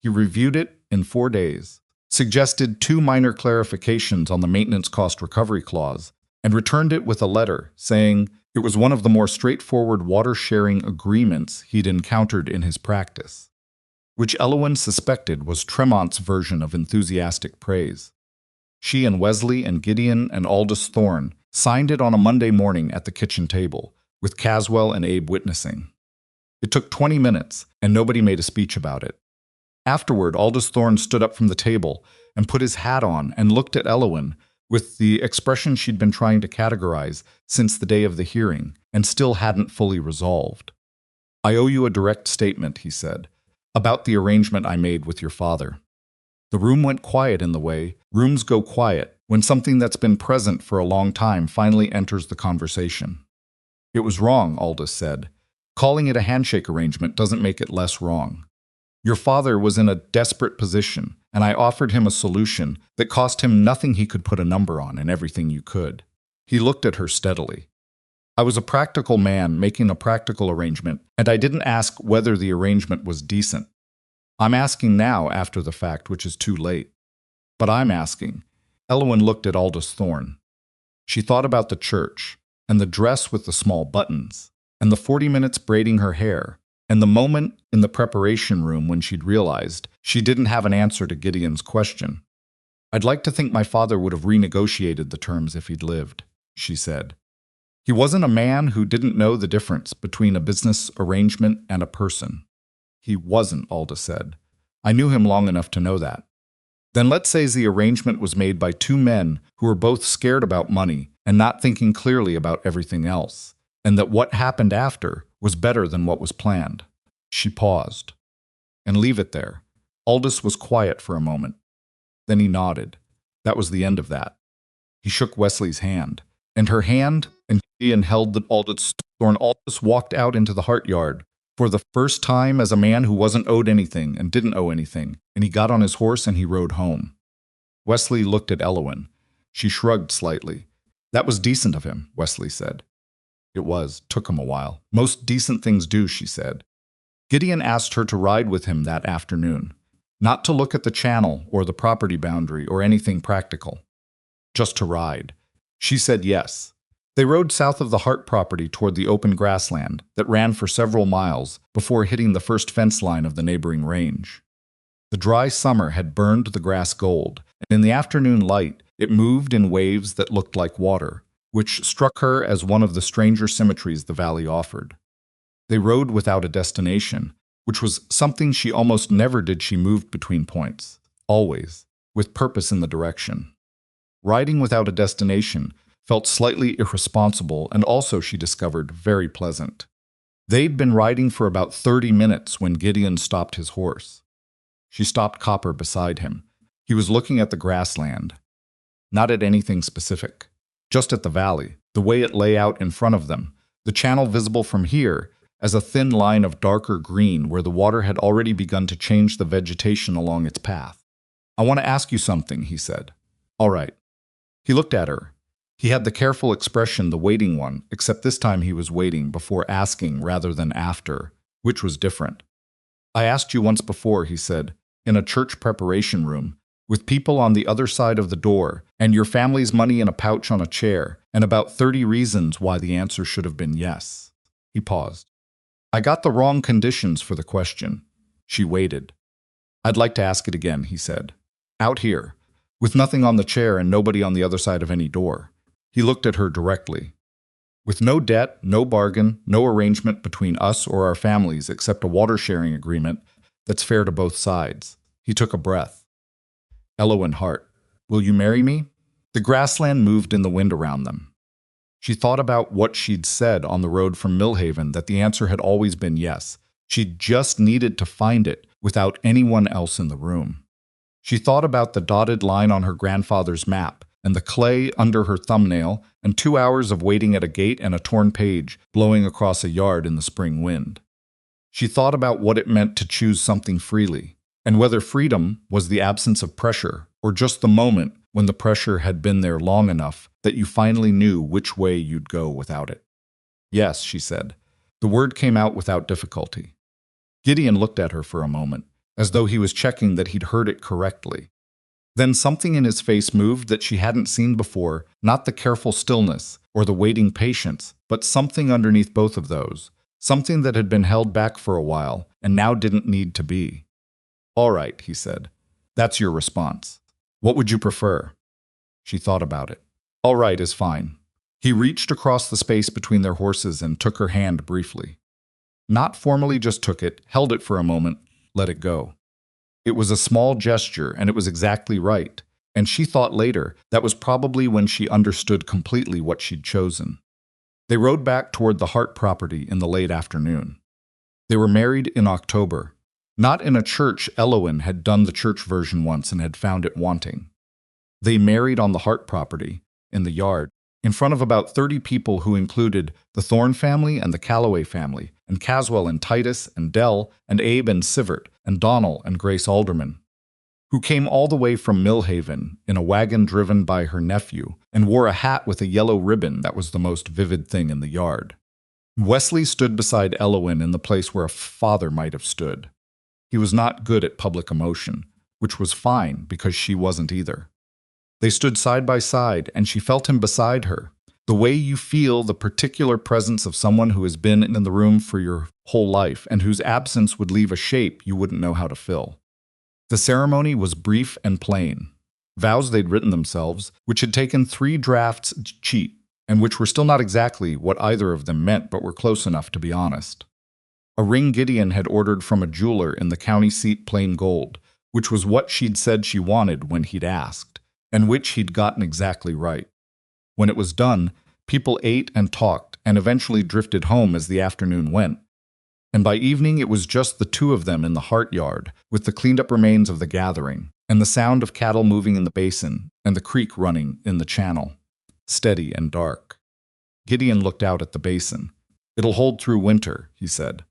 He reviewed it in 4 days, suggested 2 minor clarifications on the maintenance cost recovery clause, and returned it with a letter saying it was one of the more straightforward water-sharing agreements he'd encountered in his practice, which Elowen suspected was Tremont's version of enthusiastic praise. She and Wesley and Gideon and Aldous Thorne signed it on a Monday morning at the kitchen table, with Caswell and Abe witnessing. It took 20 minutes, and nobody made a speech about it. Afterward, Aldous Thorne stood up from the table and put his hat on and looked at Elowen with the expression she'd been trying to categorize since the day of the hearing and still hadn't fully resolved. I owe you a direct statement, he said, about the arrangement I made with your father. The room went quiet in the way rooms go quiet when something that's been present for a long time finally enters the conversation. It was wrong, Aldous said. Calling it a handshake arrangement doesn't make it less wrong. Your father was in a desperate position, and I offered him a solution that cost him nothing he could put a number on and everything you could. He looked at her steadily. I was a practical man making a practical arrangement, and I didn't ask whether the arrangement was decent. I'm asking now after the fact, which is too late. But I'm asking. Elowen looked at Aldous Thorne. She thought about the church, and the dress with the small buttons, and the 40 minutes braiding her hair, and the moment in the preparation room when she'd realized she didn't have an answer to Gideon's question. I'd like to think my father would have renegotiated the terms if he'd lived, she said. He wasn't a man who didn't know the difference between a business arrangement and a person. He wasn't, Aldous said. I knew him long enough to know that. Then let's say the arrangement was made by 2 men who were both scared about money and not thinking clearly about everything else, and that what happened after was better than what was planned. She paused. And leave it there. Aldous was quiet for a moment. Then he nodded. That was the end of that. He shook Wesley's hand, and her hand and Gideon held the Aldous Thorne. Aldous walked out into the Hart yard for the first time as a man who wasn't owed anything and didn't owe anything, and he got on his horse and he rode home. Wesley looked at Elowen. She shrugged slightly. That was decent of him, Wesley said. It was. Took him a while. Most decent things do, she said. Gideon asked her to ride with him that afternoon, not to look at the channel or the property boundary or anything practical, just to ride. She said yes. They rode south of the Hart property toward the open grassland that ran for several miles before hitting the first fence line of the neighboring range. The dry summer had burned the grass gold, and in the afternoon light it moved in waves that looked like water, which struck her as one of the stranger symmetries the valley offered. They rode without a destination, which was something she almost never did. She moved between points, always, with purpose in the direction. Riding without a destination felt slightly irresponsible and also, she discovered, very pleasant. They'd been riding for about 30 minutes when Gideon stopped his horse. She stopped Copper beside him. He was looking at the grassland, not at anything specific, just at the valley, the way it lay out in front of them, the channel visible from here as a thin line of darker green where the water had already begun to change the vegetation along its path. I want to ask you something, he said. All right. He looked at her. He had the careful expression, the waiting one, except this time he was waiting before asking rather than after, which was different. I asked you once before, he said, in a church preparation room, with people on the other side of the door, and your family's money in a pouch on a chair, and about 30 reasons why the answer should have been yes. He paused. I got the wrong conditions for the question. She waited. I'd like to ask it again, he said. Out here, with nothing on the chair and nobody on the other side of any door. He looked at her directly. With no debt, no bargain, no arrangement between us or our families except a water-sharing agreement that's fair to both sides. He took a breath. Elowen Hart. Will you marry me? The grassland moved in the wind around them. She thought about what she'd said on the road from Millhaven, that the answer had always been yes. She just needed to find it without anyone else in the room. She thought about the dotted line on her grandfather's map, and the clay under her thumbnail, and 2 hours of waiting at a gate and a torn page blowing across a yard in the spring wind. She thought about what it meant to choose something freely, and whether freedom was the absence of pressure, or just the moment when the pressure had been there long enough that you finally knew which way you'd go without it. Yes, she said. The word came out without difficulty. Gideon looked at her for a moment, as though he was checking that he'd heard it correctly. Then something in his face moved that she hadn't seen before, not the careful stillness or the waiting patience, but something underneath both of those, something that had been held back for a while and now didn't need to be. All right, he said. That's your response. What would you prefer? She thought about it. All right is fine. He reached across the space between their horses and took her hand briefly. Not formally, just took it, held it for a moment, let it go. It was a small gesture, and it was exactly right. And she thought later that was probably when she understood completely what she'd chosen. They rode back toward the Hart property in the late afternoon. They were married in October. Not in a church. Elowen had done the church version once and had found it wanting. They married on the Hart property, in the yard, in front of about 30 people who included the Thorne family and the Calloway family, and Caswell and Titus and Dell and Abe and Sivert and Donnell and Grace Alderman, who came all the way from Millhaven in a wagon driven by her nephew and wore a hat with a yellow ribbon that was the most vivid thing in the yard. Wesley stood beside Elowen in the place where a father might have stood. He was not good at public emotion, which was fine because she wasn't either. They stood side by side, and she felt him beside her, the way you feel the particular presence of someone who has been in the room for your whole life and whose absence would leave a shape you wouldn't know how to fill. The ceremony was brief and plain. Vows they'd written themselves, which had taken 3 drafts cheat, and which were still not exactly what either of them meant but were close enough to be honest. A ring Gideon had ordered from a jeweler in the county seat, plain gold, which was what she'd said she wanted when he'd asked, and which he'd gotten exactly right. When it was done, people ate and talked and eventually drifted home as the afternoon went. And by evening it was just the 2 of them in the Hart yard, with the cleaned-up remains of the gathering, and the sound of cattle moving in the basin, and the creek running in the channel, steady and dark. Gideon looked out at the basin. It'll hold through winter, he said.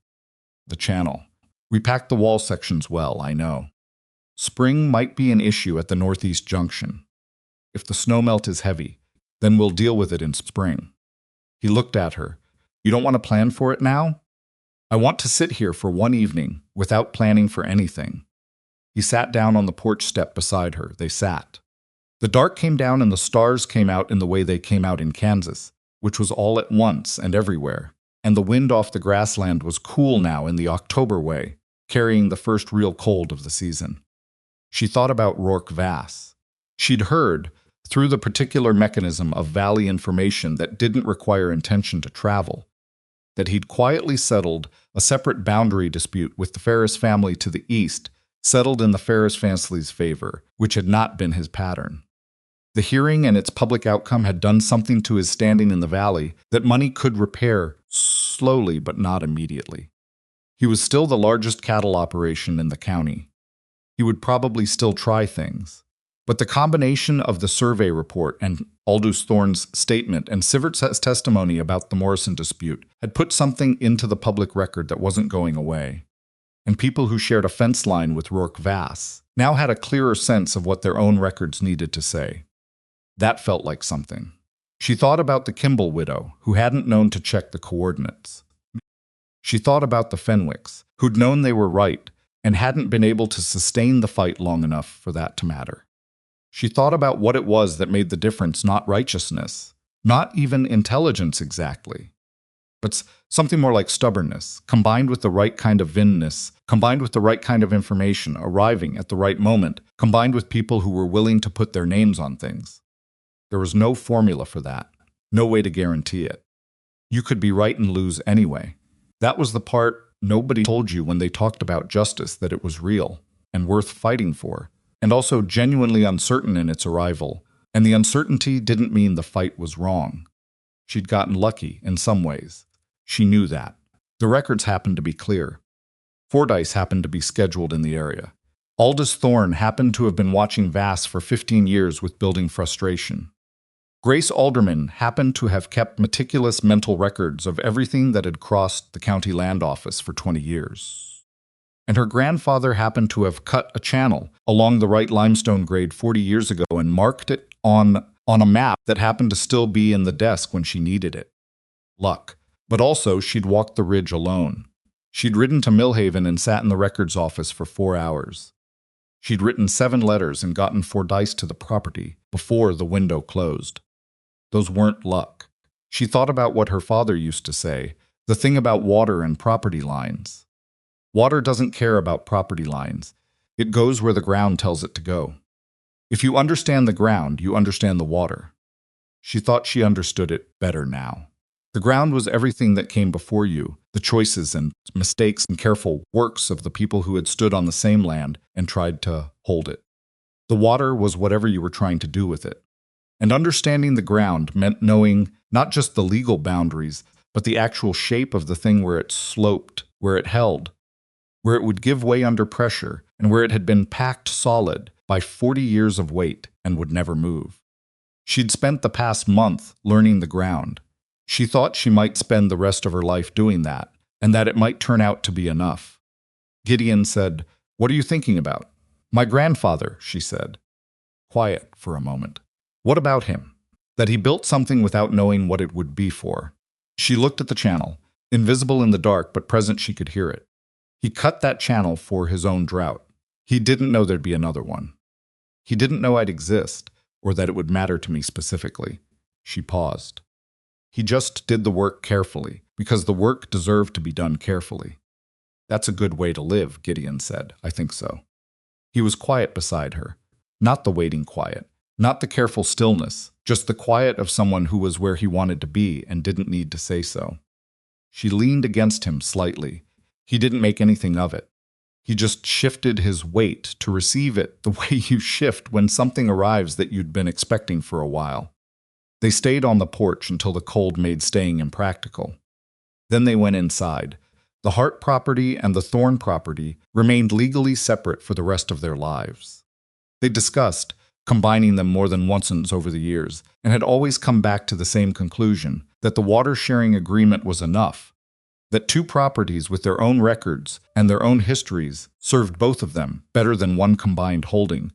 The channel. We packed the wall sections well, I know. Spring might be an issue at the northeast junction. If the snowmelt is heavy, then we'll deal with it in spring. He looked at her. You don't want to plan for it now? I want to sit here for one evening without planning for anything. He sat down on the porch step beside her. They sat. The dark came down and the stars came out in the way they came out in Kansas, which was all at once and everywhere. And the wind off the grassland was cool now in the October way, carrying the first real cold of the season. She thought about Rourke Vass. She'd heard, through the particular mechanism of valley information that didn't require intention to travel, that he'd quietly settled a separate boundary dispute with the Ferris family to the east, settled in the Ferris family's favor, which had not been his pattern. The hearing and its public outcome had done something to his standing in the valley that money could repair slowly but not immediately. He was still the largest cattle operation in the county. He would probably still try things. But the combination of the survey report and Aldous Thorne's statement and Sivert's testimony about the Morrison dispute had put something into the public record that wasn't going away. And people who shared a fence line with Rourke Vass now had a clearer sense of what their own records needed to say. That felt like something. She thought about the Kimball widow, who hadn't known to check the coordinates. She thought about the Fenwicks, who'd known they were right and hadn't been able to sustain the fight long enough for that to matter. She thought about what it was that made the difference, not righteousness, not even intelligence exactly, but something more like stubbornness, combined with the right kind of vinness, combined with the right kind of information arriving at the right moment, combined with people who were willing to put their names on things. There was no formula for that, no way to guarantee it. You could be right and lose anyway. That was the part nobody told you when they talked about justice, that it was real and worth fighting for, and also genuinely uncertain in its arrival, and the uncertainty didn't mean the fight was wrong. She'd gotten lucky in some ways. She knew that. The records happened to be clear. Fordyce happened to be scheduled in the area. Aldous Thorne happened to have been watching Vass for 15 years with building frustration. Grace Alderman happened to have kept meticulous mental records of everything that had crossed the county land office for 20 years. And her grandfather happened to have cut a channel along the right limestone grade 40 years ago and marked it on a map that happened to still be in the desk when she needed it. Luck. But also, she'd walked the ridge alone. She'd ridden to Millhaven and sat in the records office for 4 hours. She'd written 7 letters and gotten Fordyce to the property before the window closed. Those weren't luck. She thought about what her father used to say, the thing about water and property lines. Water doesn't care about property lines. It goes where the ground tells it to go. If you understand the ground, you understand the water. She thought she understood it better now. The ground was everything that came before you, the choices and mistakes and careful works of the people who had stood on the same land and tried to hold it. The water was whatever you were trying to do with it. And understanding the ground meant knowing not just the legal boundaries, but the actual shape of the thing where it sloped, where it held, where it would give way under pressure, and where it had been packed solid by 40 years of weight and would never move. She'd spent the past month learning the ground. She thought she might spend the rest of her life doing that, and that it might turn out to be enough. Gideon said, "What are you thinking about?" "My grandfather," she said. Quiet for a moment. What about him? That he built something without knowing what it would be for. She looked at the channel, invisible in the dark, but present she could hear it. He cut that channel for his own drought. He didn't know there'd be another one. He didn't know I'd exist, or that it would matter to me specifically. She paused. He just did the work carefully, because the work deserved to be done carefully. That's a good way to live, Gideon said. I think so. He was quiet beside her. Not the waiting quiet. Not the careful stillness, just the quiet of someone who was where he wanted to be and didn't need to say so. She leaned against him slightly. He didn't make anything of it. He just shifted his weight to receive it the way you shift when something arrives that you'd been expecting for a while. They stayed on the porch until the cold made staying impractical. Then they went inside. The Hart property and the Thorne property remained legally separate for the rest of their lives. They discussed combining them more than once over the years, and had always come back to the same conclusion, that the water-sharing agreement was enough, that 2 properties with their own records and their own histories served both of them better than one combined holding,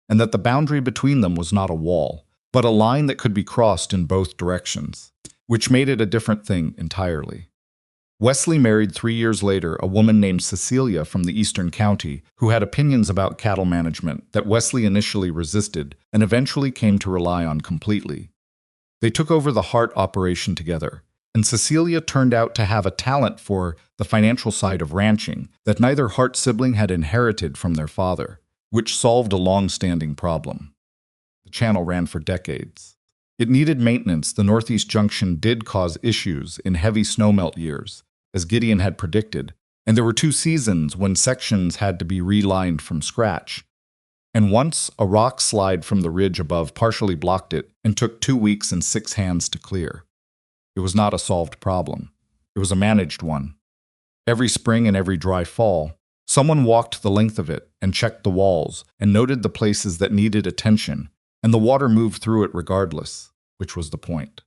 and that the boundary between them was not a wall, but a line that could be crossed in both directions, which made it a different thing entirely. Wesley married 3 years later a woman named Cecilia from the eastern county who had opinions about cattle management that Wesley initially resisted and eventually came to rely on completely. They took over the Hart operation together, and Cecilia turned out to have a talent for the financial side of ranching that neither Hart sibling had inherited from their father, which solved a long-standing problem. The channel ran for decades. It needed maintenance. The Northeast Junction did cause issues in heavy snowmelt years, as Gideon had predicted, and there were 2 seasons when sections had to be relined from scratch. And once a rock slide from the ridge above partially blocked it and took 2 weeks and 6 hands to clear. It was not a solved problem. It was a managed one. Every spring and every dry fall, someone walked the length of it and checked the walls and noted the places that needed attention, and the water moved through it regardless, which was the point.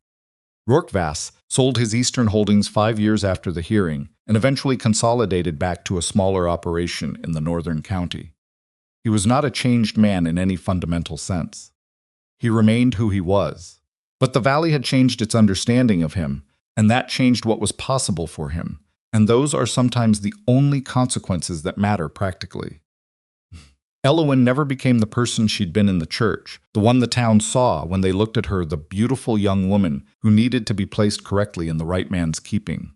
Rourke Vass sold his eastern holdings 5 years after the hearing and eventually consolidated back to a smaller operation in the northern county. He was not a changed man in any fundamental sense. He remained who he was. But the valley had changed its understanding of him, and that changed what was possible for him, and those are sometimes the only consequences that matter practically. Elowen never became the person she'd been in the church, the one the town saw when they looked at her, the beautiful young woman who needed to be placed correctly in the right man's keeping.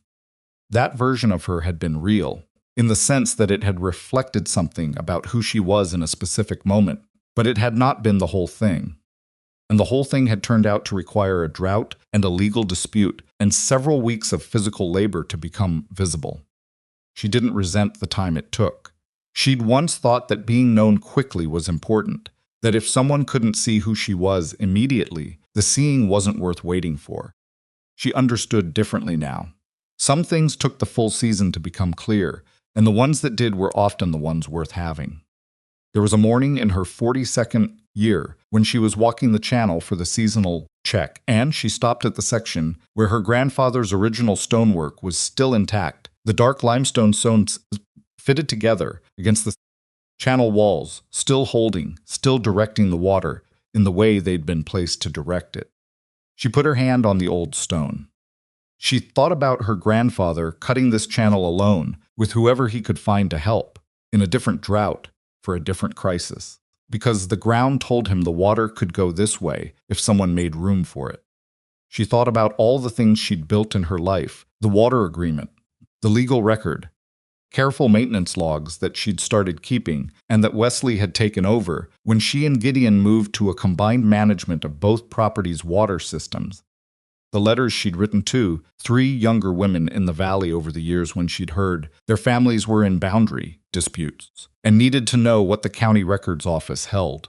That version of her had been real, in the sense that it had reflected something about who she was in a specific moment, but it had not been the whole thing. And the whole thing had turned out to require a drought and a legal dispute and several weeks of physical labor to become visible. She didn't resent the time it took. She'd once thought that being known quickly was important, that if someone couldn't see who she was immediately, the seeing wasn't worth waiting for. She understood differently now. Some things took the full season to become clear, and the ones that did were often the ones worth having. There was a morning in her 42nd year when she was walking the channel for the seasonal check, and she stopped at the section where her grandfather's original stonework was still intact, the dark limestone stones fitted together against the channel walls, still holding, still directing the water in the way they'd been placed to direct it. She put her hand on the old stone. She thought about her grandfather cutting this channel alone with whoever he could find to help, in a different drought, for a different crisis, because the ground told him the water could go this way if someone made room for it. She thought about all the things she'd built in her life, the water agreement, the legal record, careful maintenance logs that she'd started keeping and that Wesley had taken over when she and Gideon moved to a combined management of both properties' water systems. The letters she'd written to 3 younger women in the valley over the years when she'd heard their families were in boundary disputes and needed to know what the county records office held.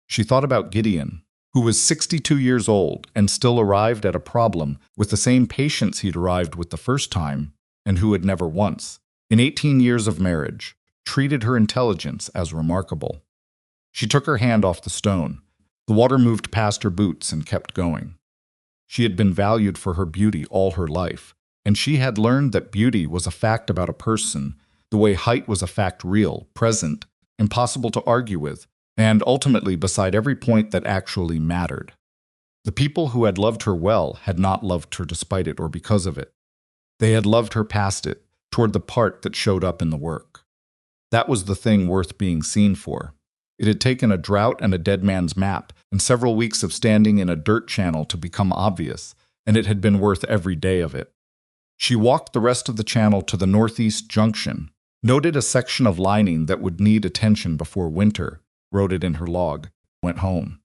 She thought about Gideon, who was 62 years old and still arrived at a problem with the same patience he'd arrived with the first time, and who had never once, in 18 years of marriage, treated her intelligence as remarkable. She took her hand off the stone. The water moved past her boots and kept going. She had been valued for her beauty all her life, and she had learned that beauty was a fact about a person, the way height was a fact real, present, impossible to argue with, and ultimately beside every point that actually mattered. The people who had loved her well had not loved her despite it or because of it. They had loved her past it, toward the part that showed up in the work. That was the thing worth being seen for. It had taken a drought and a dead man's map and several weeks of standing in a dirt channel to become obvious, and it had been worth every day of it. She walked the rest of the channel to the northeast junction, noted a section of lining that would need attention before winter, wrote it in her log, went home.